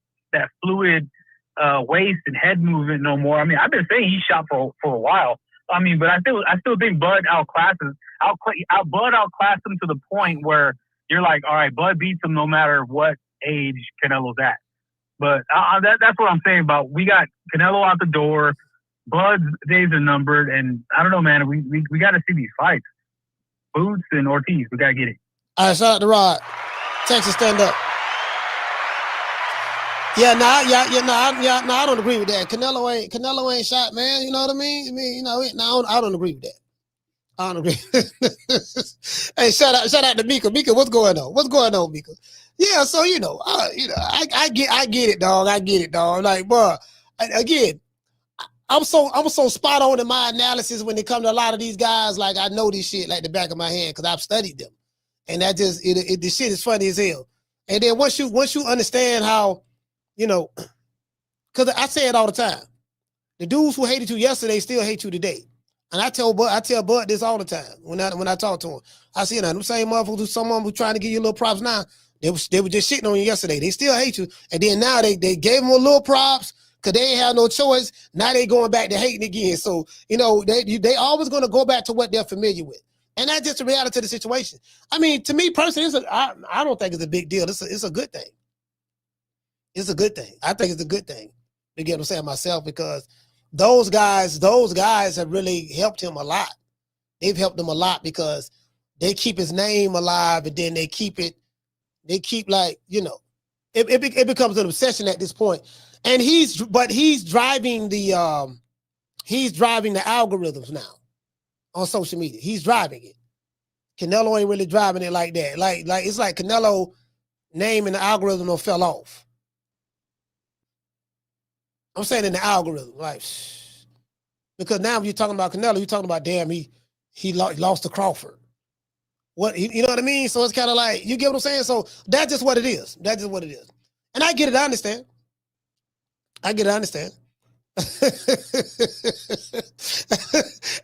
fluid waist and head movement no more. I mean, I've been saying he's shot for a while. I mean, but I still think Bud outclassed him to the point where you're like, all right, Bud beats him no matter what age Canelo's at. But that's what I'm saying about we got Canelo out the door, Bud's days are numbered, and I don't know, man. We got to see these fights. Boots and Ortiz, we got to get it. All right, shout out to Rod. Texas, stand up. I don't agree with that. Canelo ain't shot, man. You know what I mean? I mean, I don't agree with that. I don't agree. Hey, shout out to Mika. Mika, what's going on? What's going on, Mika? Yeah, so I get it, dog. I get it, dog. Like, bro, again, I'm so spot on in my analysis when it comes to a lot of these guys. Like, I know this shit like the back of my hand because I've studied them. And that just the shit is funny as hell. And then once you understand how, because I say it all the time, the dudes who hated you yesterday still hate you today. And I tell Bud this all the time when I talk to him. I see them same motherfuckers, someone who's trying to give you a little props now. They were just shitting on you yesterday. They still hate you, and then now they gave them a little props because they ain't have no choice. Now they going back to hating again. So they always going to go back to what they're familiar with. And that's just the reality of the situation. I mean, to me personally, I don't think it's a big deal. It's a good thing. It's a good thing. I think it's a good thing. You get what I'm saying myself, because those guys have really helped him a lot. They've helped him a lot because they keep his name alive, and then they keep it. They keep it becomes an obsession at this point. And he's driving the algorithms now on social media. He's driving it. Canelo ain't really driving it like that. Like it's like Canelo name in the algorithm fell off. I'm saying in the algorithm, like, because now when you're talking about Canelo, you're talking about damn, he lost to Crawford. What you know what I mean? So it's kind of like, you get what I'm saying? So that's just what it is. That's just what it is. And I get it, I understand.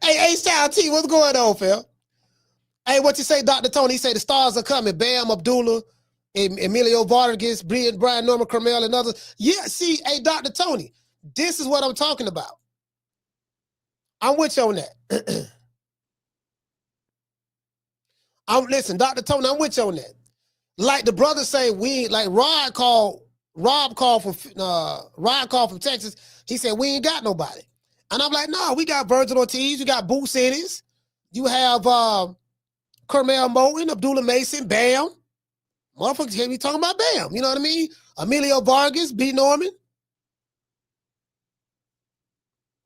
Hey, Style T, what's going on, Phil? Hey, what you say, Dr. Tony? He say the stars are coming. Bam, Abdullah, Emilio Vargas, Brian Norman, Carmel, and others. Yeah, see, hey, Dr. Tony, this is what I'm talking about. I'm with you on that. Listen, Dr. Tony, I'm with you on that. Like the brothers say, Rob called from Texas. He said, we ain't got nobody. And I'm like, no, we got Vergil Ortiz, you got Bozy Ennis, you have Cormel Moten, Abdullah Mason, Bam. Motherfuckers can't be talking about Bam. You know what I mean? Emilio Vargas, B. Norman.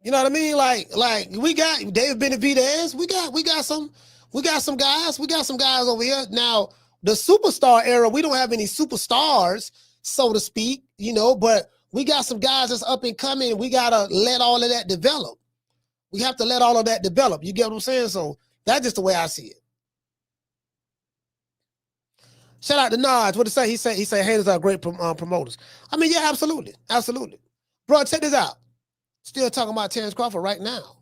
You know what I mean? Like we got David Benavidez. We got some guys. We got some guys over here. Now, the superstar era, we don't have any superstars, so to speak, but we got some guys that's up and coming. We gotta let all of that develop. We have to let all of that develop. You get what I'm saying? So that's just the way I see it. Shout out to Naj. What to say? He say haters are great promoters. I mean, yeah, absolutely. Bro, check this out. Still talking about Terrence Crawford right now.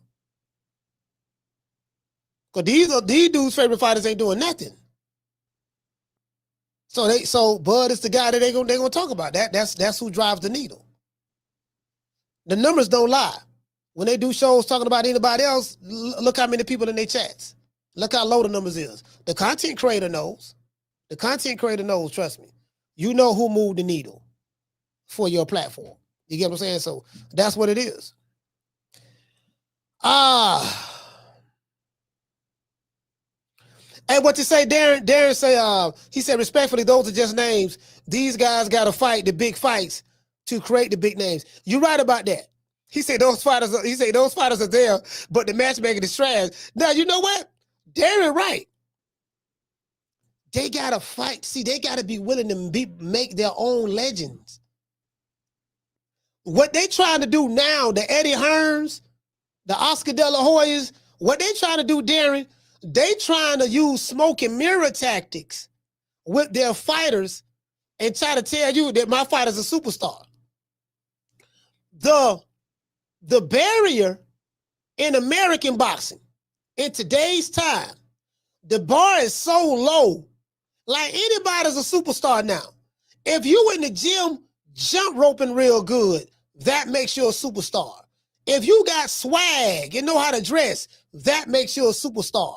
Because these dudes' favorite fighters ain't doing nothing. So Bud is the guy that they gonna talk about. That's who drives the needle. The numbers don't lie. When they do shows talking about anybody else, look how many people in their chats. Look how low the numbers is. The content creator knows. The content creator knows, trust me. You know who moved the needle for your platform. You get what I'm saying? So that's what it is. And what you say, Darren say, he said, respectfully, those are just names. These guys got to fight the big fights to create the big names. You're right about that. He said those fighters are there, but the matchmaking is trash. Now, you know what? Darren right. They got to fight. See, they got to be willing to make their own legends. What they trying to do now, the Eddie Hearns, the Oscar De La Hoyas, what they trying to do, Darren, they trying to use smoke and mirror tactics with their fighters and try to tell you that my fighter's a superstar. The barrier in American boxing in today's time, the bar is so low. Like anybody's a superstar now. If you in the gym jump roping real good, that makes you a superstar. If you got swag and know how to dress, that makes you a superstar.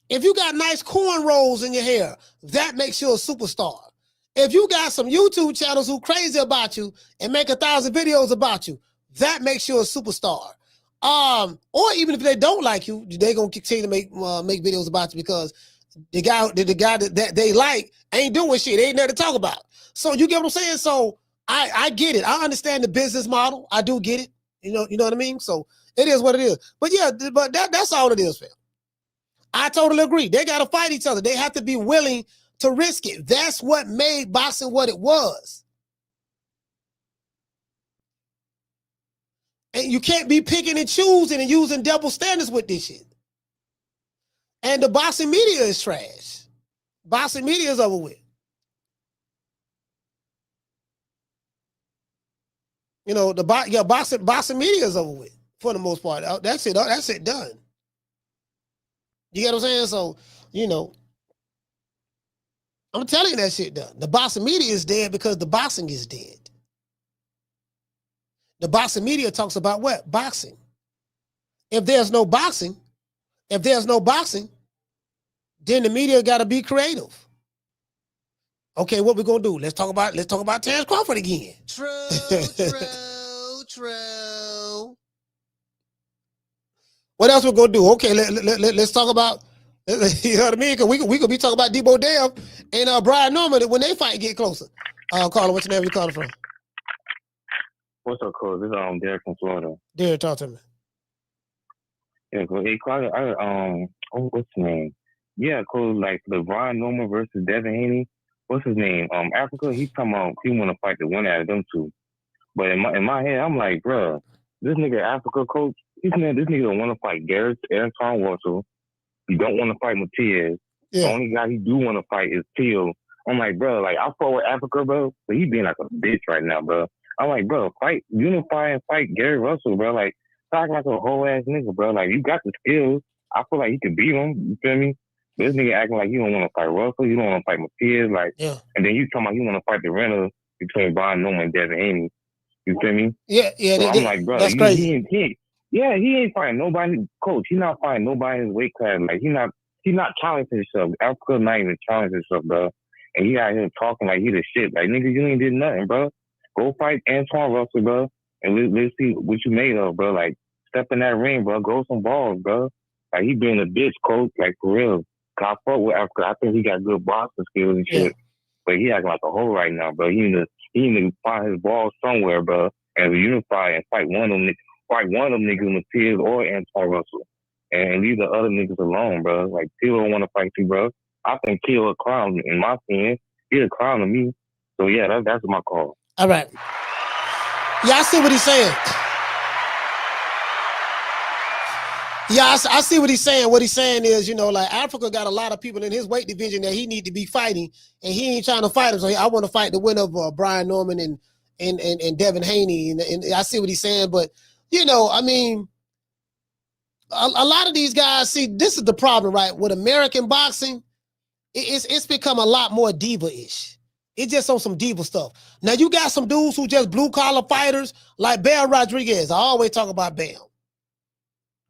If you got nice cornrows in your hair, that makes you a superstar. If you got some YouTube channels who crazy about you and make 1,000 videos about you, that makes you a superstar. Or even if they don't like you, they're gonna continue to make videos about you because the guy that they like ain't doing shit. Ain't nothing to talk about. So you get what I'm saying? So I get it. I understand the business model. I do get it. You know what I mean? So it is what it is. But yeah, but that's all it is, fam. I totally agree. They got to fight each other. They have to be willing to risk it. That's what made boxing what it was. And you can't be picking and choosing and using double standards with this shit. And the boxing media is trash. Boxing media is over with. You know, boxing media is over with for the most part. That's it done. You get what I'm saying? So, you know, I'm telling you that shit done. The boxing media is dead because the boxing is dead. The boxing media talks about what? Boxing. If there's no boxing, then the media got to be creative. Okay, what we gonna do? Let's talk about Terrence Crawford again. True. What else we gonna do? Okay, let's talk about. You know what I mean? Because we could be talking about Debo Dale and Brian Norman when they fight get closer. Carla, what's your name? You calling from? What's up, Cole? This is Derek from Florida. Derek, talk to me. Yeah, Cole. Hey, Carla, what's his name? Yeah, Cole. Like the Brian Norman versus Devin Haney. What's his name? Africa. He's talking about he want to fight the winner out of them two. But in my head, I'm like, bro, this nigga Africa coach. This nigga don't want to fight Garrett Anton Russell. He don't want to fight Matias. Yeah. The only guy he do want to fight is Teal. I'm like, bro, like I fought with Africa, bro, but he being like a bitch right now, bro. I'm like, bro, unify and fight Gary Russell, bro. Like, talking like a whole ass nigga, bro. Like, you got the skills. I feel like he could beat him. You feel me? But this nigga acting like you don't want to fight Russell. You don't want to fight Matias. Like, yeah. And then you talking about you want to fight the rental between Brian Norman and Devin Haney. You feel me? Yeah. So I'm like, bro, that's crazy. He ain't fighting nobody. Coach, he's not fighting nobody in his weight class. Like, he's not challenging himself. Africa not even challenging himself, bro. And he out here talking like he the shit. Like, nigga, you ain't did nothing, bro. Go fight Antoine Russell, bro. And let's see what you made of, bro. Like, step in that ring, bro. Go some balls, bro. Like, he being a bitch, coach. Like, for real. I fought with Africa. I think he got good boxing skills and shit. Yeah. But he acting like a hoe right now, bro. He need to find his balls somewhere, bro. And unify and fight one of them niggas, Matias or Antoine Russell. And leave the other niggas alone, bro. Like, Teal don't want to fight you, bro. I think Teal a clown, in my opinion. He a clown to me. So, yeah, that's my call. All right. Yeah, I see what he's saying. Yeah, I see what he's saying. What he's saying is, you know, like Africa got a lot of people in his weight division that he need to be fighting, and he ain't trying to fight them. So I want to fight the winner of Brian Norman and Devin Haney. And I see what he's saying, but you know, I mean, a lot of these guys, see, this is the problem, right? With American boxing, it's become a lot more diva-ish. It's just on some diva stuff. Now you got some dudes who just blue collar fighters like Bam Rodriguez. I always talk about Bam.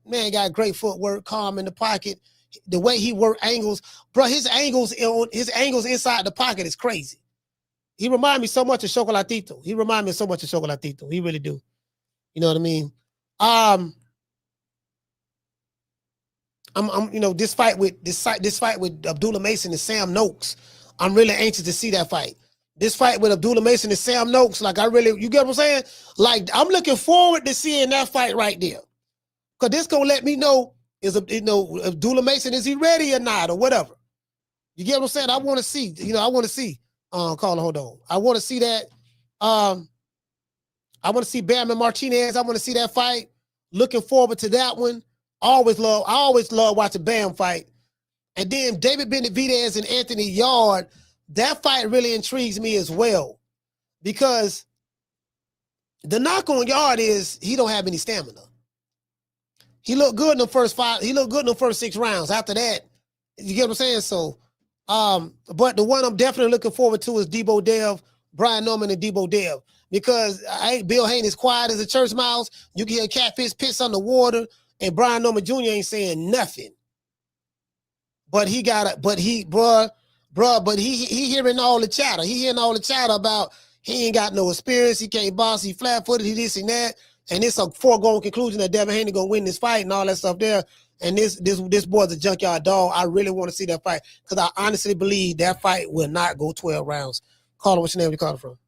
Man got great footwork, calm in the pocket. The way he work angles, bro, his angles inside the pocket is crazy. He remind me so much of Chocolatito. He remind me so much of Chocolatito. He really do. You know what I mean? I'm you know, this fight with Abdullah Mason and Sam Noakes. I'm really anxious to see that fight. This fight with Abdullah Mason and Sam Noakes, like you get what I'm saying? Like I'm looking forward to seeing that fight right there. Cause this gonna let me know Abdullah Mason, is he ready or not or whatever. You get what I'm saying? I want to see, I want to see. Carla, hold on. I want to see that. I want to see Bam and Martinez. I want to see that fight. Looking forward to that one. I always love watching Bam fight. And then David Benavidez and Anthony Yard, that fight really intrigues me as well. Because the knock on Yard is he don't have any stamina. He looked good in the first 6 rounds. After that, you get what I'm saying? So, but the one I'm definitely looking forward to is Debo Dev, Brian Norman and Debo Dev. Because Bill Haney is quiet as a church mouse. You can hear catfish piss underwater, and Brian Norman Jr. ain't saying nothing. But he hearing all the chatter. He hearing all the chatter about he ain't got no experience, he can't box, he flat-footed, he this and that. And it's a foregone conclusion that Devin Haney gonna win this fight and all that stuff there. And this boy's a junkyard dog. I really want to see that fight because I honestly believe that fight will not go 12 rounds. Caller, what's your name? Where you calling from?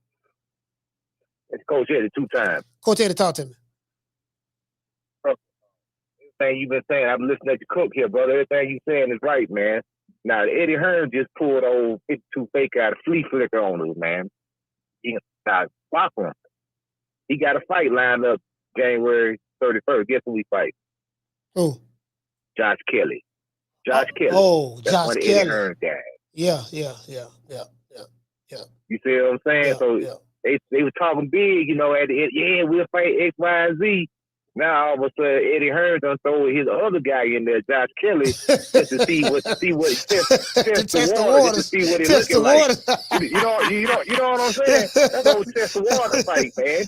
It's Coach Eddie 2 times. Coach Eddie, talk to me. Everything you've been saying, I'm listening to Cook here, brother. Everything you saying is right, man. Now, Eddie Hearn just pulled old 52 fake out of flea flicker on us, man. He got block him. He got a fight lined up January 31st. Guess who we fight? Who? Josh Kelly. Josh Kelly. Oh, That's Josh one of Kelly. Eddie Hearn's guys. Yeah. You see what I'm saying? They were talking big, at the end, we'll fight X, Y, and Z. Now all of a sudden Eddie Hearn done throw his other guy in there, Josh Kelly, just to see what test the water, just to see what he's looking like. You know what I'm saying? That's a whole test the water fight, man.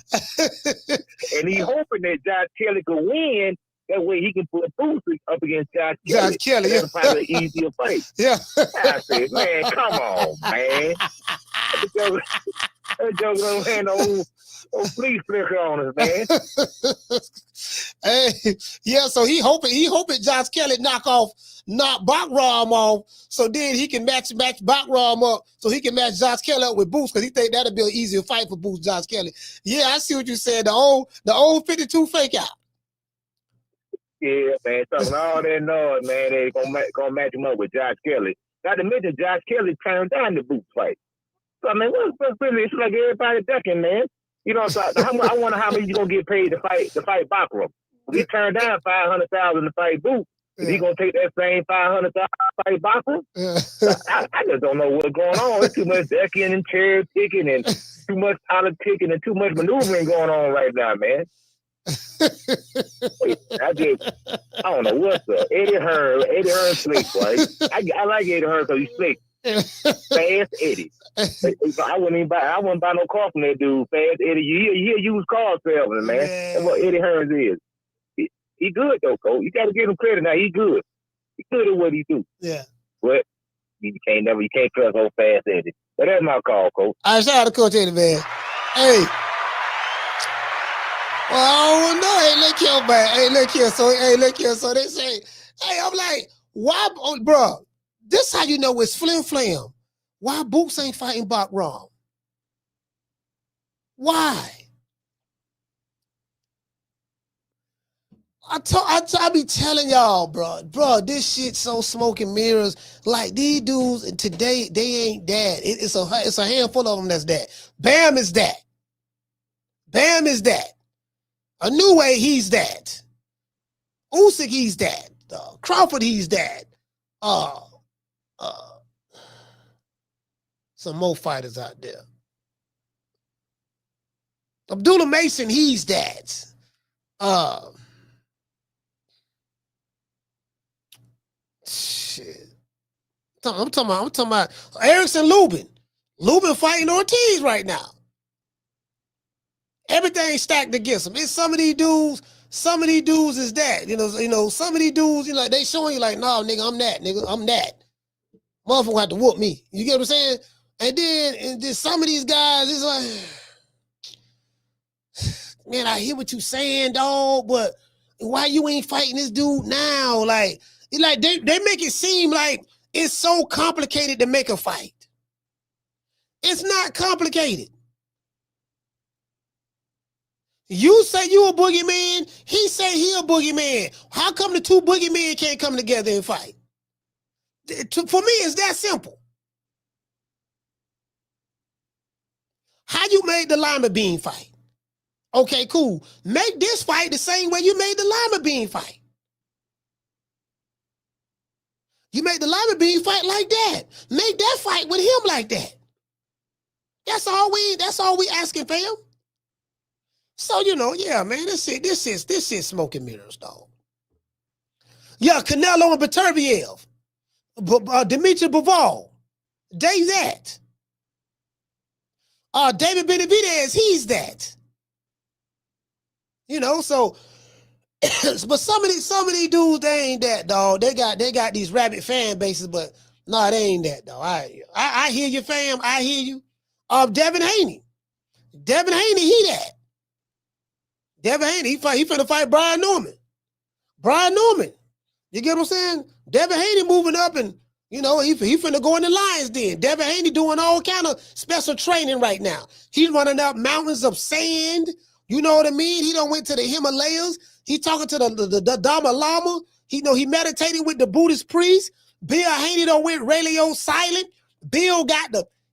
And he hoping that Josh Kelly could win. That way he can put Bozy up against Josh Kelly. Josh Kelly, That's probably an easier fight. Yeah. I said, man, come on, man. That joke don't have no flea flicker on us, man. Hey, yeah, so he hoping Josh Kelly knock Bachram off, so then he can match Bachram up, so he can match Josh Kelly up with Boots, because he think that'll be an easier fight for Boots, Josh Kelly. Yeah, I see what you said. The old 52 fake out. Yeah, man, talking all that noise, man. They gonna match him up with Josh Kelly. Not to mention, Josh Kelly turned down the Boots fight. So I mean, what's it's like everybody ducking, man. So I wonder how many you gonna get paid to fight Bachram. He turned down $500,000 to fight Boots. Is he gonna take that same $500,000 to fight Bachram? I just don't know what's going on. There's too much ducking and cherry picking and too much politicking and too much maneuvering going on right now, man. I don't know what's up. Eddie Hearn slick, right? I like Eddie Hearn because he's slick. Fast Eddie. I wouldn't buy no car from that dude. Fast Eddie. You used car salesman, man. That's what Eddie Hearn is. He good though, Coach. You gotta give him credit now. He good. He good at what he do. Yeah. But you can't trust old Fast Eddie. But that's my call, Coach. All right, shout out to Coach Eddie, man. Hey. Well, I don't know. Hey, look here, man. Hey, look here. So they say, hey, I'm like, why, bro? This how you know it's flim flam. Why Boots ain't fighting Bachram? Why? I be telling y'all, bro, this shit so smoke and mirrors. Like these dudes today, they ain't that. It's a handful of them that's that. Bam is that. Bam is that. A new way, he's that. Usyk, he's that. Crawford, he's that. Some more fighters out there. Abdullah Mason, he's that. Shit. I'm talking about Erickson Lubin. Lubin fighting Ortiz right now. Everything stacked against him. It's some of these dudes is that. You know, some of these dudes, you know, they showing you like, no, nigga, I'm that, nigga, I'm that. Motherfucker have to whoop me. You get what I'm saying? And then some of these guys, it's like, man, I hear what you saying, dog, but why you ain't fighting this dude now? Like they make it seem like it's so complicated to make a fight. It's not complicated. You say you a boogeyman, he say he a boogeyman. How come the two boogeymen can't come together and fight? For me, it's that simple. How you made the lima bean fight? Okay, cool. Make this fight the same way you made the lima bean fight. You made the lima bean fight like that. Make that fight with him like that. That's all we asking, fam. So, you know, yeah, man, this is smoke and mirrors, dog. Yeah, Canelo and Beterbiev. Dimitri Bivol. They that. David Benavidez, he's that. You know, so but some of these dudes, they ain't that, dog. They got these rabid fan bases, but no, they ain't that, dog. I hear you, fam. I hear you. Devin Haney. Devin Haney, he that. Devin Haney, he finna fight Brian Norman. Brian Norman. You get what I'm saying? Devin Haney moving up and, you know, he finna go in the Lions den. Devin Haney doing all kind of special training right now. He's running up mountains of sand. You know what I mean? He done went to the Himalayas. He talking to the Dalai Lama. He meditating with the Buddhist priest. Bill Haney done went radio silent. Bill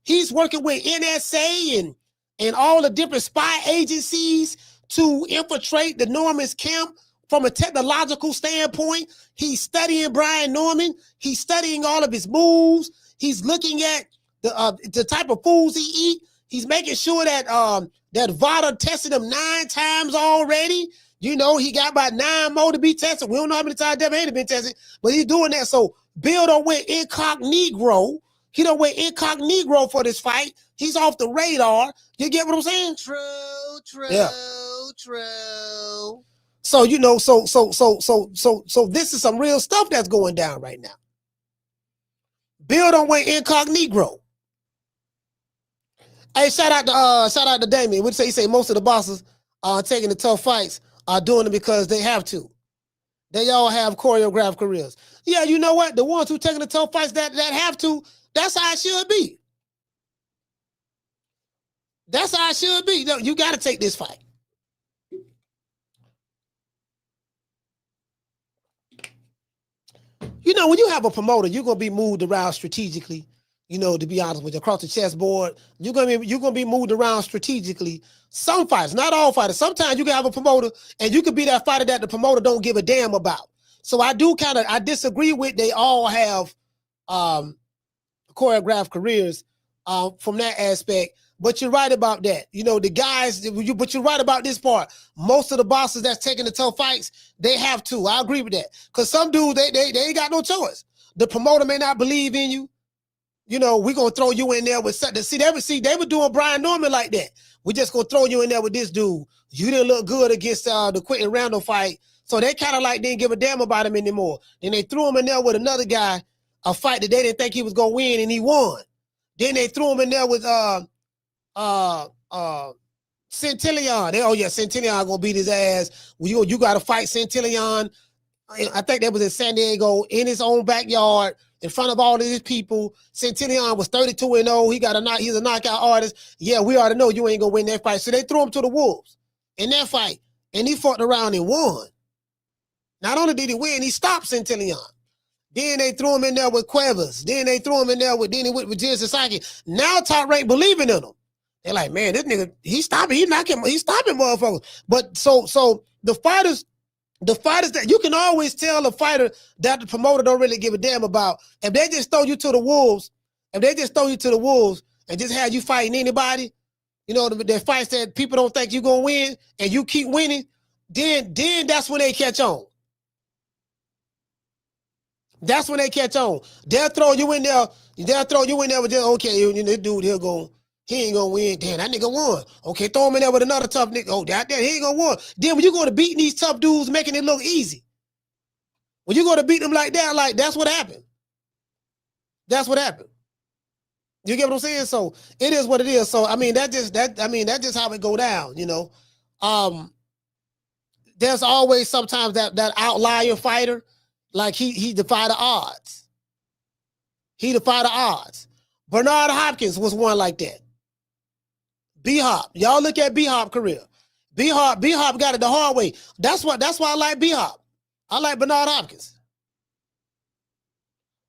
he's working with NSA and all the different spy agencies to infiltrate the Norman's camp from a technological standpoint. He's studying Brian Norman. He's studying all of his moves. He's looking at the type of foods he eat. He's making sure that that VADA tested him 9 times already. You know, he got about 9 more to be tested. We don't know how many times Devin Haney been tested, but he's doing that. So Bill done went incognito. He done went incognito for this fight. He's off the radar. You get what I'm saying? True. Yeah. True. So, you know, so this is some real stuff that's going down right now. Bill done went incognito. Hey, shout out to Damien. He say most of the bosses are taking the tough fights are doing it because they have to. They all have choreographed careers. Yeah, you know what? The ones who taking the tough fights that have to, that's how it should be. That's how it should be. No, you got to take this fight. You know, when you have a promoter, you're gonna be moved around strategically. You know, to be honest with you, across the chessboard, you're gonna be moved around strategically. Some fighters, not all fighters. Sometimes you can have a promoter, and you could be that fighter that the promoter don't give a damn about. So I disagree with they all have choreographed careers from that aspect. But you're right about that. You know, the guys, but you're right about this part. Most of the bosses that's taking the tough fights, they have to. I agree with that. Because some dudes, they ain't got no choice. The promoter may not believe in you. You know, we're going to throw you in there with something. See, they were doing Brian Norman like that. We just going to throw you in there with this dude. You didn't look good against the Quentin Randall fight. So they kind of like didn't give a damn about him anymore. Then they threw him in there with another guy, a fight that they didn't think he was going to win, and he won. Then they threw him in there with Centillion. Centillion gonna beat his ass. You got to fight Centillion. I think that was in San Diego in his own backyard in front of all of these people. Centillion was 32-0. He's a knockout artist. Yeah, we already know you ain't gonna win that fight. So they threw him to the wolves in that fight, and he fought around and won. Not only did he win, he stopped Centillion. Then they threw him in there with Cuevas. Then they threw him in there with Jin Sasaki. Now Top Rank believing in him. They're like, man, this nigga, he's stopping motherfuckers. But so the fighters that you can always tell a fighter that the promoter don't really give a damn about. If they just throw you to the wolves, and just have you fighting anybody, you know, the fights that people don't think you're gonna win and you keep winning, then that's when they catch on. That's when they catch on. They'll throw you in there. They'll throw you in there with just, okay, this dude, he ain't gonna win. Damn, that nigga won. Okay, throw him in there with another tough nigga. Oh, that he ain't gonna win. Then when you go to beating these tough dudes, making it look easy. When you go to beat them like that, like that's what happened. That's what happened. You get what I'm saying? So it is what it is. So I mean, that's just how it go down, you know. There's always sometimes that outlier fighter, like he defied the odds. He defied the odds. Bernard Hopkins was one like that. B-Hop. Y'all look at B-Hop career. B-Hop got it the hard way. That's why I like B-Hop. I like Bernard Hopkins.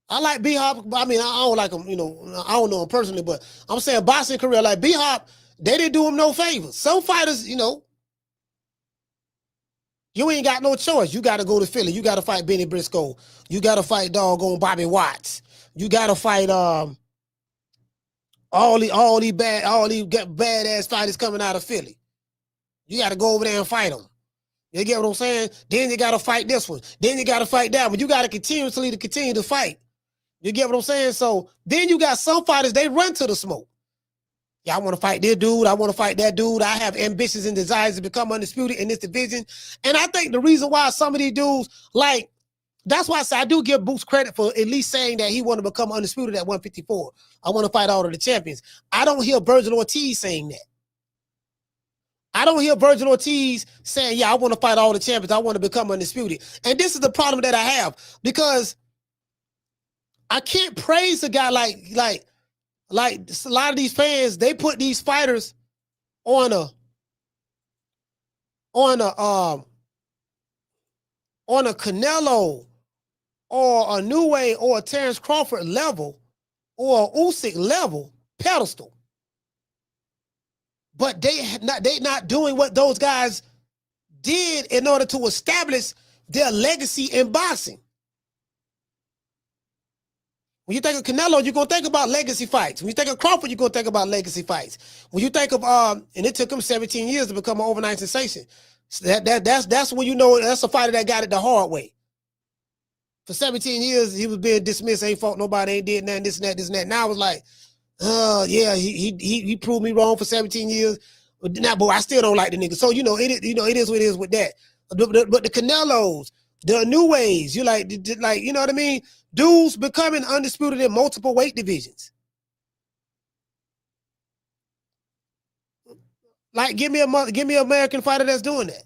I like B-Hop. I mean, I don't like him, you know, I don't know him personally, but I'm saying boxing career, like B-Hop, they didn't do him no favors. Some fighters, you know, you ain't got no choice. You got to go to Philly. You got to fight Benny Briscoe. You got to fight doggone Bobby Watts. You got to fight all these badass fighters coming out of Philly. You got to go over there and fight them. You get what I'm saying? Then you got to fight this one. Then you got to fight that one. You got to continue to fight. You get what I'm saying? So then you got some fighters, they run to the smoke. Yeah, I want to fight this dude. I want to fight that dude. I have ambitions and desires to become undisputed in this division. And I think the reason why some of these dudes, like, that's why I say I do give Boots credit for at least saying that he want to become undisputed at 154. I want to fight all of the champions. I don't hear Vergil Ortiz saying that. I don't hear Vergil Ortiz saying, yeah, I want to fight all the champions. I want to become undisputed. And this is the problem that I have, because I can't praise a guy like a lot of these fans, they put these fighters on a Canelo or a New Way or a Terrence Crawford level or a Usyk level pedestal. But they not doing what those guys did in order to establish their legacy in boxing. When you think of Canelo, you're going to think about legacy fights. When you think of Crawford, you're going to think about legacy fights. When you think of, and it took him 17 years to become an overnight sensation. So that's when you know that's a fighter that got it the hard way. For 17 years, he was being dismissed, ain't fought nobody, ain't did nothing, this and that. Now I was like, yeah, he proved me wrong for 17 years. But now, boy, I still don't like the nigga. So, it is what it is with that. But the Canelos, the New Ways, you like, you know what I mean? Dudes becoming undisputed in multiple weight divisions. Like, give me an American fighter that's doing that.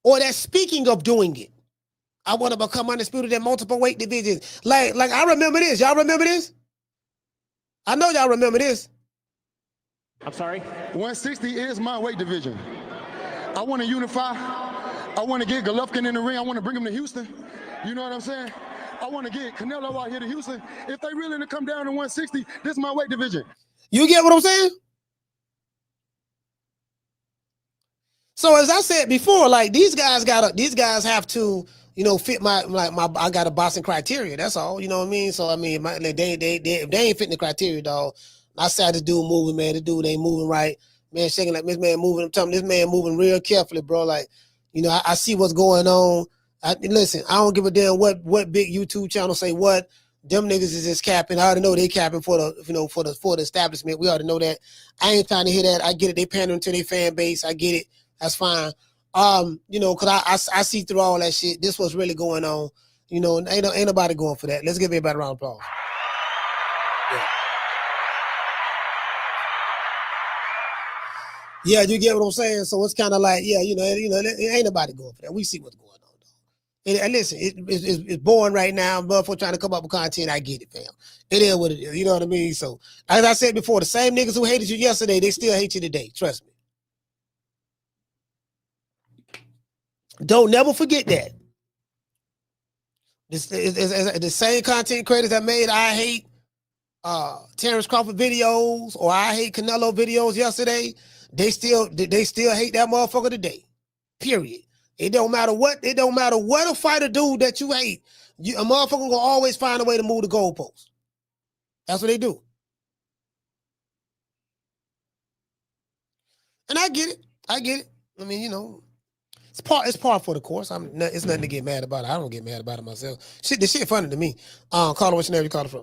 Or that's speaking of doing it. I want to become undisputed in multiple weight divisions. Like I remember this. Y'all remember this? I know y'all remember this. I'm sorry? 160 is my weight division. I want to unify. I want to get Golovkin in the ring. I want to bring him to Houston. You know what I'm saying? I want to get Canelo out here to Houston. If they really to come down to 160, this is my weight division. You get what I'm saying? So as I said before, like these guys have to, fit my I got a boxing criteria. That's all. You know what I mean? So I mean, if they ain't fitting the criteria, dog. I said this dude moving, man. This dude ain't moving right, man. Shaking like this man moving. I'm telling you, this man moving real carefully, bro. Like, I see what's going on. Listen, I don't give a damn what big YouTube channel say what. Them niggas is just capping. I already know they capping for the for the establishment. We already know that. I ain't trying to hear that. I get it. They pandering to their fan base. I get it. That's fine. Cause I see through all that shit. This was really going on. Ain't nobody going for that. Let's give everybody a round of applause. Yeah, you get what I'm saying? So it's kind of like, ain't nobody going for that. We see what's going on, though. And listen, it's boring right now. Motherfucker trying to come up with content. I get it, fam. It is what it is. You know what I mean? So, as I said before, the same niggas who hated you yesterday, they still hate you today. Trust me. Don't never forget that. This is the same content creators that made I hate Terrence Crawford videos or I hate Canelo videos yesterday. They still hate that motherfucker today. Period. It don't matter what a fighter do that you hate. A motherfucker gonna always find a way to move the goalpost. That's what they do. And I get it. I mean, It's part for the course. It's nothing to get mad about. I don't get mad about it myself. This shit funny to me. Caller, what's your name? You calling from?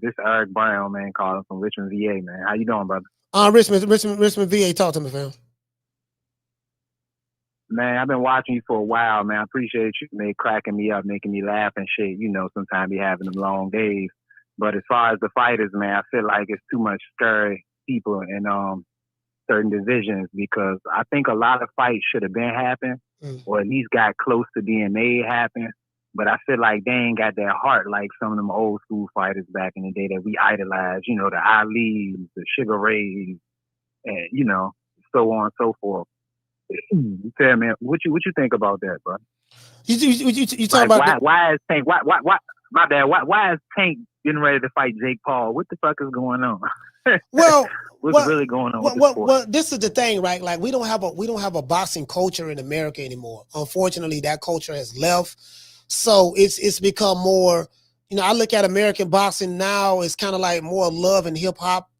This Eric Brown, man, calling from Richmond, VA, man. How you doing, brother? Richmond, VA. Talk to me, fam. Man, I've been watching you for a while, man. I appreciate you, man, cracking me up, making me laugh and shit. You know, sometimes be having them long days. But as far as the fighters, man, I feel like it's too much scary people in certain divisions, because I think a lot of fights should have been happening, or at least got close to being made happen. But I feel like they ain't got that heart like some of them old school fighters back in the day that we idolized, you know, the Ali's, the Sugar Rays, and, you know, so on and so forth. You tell me, what you think about that, bro? You talking about why is Tank? Why? My bad. Why is Tank getting ready to fight Jake Paul? What the fuck is going on? Well, what's really going on? With this sport? Well, this is the thing, right? Like we don't have a boxing culture in America anymore. Unfortunately, that culture has left. So it's become more. You know, I look at American boxing now. It's kind of like more love and hip hop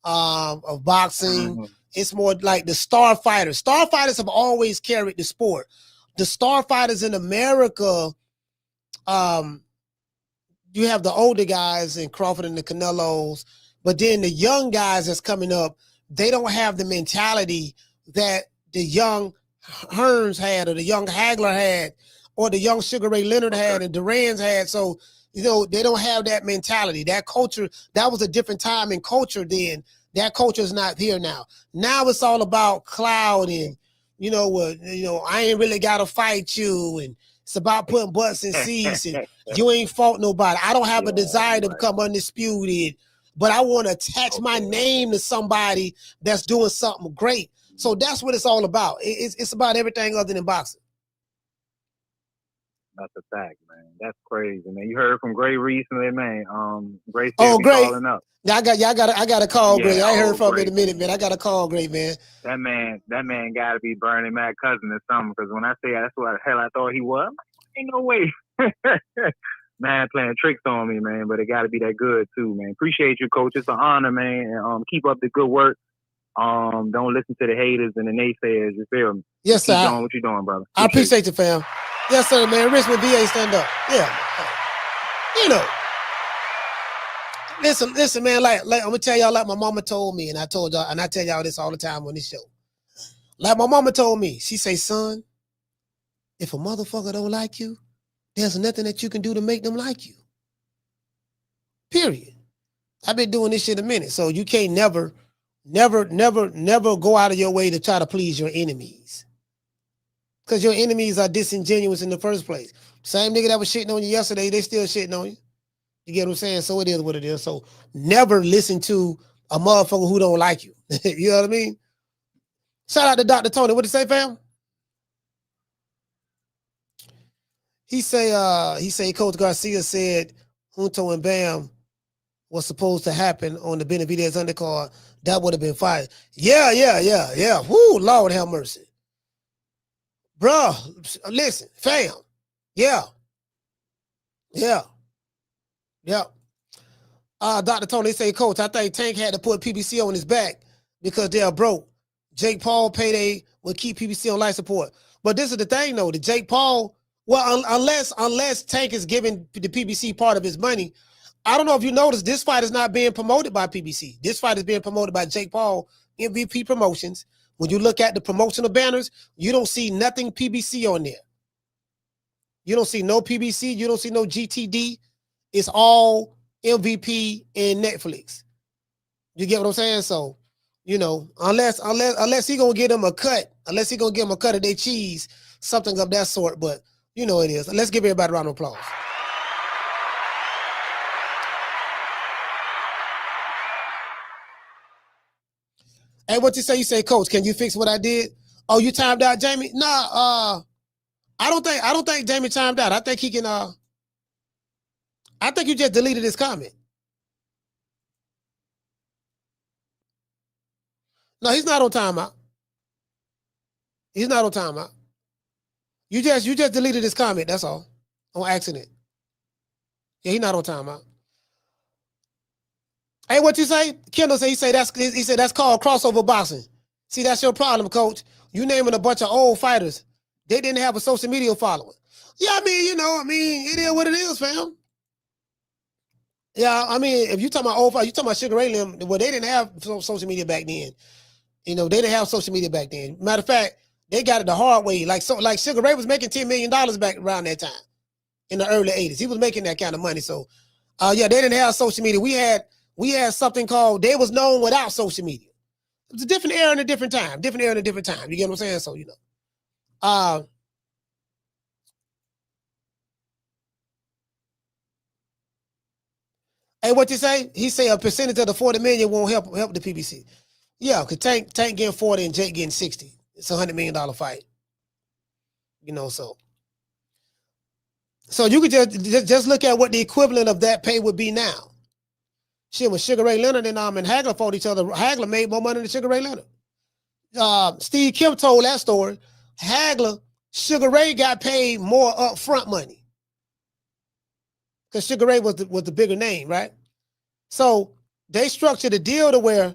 of boxing. Mm-hmm. It's more like the star fighters. Star fighters have always carried the sport. The star fighters in America, you have the older guys in Crawford and the Canelos, but then the young guys that's coming up, they don't have the mentality that the young Hearns had, or the young Hagler had, or the young Sugar Ray Leonard had, and Duran's had. So, you know, they don't have that mentality. That culture, that was a different time in culture then. That culture is not here now. Now it's all about cloud and, you know, I ain't really got to fight you. And it's about putting butts in seats and you ain't fought nobody. I don't have a desire to become undisputed, but I want to attach my name to somebody that's doing something great. So that's what it's all about. It's about everything other than boxing. That's a fact, man. That's crazy, man. You heard from Gray recently, man. Gray said Gray calling up. I got to call Gray. I heard from him in a minute, man. I got to call Gray, man. That man got to be Bernie Mac's cousin or something. Because when I say that's what the hell I thought he was, ain't no way. Man, playing tricks on me, man. But it got to be that good too, man. Appreciate you, coach. It's an honor, man. And keep up the good work. Don't listen to the haters and the naysayers. You feel me? Yes, sir. Keep doing what you're doing, brother. I appreciate you, fam. Yes, sir, man. Richmond VA, stand up. Yeah. You know. Listen, man, like I'm gonna tell y'all like my mama told me, and I told y'all, and I tell y'all this all the time on this show. Like my mama told me, she say, son, if a motherfucker don't like you, there's nothing that you can do to make them like you. Period. I've been doing this shit a minute, so you can't never go out of your way to try to please your enemies. Because your enemies are disingenuous in the first place. Same nigga that was shitting on you yesterday, they still shitting on you. You get what I'm saying? So it is what it is. So never listen to a motherfucker who don't like you. You know what I mean? Shout out to Dr. Tony. What did he say, fam? He say Coach Garcia said Junto and Bam was supposed to happen on the Benavidez undercard. That would have been fire. Yeah. Woo, Lord have mercy. Bruh, listen, fam. Yeah. Dr. Tony say, Coach, I think Tank had to put PBC on his back because they're broke. Jake Paul payday will keep PBC on life support. But this is the thing, though. The Jake Paul, well, unless Tank is giving the PBC part of his money, I don't know if you noticed, this fight is not being promoted by PBC. This fight is being promoted by Jake Paul, MVP Promotions. When you look at the promotional banners, you don't see nothing PBC on there. You don't see no PBC. You don't see no GTD. It's all MVP and Netflix. You get what I'm saying? So, you know, unless he gonna get him a cut, unless he gonna give him a cut of their cheese, something of that sort. But you know it is. Let's give everybody a round of applause. Hey, what you say? You say, Coach, can you fix what I did? Oh, you timed out, Jamie? Nah, I don't think Jamie timed out. I think he can I think you just deleted his comment. No, he's not on timeout. He's not on timeout. You just deleted his comment, that's all. On accident. Yeah, he's not on timeout. Hey, what you say? Kendall said he said that's called crossover boxing. See, that's your problem, Coach. You naming a bunch of old fighters. They didn't have a social media following. Yeah, I mean, it is what it is, fam. Yeah, I mean, if you talking about old fighters, you talking about Sugar Ray them, well, they didn't have social media back then. They didn't have social media back then. Matter of fact, they got it the hard way. Like Sugar Ray was making $10 million back around that time in the early 80s. He was making that kind of money. So, yeah, they didn't have social media. We had something called, they was known without social media. It was a different era and a different time. You get what I'm saying? So, hey, what you say? He say a percentage of the 40 million won't help the PBC. Yeah, because Tank getting 40 and Jake getting 60. It's $100 million fight. So you could just look at what the equivalent of that pay would be now. Shit, when Sugar Ray Leonard and Hagler fought each other, Hagler made more money than Sugar Ray Leonard. Steve Kim told that story. Sugar Ray got paid more upfront money because Sugar Ray was the bigger name, right? So they structured a deal to where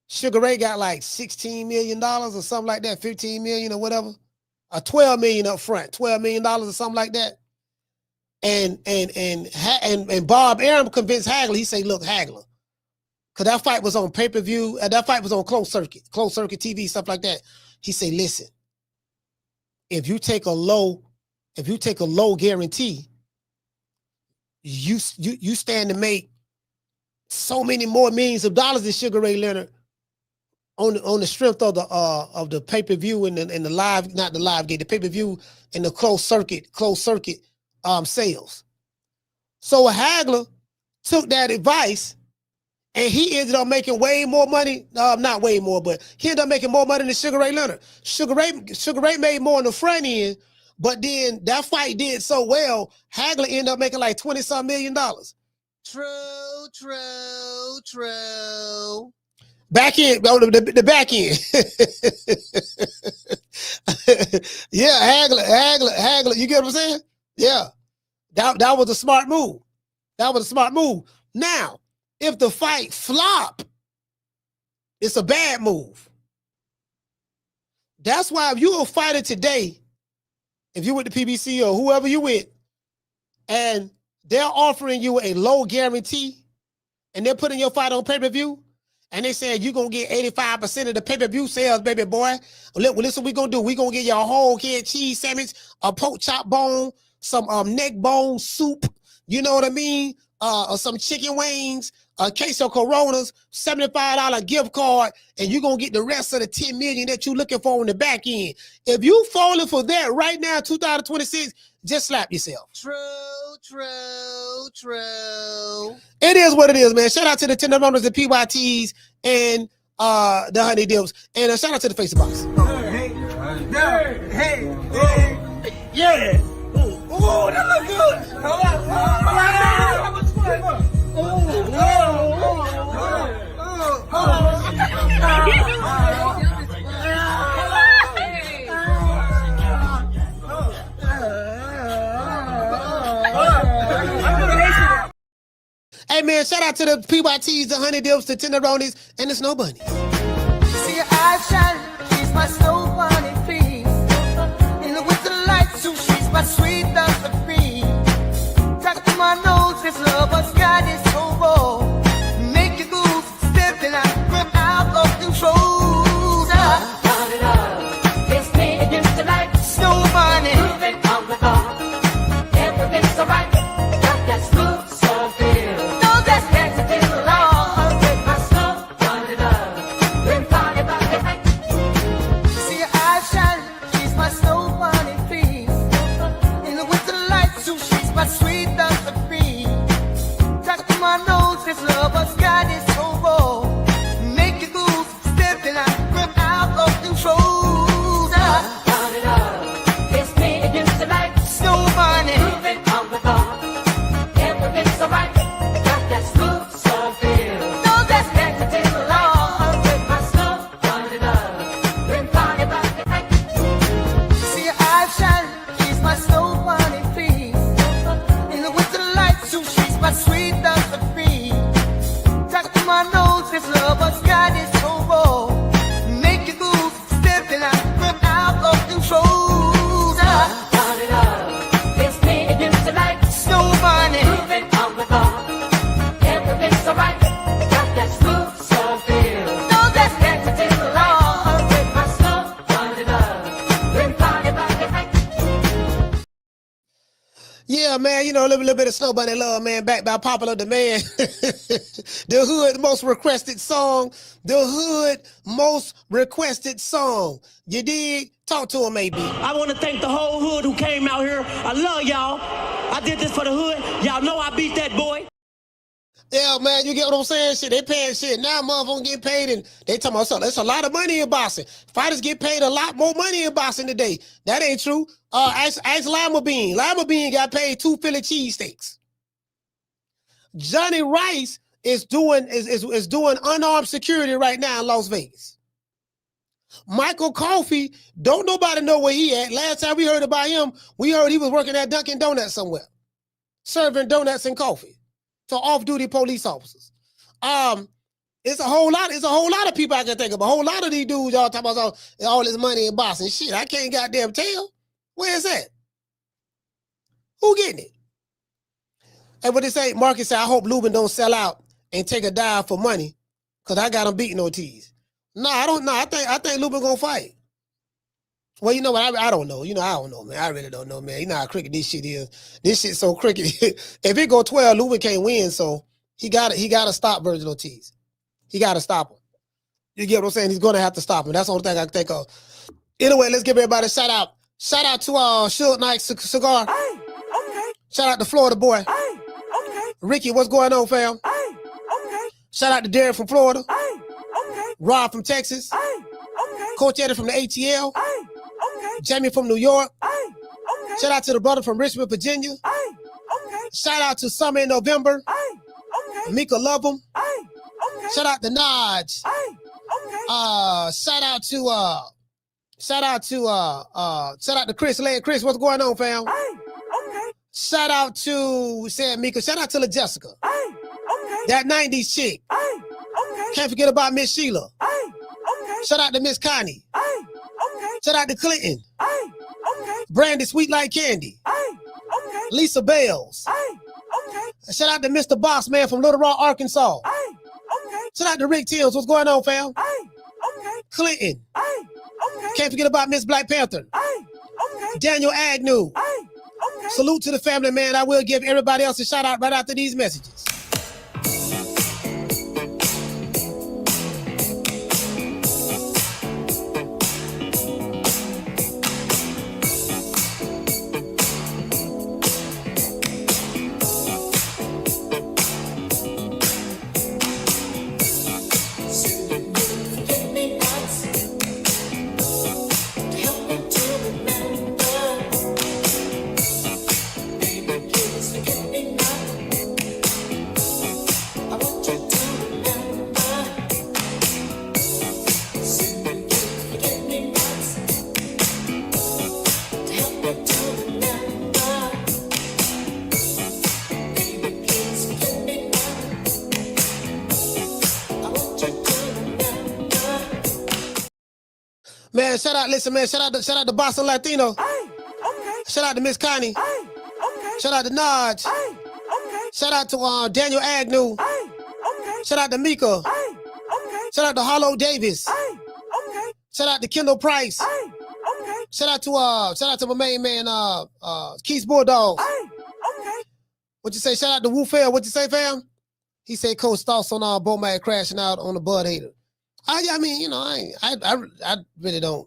Sugar Ray got like $16 million or something like that, 15 million or whatever, or 12 million up front, $12 million or something like that. And Bob Arum convinced Hagler. He said, "Look, Hagler, because that fight was on pay-per-view, and that fight was on closed circuit TV, stuff like that." He said, "Listen, if you take a low guarantee, you stand to make so many more millions of dollars than Sugar Ray Leonard on the strength of the pay-per-view and the live, not the live gate, the pay-per-view and the closed circuit sales." So Hagler took that advice and he ended up making way more money. Not way more, but he ended up making more money than Sugar Ray Leonard. Sugar Ray made more on the front end, but then that fight did so well, Hagler ended up making like $20-some million. True. Back end, the back end. Yeah, Hagler. You get what I'm saying? Yeah. That was a smart move. Now, if the fight flop, it's a bad move. That's why if you're a fighter today, if you're with the PBC or whoever you with, and they're offering you a low guarantee, and they're putting your fight on pay-per-view, and they said you're going to get 85% of the pay-per-view sales, baby boy. Well, listen, what we're going to do. We're going to get you a whole head cheese sandwich, a pork chop bone, some neck bone soup, you know what I mean? Or some chicken wings, a case of Coronas, $75 gift card, and you're going to get the rest of the $10 million that you're looking for on the back end. If you falling for that right now, 2026, just slap yourself. True. It is what it is, man. Shout out to the Tenderonis, the PYTs, and the Honey Dips. And shout out to the Face Box. Hey. Yeah. Oh, that look good. Hey, man, shout out to the PYTs, the Honey Dips, the Tenderonis, and the Snow Bunny. See your eyes shining, she's my snow bunny, please. In the winter lights, too, she's my sweet Dr. Free. Talk to my nose, this love has got it so raw. Make you move, stepping out of control. Turn it up, it's me against the light. Snow bunny, moving on the car. Everything's alright, got that smooth soul feel. No, that's Mexican law. With my snow bunny love, we're party by the night. See your eyes shining, she's my snow bunny, please. In the winter Yeah, man, you know, a little bit of Snow Bunny love, man, backed by popular demand. The hood most requested song. The hood most requested song. You dig? Talk to him, maybe. I want to thank the whole hood who came out here. I love y'all. I did this for the hood. Y'all know I beat that boy. Yeah, man, you get what I'm saying? Shit, they paying shit. Now motherfuckers get paid and they talking about something. There's a lot of money in boxing. Fighters get paid a lot more money in boxing today. That ain't true. Ask Lima Bean. Lima Bean got paid 2 Philly cheesesteaks. Johnny Rice is doing unarmed security right now in Las Vegas. Michael Coffey, don't nobody know where he at. Last time we heard about him, we heard he was working at Dunkin' Donuts somewhere, serving donuts and coffee to off-duty police officers. It's a whole lot of people I can think of. A whole lot of these dudes y'all talking about all this money in boxing. Shit, I can't goddamn tell. Where is that? Who getting it? And what they say, Marcus said, I hope Lubin don't sell out and take a dive for money, because I got him beating Ortiz. No, I don't know. I think Lubin gonna fight. Well, you know what? I don't know. You know, I don't know, man. I really don't know, man. You know how cricket this shit is. This shit's so cricket. If it go 12, Lubin can't win, so he gotta stop Vergil Ortiz. He gotta stop him. You get what I'm saying? He's gonna have to stop him. That's the only thing I can think of. Anyway, let's give everybody a shout out. Shout out to Suge Knight Cigar. Hey, okay. Shout out to Florida boy. Hey, okay. Ricky, what's going on, fam? Hey, okay. Shout out to Derek from Florida. Hey, okay. Rob from Texas. Hey, okay. Coach Eddie from the ATL. Hey, okay. Jamie from New York. Hey, okay. Shout out to the brother from Richmond, Virginia. Hey, okay. Shout out to Summer in November. Hey, okay. Mika love him. Hey, okay. Shout out to Naj. Hey, okay. Shout out to Chris Lane. Chris, what's going on, fam? Hey, okay. Shout out to, we said Mika. Shout out to La Jessica. Hey, okay. That 90s chick. Hey, okay. Can't forget about Miss Sheila. Hey, okay. Shout out to Miss Connie. Hey, okay. Shout out to Clinton. Hey, okay. Brandy Sweet Like Candy. Hey, okay. Lisa Bales. Hey, okay. Shout out to Mr. Boss Man from Little Rock, Arkansas. Hey, okay. Shout out to Rick Tills. What's going on, fam? Hey, okay. Clinton. Hey, okay. Can't forget about Miss Black Panther. Hey, okay. Daniel Agnew. Hey, okay. Salute to the family, man. I will give everybody else a shout out right after these messages. Man, shout out to Boston Latino. Hey, okay. Shout out to Miss Connie. Hey, okay. Shout out to Naj. Hey, okay. Shout out to Daniel Agnew. Hey, okay. Shout out to Mika. Hey, okay. Shout out to Harlow Davis. Hey, okay. Shout out to Kendall Price. Hey, okay. Shout out to my main man, Keith Bulldogs. Hey, okay. What you say? Shout out to Wu Fair. What you say, fam? He said Coach thoughts on Bowman crashing out on the Bud Hater. I mean, you know, I really don't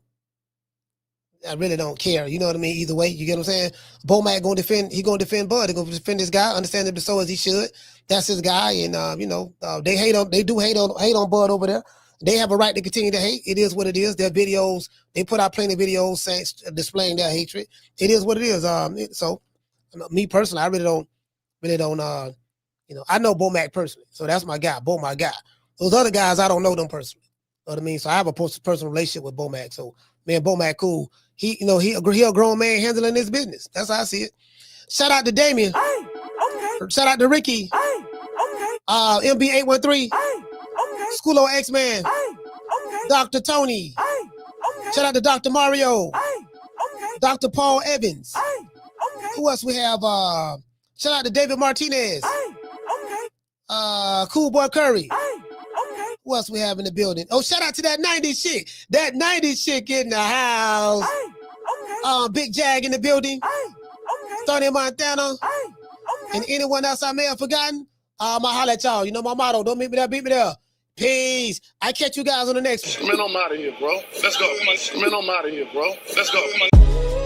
care. You know what I mean? Either way, you get what I'm saying? Bomac gonna defend. He gonna defend Bud. He gonna defend this guy. Understandably so as he should. That's his guy, and you know, they hate on Bud over there. They have a right to continue to hate. It is what it is. Their videos, they put out plenty of videos saying, displaying their hatred. It is what it is. So, me personally, I really don't. You know, I know Bomac personally, so that's my guy. Bo, my guy. Those other guys, I don't know them personally. You know what I mean? So I have a personal relationship with Bomac. So, man, Bomac he a grown man handling his business. That's how I see it. Shout out to Damien. Hey, okay. Shout out to Ricky. Hey, okay. MB813. Hey, okay. Schoolo X-Man. Hey, okay. Dr. Tony. Hey, okay. Shout out to Dr. Mario. Hey, okay. Dr. Paul Evans. Hey, okay. Who else we have? Shout out to David Martinez. Hey, okay. Cool Boy Curry. Hey, okay. Who else we have in the building? Oh, shout out to that 90s chick. That 90s chick in the house. Hey, okay. Big Jag in the building. Hey, okay. Tony Montana. Hey, And anyone else I may have forgotten, I'll holler at y'all. You know my motto. Don't meet me there, beat me there. Peace. I catch you guys on the next one. Man, I'm out of here, bro. Let's go. Man, I'm out of here, bro. Let's go.